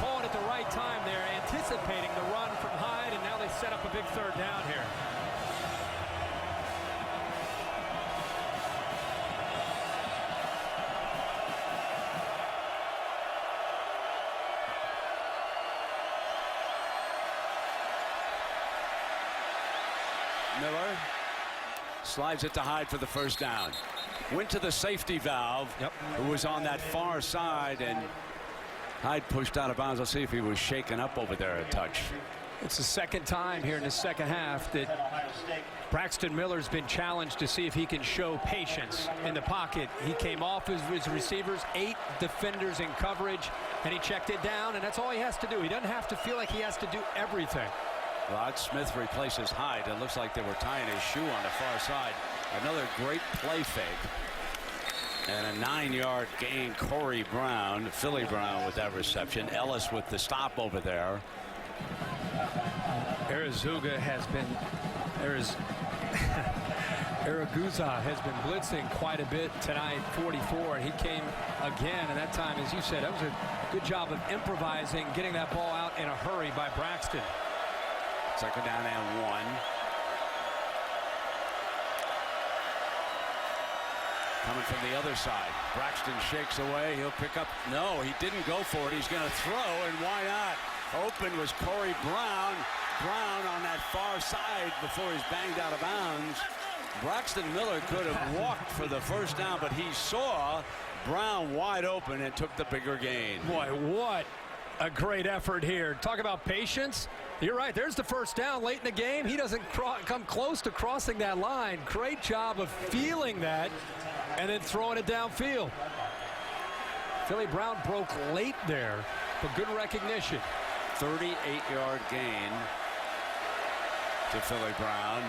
calling at the right time there, anticipating the run from Hyde, and now they set up a big third down here. Miller slides it to Hyde for the first down. Went to the safety valve, who was on that far side, and Hyde pushed out of bounds. Let's see if he was shaken up over there a touch. It's the second time here in the second half that Braxton Miller's been challenged to see if he can show patience in the pocket. He came off his receivers, 8 defenders in coverage, and he checked it down, and that's all he has to do. He doesn't have to feel like he has to do everything. Rod Smith replaces Hyde. It looks like they were tying his shoe on the far side. Another great play fake. And a 9-yard gain. Corey Brown, Philly Brown with that reception. Ellis with the stop over there. Araguza has been blitzing quite a bit tonight, 44, and he came again, and that time, as you said, that was a good job of improvising, getting that ball out in a hurry by Braxton. Second down and 1. Coming from the other side. Braxton shakes away. He'll pick up. No, he didn't go for it. He's going to throw, and why not? Open was Corey Brown. Brown on that far side before he's banged out of bounds. Braxton Miller could have walked for the first down, but he saw Brown wide open and took the bigger gain. Boy, what a great effort here. Talk about patience. You're right. There's the first down late in the game. He doesn't come close to crossing that line. Great job of feeling that and then throwing it downfield. Philly Brown broke late there, but good recognition. 38-yard gain to Philly Brown.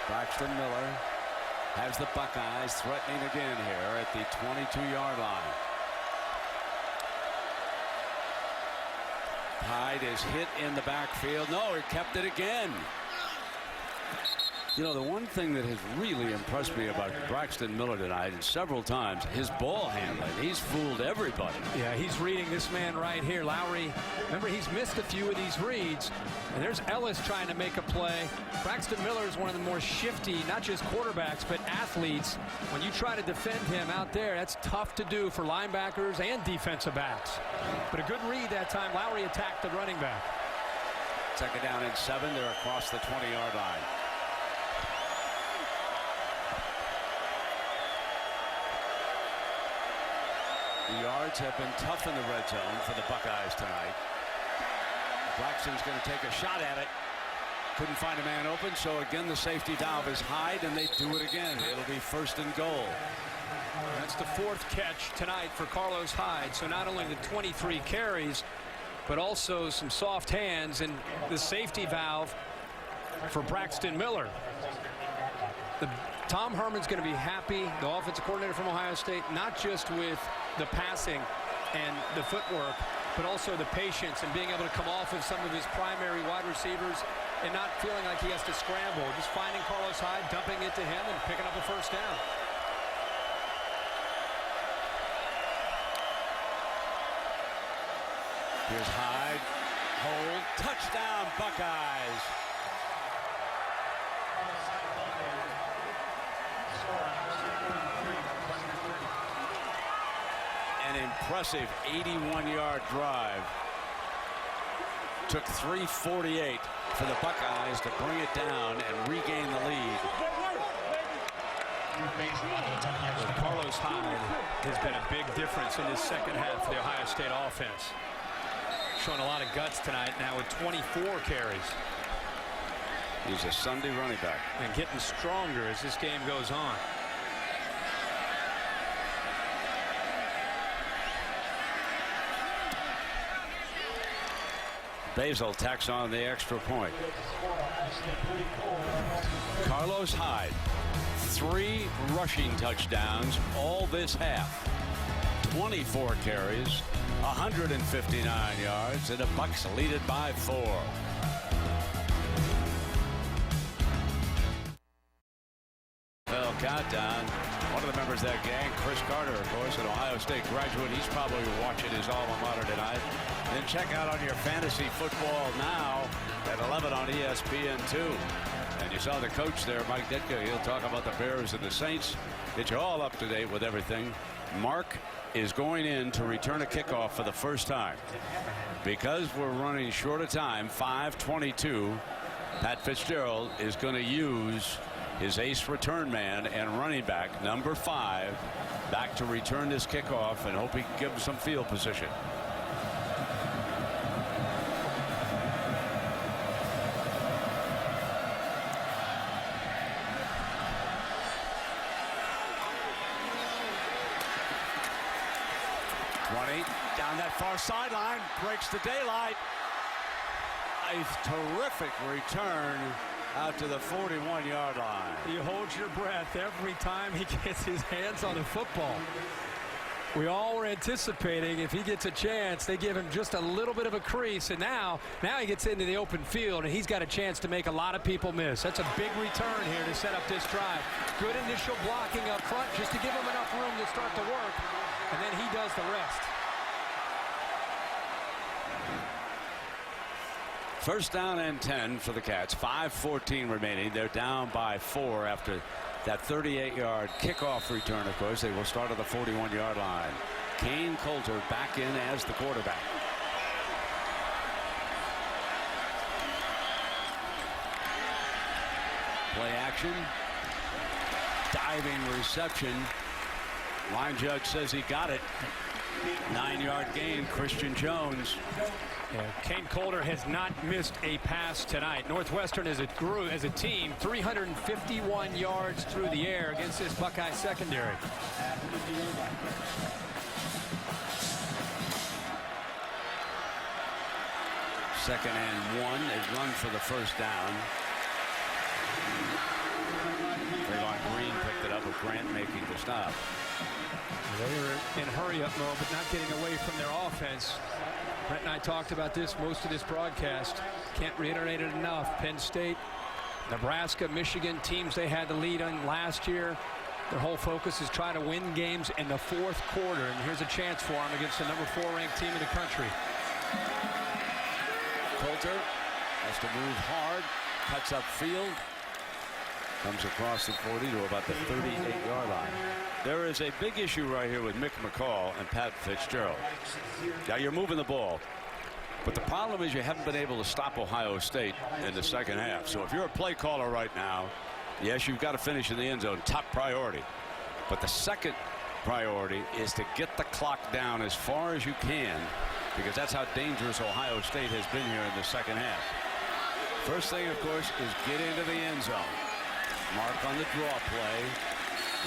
Braxton Miller has the Buckeyes threatening again here at the 22-yard line. Hyde is hit in the backfield. No, he kept it again. You know, the one thing that has really impressed me about Braxton Miller tonight, and several times, his ball handling. He's fooled everybody. Yeah, he's reading this man right here. Lowry, remember, he's missed a few of these reads. And there's Ellis trying to make a play. Braxton Miller is one of the more shifty, not just quarterbacks, but athletes. When you try to defend him out there, that's tough to do for linebackers and defensive backs. But a good read that time. Lowry attacked the running back. Second down and 7. They're across the 20-yard line. The yards have been tough in the red zone for the Buckeyes tonight. Braxton's going to take a shot at it. Couldn't find a man open, so again the safety valve is Hyde, and they do it again. It'll be 1st and goal. That's the 4th catch tonight for Carlos Hyde. So not only the 23 carries, but also some soft hands and the safety valve for Braxton Miller. Tom Herman's going to be happy, the offensive coordinator from Ohio State, not just with the passing and the footwork, but also the patience and being able to come off of some of his primary wide receivers and not feeling like he has to scramble. Just finding Carlos Hyde, dumping it to him, and picking up a 1st down. Here's Hyde. Hold. Touchdown, Buckeyes. An impressive 81-yard drive. Took 3:48 for the Buckeyes to bring it down and regain the lead. Carlos Hyde has been a big difference in this second half of the Ohio State offense. Showing a lot of guts tonight now with 24 carries. He's a Sunday running back. And getting stronger as this game goes on. Basil tacks on the extra point. Carlos Hyde, 3 rushing touchdowns all this half. 24 carries, 159 yards, and the Bucks lead it by 4. Countdown. One of the members of that gang, Chris Carter, of course, an Ohio State graduate. He's probably watching his alma mater tonight. Then check out on your fantasy football now at 11 on ESPN2. And you saw the coach there, Mike Ditka. He'll talk about the Bears and the Saints. Get you all up to date with everything. Mark is going in to return a kickoff for the first time. Because we're running short of time, 5:22, Pat Fitzgerald is going to use his ace return man and running back, number 5, back to return this kickoff and hope he can give him some field position. Down that far sideline, breaks the daylight. A terrific return out to the 41-yard line. You hold your breath every time he gets his hands on the football. We all were anticipating if he gets a chance, they give him just a little bit of a crease, and now he gets into the open field, and he's got a chance to make a lot of people miss. That's a big return here to set up this drive. Good initial blocking up front just to give him enough room to start to work, and then he does the rest. First down and 10 for the Cats. 5:14 remaining. They're down by 4 after that 38-yard kickoff return. Of course, they will start at the 41-yard line. Kane Coulter back in as the quarterback. Play action. Diving reception. Line judge says he got it. 9-yard gain, Christian Jones. Kane Coulter has not missed a pass tonight. Northwestern as a team, 351 yards through the air against this Buckeye secondary. Second and 1. They run for the first down. Green picked it with Grant making the stop. They were in hurry-up mode, but not getting away from their offense. Brett and I talked about this most of this broadcast. Can't reiterate it enough. Penn State, Nebraska, Michigan, teams they had the lead on last year. Their whole focus is try to win games in the fourth quarter. And here's a chance for them against the number 4 ranked team in the country. Coulter has to move hard, cuts up field, comes across the 40 to about the 38-yard line. There is a big issue right here with Mick McCall and Pat Fitzgerald. Now you're moving the ball, but the problem is you haven't been able to stop Ohio State in the second half. So if you're a play caller right now, yes, you've got to finish in the end zone, top priority. But the second priority is to get the clock down as far as you can, because that's how dangerous Ohio State has been here in the second half. First thing, of course, is get into the end zone. Mark on the draw play.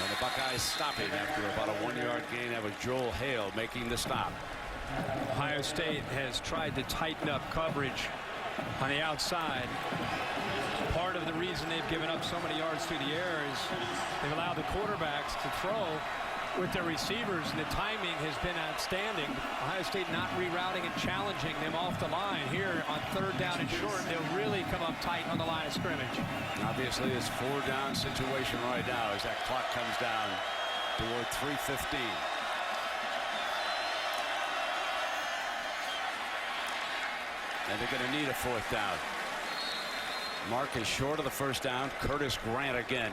And the Buckeyes stopping after about a 1-yard gain. That was Joel Hale making the stop. Ohio State has tried to tighten up coverage on the outside. Part of the reason they've given up so many yards through the air is they've allowed the quarterbacks to throw with their receivers, and the timing has been outstanding. Ohio State not rerouting and challenging them off the line. Here on 3rd down and short, they'll really come up tight on the line of scrimmage. Obviously, it's 4-down situation right now as that clock comes down toward 3:15. And they're going to need a 4th down. Mark is short of the 1st down. Curtis Grant again.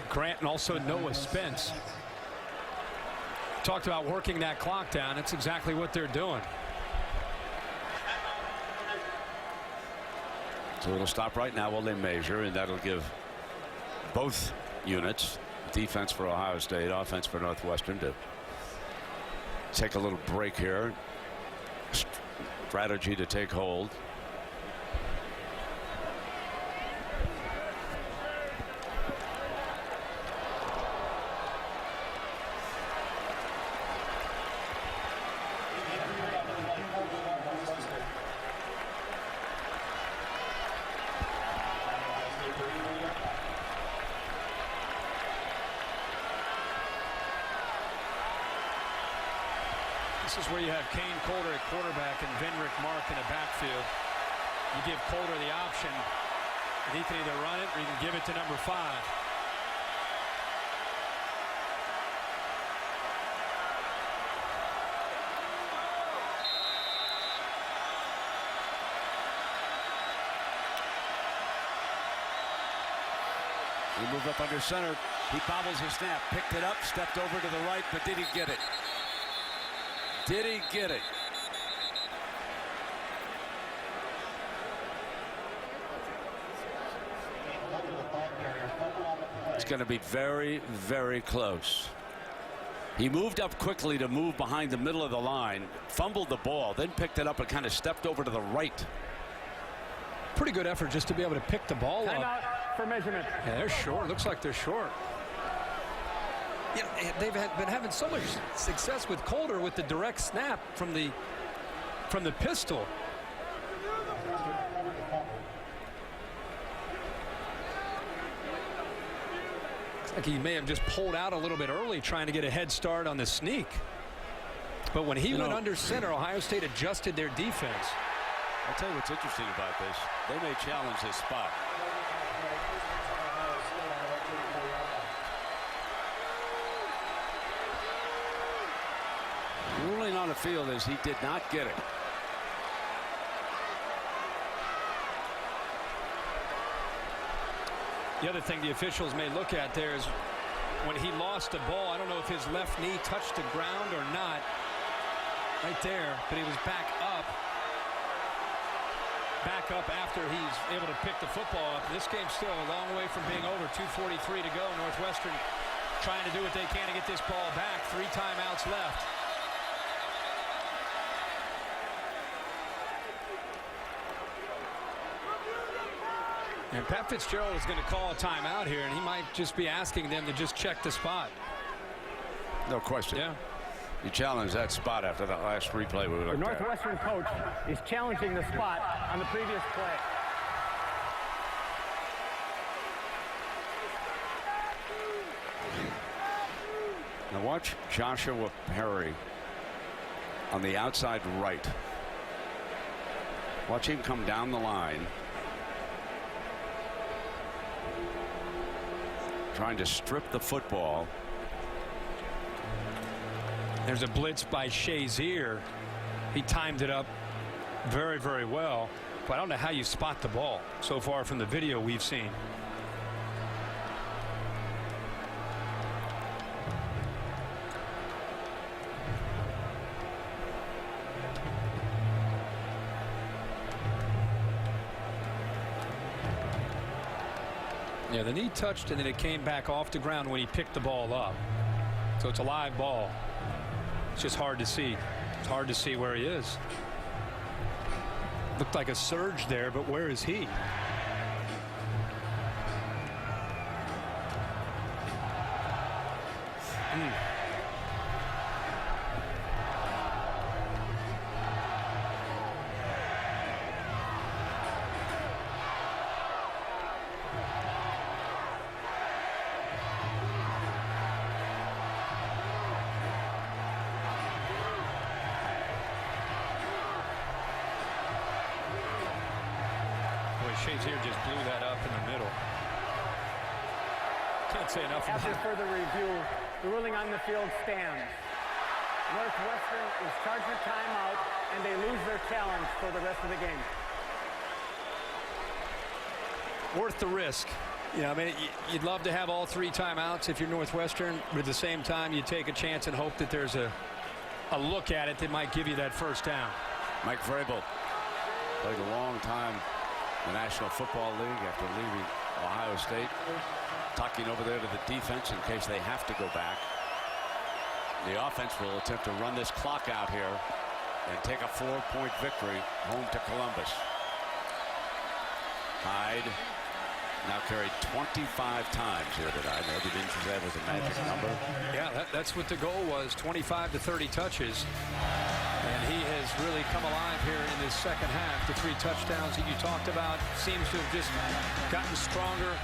Grant and also Noah Spence. Talked about working that clock down. That's exactly what they're doing. So it'll stop right now while they measure, and that'll give both units, defense for Ohio State, offense for Northwestern, to take a little break here. Strategy to take hold. This is where you have Kane Coulter at quarterback and Venrick Mark in the backfield. You give Coulter the option, and he can either run it or you can give it to number 5. He moved up under center. He bobbles his snap, picked it up, stepped over to the right, but did he get it? Did he get it? It's going to be very, very close. He moved up quickly to move behind the middle of the line, fumbled the ball, then picked it up and kind of stepped over to the right. Pretty good effort just to be able to pick the ball up. Timeout for measurement. Yeah, they're short. Looks like they're short. You know, they've been having so much success with Coulter with the direct snap from the pistol. Looks like he may have just pulled out a little bit early trying to get a head start on the sneak. But when he went under center, Ohio State adjusted their defense. I'll tell you what's interesting about this. They may challenge this spot. Ruling on the field is he did not get it. The other thing the officials may look at there is when he lost the ball, I don't know if his left knee touched the ground or not. Right there, but he was back up after he's able to pick the football up. This game's still a long way from being over. 2:43 to go. Northwestern trying to do what they can to get this ball back. 3 timeouts left. And Pat Fitzgerald is going to call a timeout here, and he might just be asking them to just check the spot. No question. Yeah. You challenged that spot after that last replay we looked The at. Northwestern coach is challenging the spot on the previous play. Now watch Joshua Perry on the outside right. Watch him come down the line, trying to strip the football. There's a blitz by Shazier. He timed it up very, very well, but I don't know how you spot the ball so far from the video we've seen. Yeah, the knee touched and then it came back off the ground when he picked the ball up. So it's a live ball. It's just hard to see. It's hard to see where he is. Looked like a surge there, but where is he? Shazier just blew that up in the middle. Can't say enough about After it. further review, the ruling on the field stands. Northwestern is charged with timeout, and they lose their challenge for the rest of the game. Worth the risk. You know, I mean, you'd love to have all 3 timeouts if you're Northwestern, but at the same time, you take a chance and hope that there's a look at it that might give you that first down. Mike Vrabel played a long time in the National Football League after leaving Ohio State. Tucking over there to the defense in case they have to go back. The offense will attempt to run this clock out here and take a 4-point victory home to Columbus. Hyde now carried 25 times here tonight. They didn't use that as a magic number. Yeah, that's what the goal was, 25 to 30 touches. And he has really come alive here in this second half. The 3 touchdowns that you talked about seems to have just gotten stronger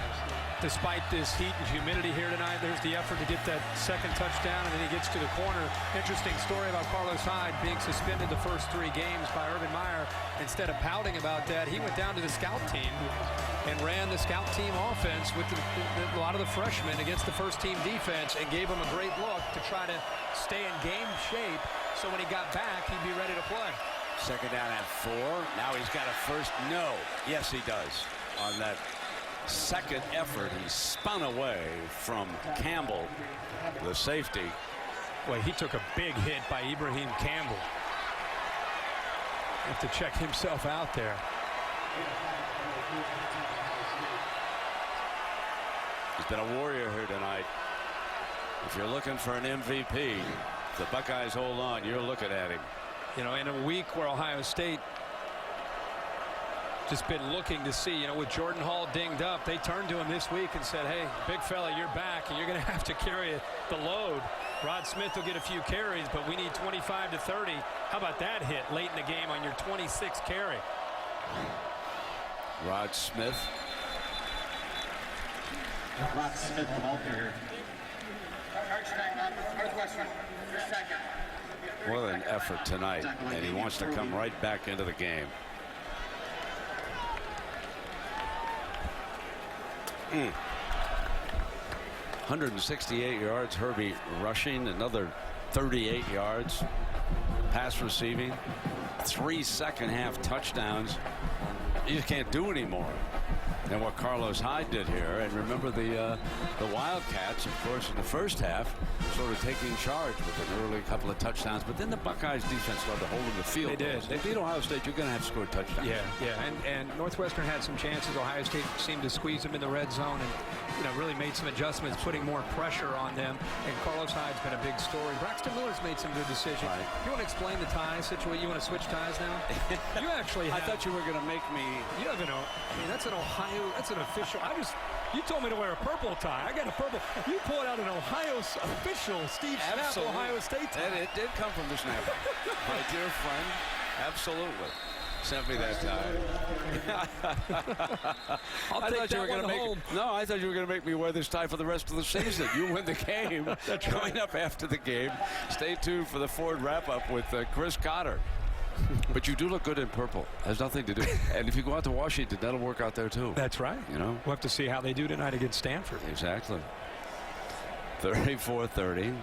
despite this heat and humidity here tonight. There's the effort to get that second touchdown, and then he gets to the corner. Interesting story about Carlos Hyde being suspended the first 3 games by Urban Meyer. Instead of pouting about that, he went down to the scout team and ran the scout team offense with a lot of the freshmen against the first team defense and gave them a great look to try to stay in game shape. So when he got back, he'd be ready to play. Second down at 4. Now he's got a first. No. Yes, he does. On that second effort, he spun away from Campbell, the safety. Boy, he took a big hit by Ibrahim Campbell. Have to check himself out there. He's been a warrior here tonight. If you're looking for an MVP, the Buckeyes hold on. You're looking at him. You know, in a week where Ohio State just been looking to see, you know, with Jordan Hall dinged up, they turned to him this week and said, hey, big fella, you're back, and you're going to have to carry the load. Rod Smith will get a few carries, but we need 25 to 30. How about that hit late in the game on your 26th carry? Rod Smith. Rod Smith from Alter. Northwestern, your second. What an effort tonight, and he wants to come right back into the game. 168 yards, Herbie rushing, another 38 yards pass receiving, 3 second half touchdowns. You just can't do anymore than what Carlos Hyde did here. And remember the Wildcats, of course, in the first half sort of taking charge with an early couple of touchdowns, but then the Buckeyes defense started holding the field. They did. They beat Ohio State. You're going to have to score touchdowns. Yeah. And Northwestern had some chances. Ohio State seemed to squeeze them in the red zone and, you know, really made some adjustments, putting more pressure on them. And Carlos Hyde's been a big story. Braxton Miller's made some good decisions. Right. You want to explain the tie situation? You want to switch ties now? You actually have. I thought you were going to make me. You have that's an Ohio. That's an official. You told me to wear a purple tie. I got a purple. You pulled out an Ohio official Steve Schnapp Ohio State tie. And it did come from the Schnapp. My dear friend. Absolutely. sent me that time. I'll take that one home. No, I thought you were going to make me wear this tie for the rest of the season. You win the game. Coming up after the game, stay tuned for the Ford wrap-up with Chris Cotter. But you do look good in purple. Has nothing to do. And if you go out to Washington, that'll work out there too. That's right. You know, we'll have to see how they do tonight against Stanford. Exactly. 34-30.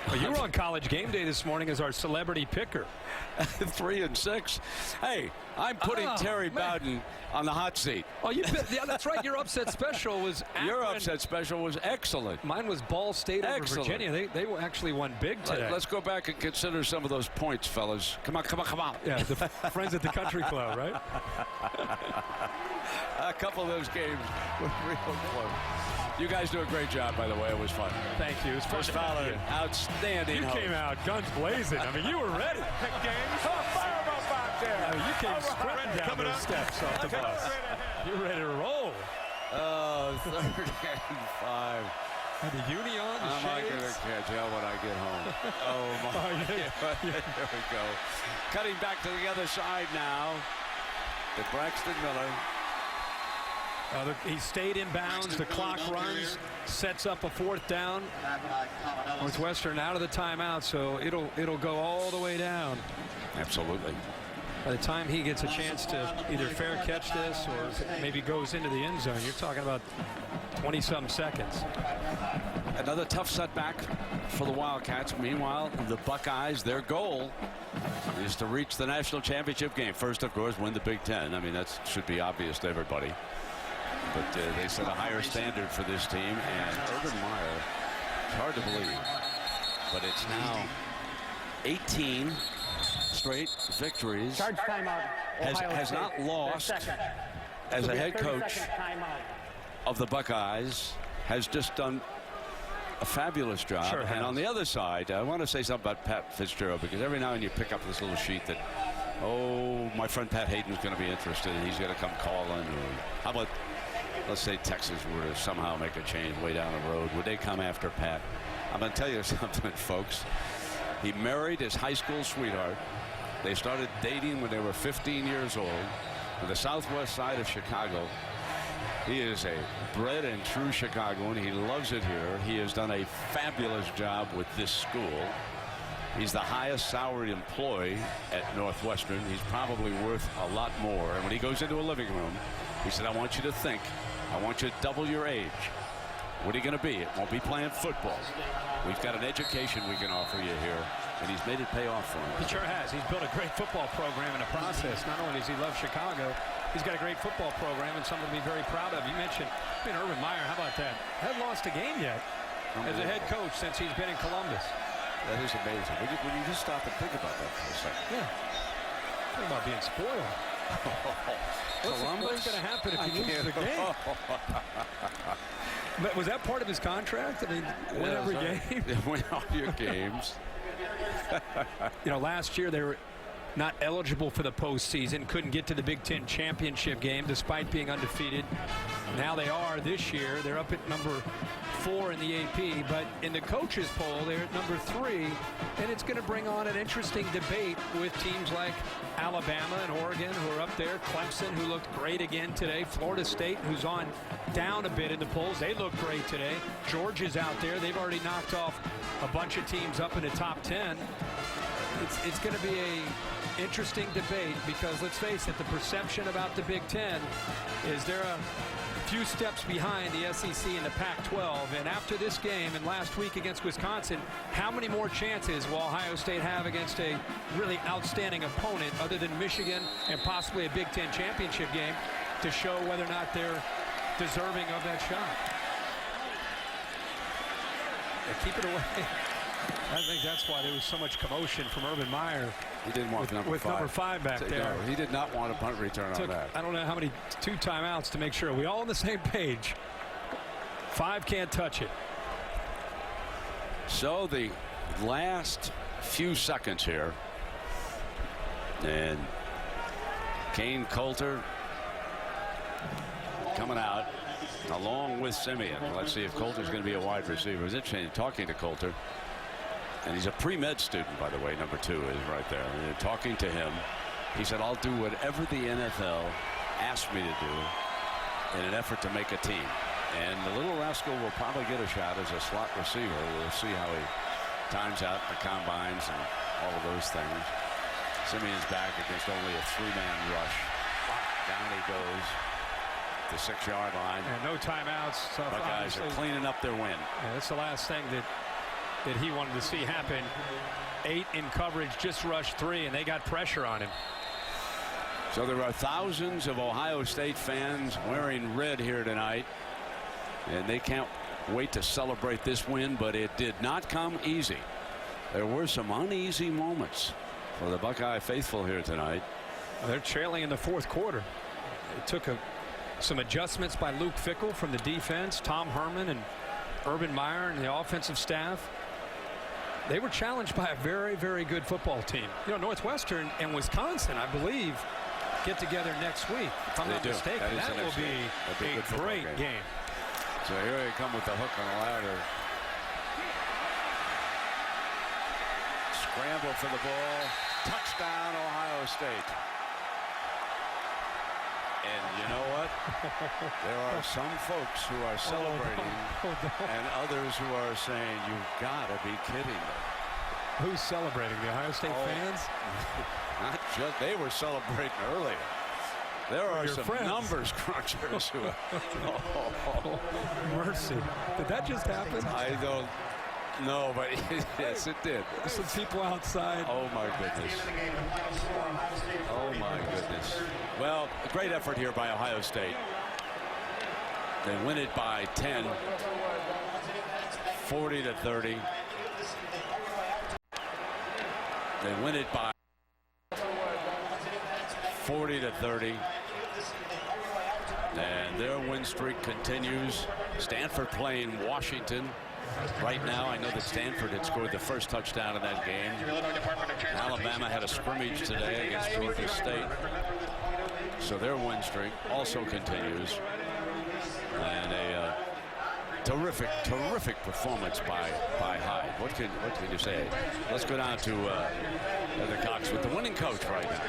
Well, you were on College Game Day this morning as our celebrity picker. 3-6. Hey, I'm putting Terry Bowden on the hot seat. Oh, yeah, that's right. Your upset special was excellent. Mine was Ball State over Virginia. They actually won big today. Let's go back and consider some of those points, fellas. Come on. Yeah, the friends at the country club, right? A couple of those games were real close. You guys do a great job, by the way. It was fun. Thank you. It was fun. Chris Fowler, outstanding. You came out guns blazing. I mean, you were ready. Fireball back there. I mean, you came sprinting down those steps off the bus. You're ready to roll. 3rd and 5. And the uni on, the I'm not shades. going to catch hell when I get home. Oh, my. There we go. Cutting back to the other side now. To Braxton Miller. He stayed in bounds. The clock runs, sets up a 4th down. Northwestern out of the timeout, so it'll go all the way down. Absolutely. By the time he gets a chance to either fair catch this or maybe goes into the end zone, you're talking about 20-some seconds. Another tough setback for the Wildcats. Meanwhile, the Buckeyes, their goal is to reach the national championship game. First, of course, win the Big Ten. I mean, that should be obvious to everybody. But they set a higher standard for this team, and Urban Meyer, it's hard to believe, but it's now 18 straight victories. Charge timeout. Has not lost as a head coach of the Buckeyes. Has just done a fabulous job. Sure and on the other side, I want to say something about Pat Fitzgerald, because every now and then you pick up this little sheet that, oh, my friend Pat Hayden's going to be interested, and he's going to come call in. How about, let's say Texas were to somehow make a change way down the road. Would they come after Pat? I'm going to tell you something, folks. He married his high school sweetheart. They started dating when they were 15 years old on the southwest side of Chicago. He is a bred and true Chicagoan. He loves it here. He has done a fabulous job with this school. He's the highest salaried employee at Northwestern. He's probably worth a lot more. And when he goes into a living room, he said, I want you to think. I want you to double your age. What are you going to be? It won't be playing football. We've got an education we can offer you here. And he's made it pay off for him. He sure has. He's built a great football program in the process. Not only does he love Chicago, he's got a great football program and something to be very proud of. You mentioned Urban Meyer. How about that? Hasn't lost a game yet as a head coach since he's been in Columbus. That is amazing. When you just stop and think about that for a second. Yeah. Think about being spoiled. What's going to happen if he loses the game? But was that part of his contract? I mean, win every game? Win all your games. Last year they were not eligible for the postseason, couldn't get to the Big Ten championship game despite being undefeated. Now they are this year. They're up at number 4 in the AP, but in the coaches poll they're at number 3, and it's going to bring on an interesting debate with teams like Alabama and Oregon, who are up there, Clemson, who looked great again today, Florida State, who's on down a bit in the polls. They look great today. Georgia's out there. They've already knocked off a bunch of teams up in the top 10. It's going to be a interesting debate, because let's face it, the perception about the Big Ten is they're a few steps behind the SEC and the Pac-12. And after this game and last week against Wisconsin, how many more chances will Ohio State have against a really outstanding opponent other than Michigan and possibly a Big Ten championship game to show whether or not they're deserving of that shot? Keep it away. I think that's why there was so much commotion from Urban Meyer. He didn't want number 5. Number 5 back there. No, he did not want a punt return on that. I don't know how many 2 timeouts to make sure we all on the same page. 5 can't touch it. So the last few seconds here, and Kane Coulter coming out along with Simeon. Let's see if Coulter's going to be a wide receiver. It was interesting talking to Coulter. And he's a pre-med student, by the way. Number 2 is right there. And talking to him, he said, I'll do whatever the NFL asks me to do in an effort to make a team. And the little rascal will probably get a shot as a slot receiver. We'll see how he times out the combines and all of those things. Simeon's back against only a 3-man rush. Down he goes. The 6-yard line. And no timeouts. So Buckeyes are cleaning up their win. Yeah, that's the last thing that he wanted to see happen. 8 in coverage, just rushed 3, and they got pressure on him. So there are thousands of Ohio State fans wearing red here tonight, and they can't wait to celebrate this win, but it did not come easy. There were some uneasy moments for the Buckeye faithful here tonight. They're trailing in the 4th quarter. It took some adjustments by Luke Fickell from the defense, Tom Herman and Urban Meyer and the offensive staff. They were challenged by a very, very good football team. You know, Northwestern and Wisconsin, I believe, get together next week. If I'm not mistaken, that will be a great game. So here they come with the hook on the ladder. Scramble for the ball. Touchdown, Ohio State. And you know what? There are some folks who are celebrating and others who are saying, you've got to be kidding me. Who's celebrating? The Ohio State fans? Not just, they were celebrating earlier. There are some friends. Numbers crunchers who are, mercy. Did that just happen? I don't know, but yes, it did. Some people outside. Oh, my goodness. Oh, my goodness. Well, a great effort here by Ohio State. They win it by 10, 40-30. They win it by 40-30. And their win streak continues. Stanford playing Washington right now. I know that Stanford had scored the first touchdown in that game. Alabama had a scrimmage today against Georgia State. So their win streak also continues. And a terrific performance by Hyde. What can you say? Let's go down to the Cox with the winning coach right now.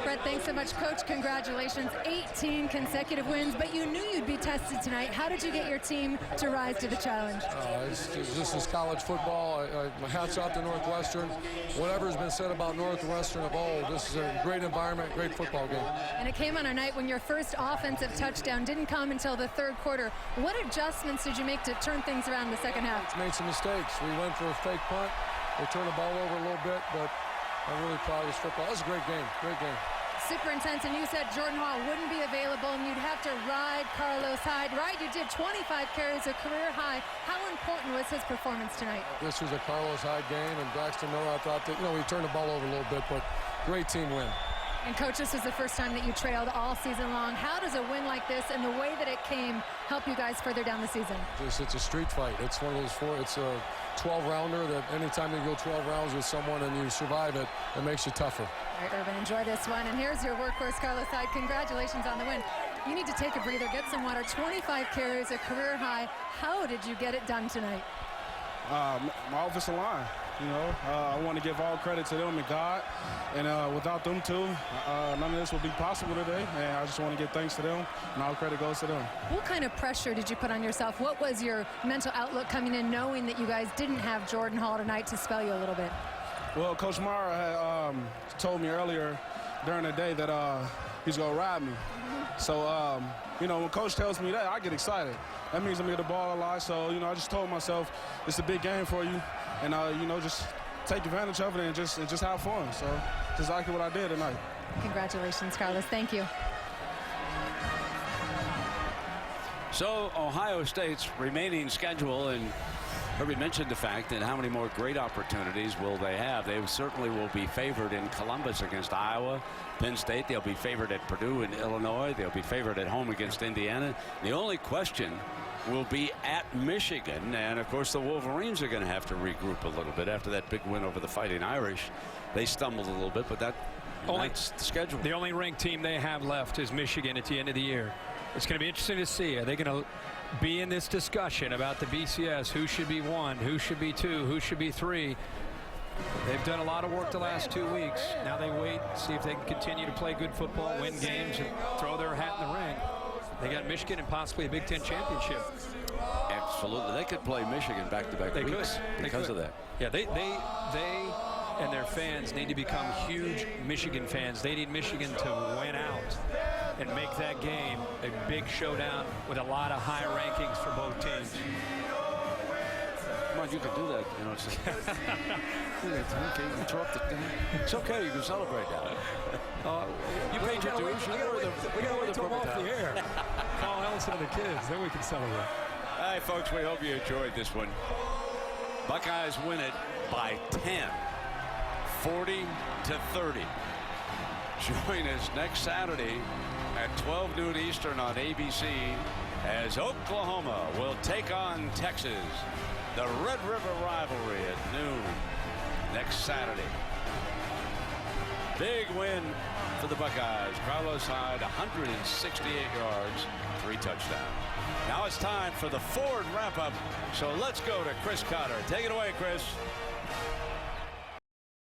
Brett, thanks so much, Coach. Congratulations. 18 consecutive wins, but you knew you'd be tested tonight. How did you get your team to rise to the challenge? This is college football. My hat's off to Northwestern. Whatever's been said about Northwestern of old, this is a great environment, great football game. And it came on a night when your first offensive touchdown didn't come until the 3rd quarter. What adjustments did you make to turn things around in the second half? Made some mistakes. We went for a fake punt. They turned the ball over a little bit, but I'm really proud of this football. It was a great game, great game. Super intense, and you said Jordan Hall wouldn't be available and you'd have to ride Carlos Hyde. Right, you did 25 carries, a career high. How important was his performance tonight? This was a Carlos Hyde game, and Braxton Miller, I thought that, he turned the ball over a little bit, but great team win. And Coach, this was the first time that you trailed all season long. How does a win like this and the way that it came help you guys further down the season? It's a street fight. It's one of those it's a 12-rounder that anytime you go 12 rounds with someone and you survive it, it makes you tougher. All right, Urban, enjoy this one. And here's your workhorse, Carlos Hyde. Congratulations on the win. You need to take a breather, get some water. 25 carries, a career high. How did you get it done tonight? My offensive line. I want to give all credit to them and God. And without them too, none of this would be possible today. And I just want to give thanks to them, and all credit goes to them. What kind of pressure did you put on yourself? What was your mental outlook coming in knowing that you guys didn't have Jordan Hall tonight to spell you a little bit? Well, Coach Mara had told me earlier during the day that he's going to ride me. So, when Coach tells me that, I get excited. That means I'm going to get the ball a lot. So, I just told myself it's a big game for you. And, just take advantage of it and just have fun. So, that's exactly what I did tonight. Congratulations, Carlos. Thank you. So, Ohio State's remaining schedule, and Herbie mentioned the fact that how many more great opportunities will they have. They certainly will be favored in Columbus against Iowa, Penn State. They'll be favored at Purdue and Illinois. They'll be favored at home against Indiana. The only question will be at Michigan. And, of course, the Wolverines are going to have to regroup a little bit after that big win over the Fighting Irish. They stumbled a little bit, but that's the schedule. The only ranked team they have left is Michigan at the end of the year. It's going to be interesting to see. Are they going to be in this discussion about the BCS? Who should be 1? Who should be 2? Who should be 3? They've done a lot of work the last 2 weeks. Now they wait, see if they can continue to play good football, win games, and throw their hat in the ring. They got Michigan and possibly a Big Ten championship. Absolutely. They could play Michigan back-to-back weeks because of that. Yeah, they and their fans need to become huge Michigan fans. They need Michigan to win out and make that game a big showdown with a lot of high rankings for both teams. Come on, you can do that. You know, it's okay. You interrupt the thing. It's okay. You can celebrate now. You paid your dues. We got to wait till I'm off the air. Call Ellison and the kids. Then we can celebrate. All right, folks, we hope you enjoyed this one. Buckeyes win it by 10, 40-30. Join us next Saturday at 12 noon Eastern on ABC as Oklahoma will take on Texas. The Red River rivalry at noon next Saturday. Big win for the Buckeyes. Carlos Hyde, 168 yards, 3 touchdowns. Now it's time for the Ford wrap-up. So let's go to Chris Cotter. Take it away, Chris.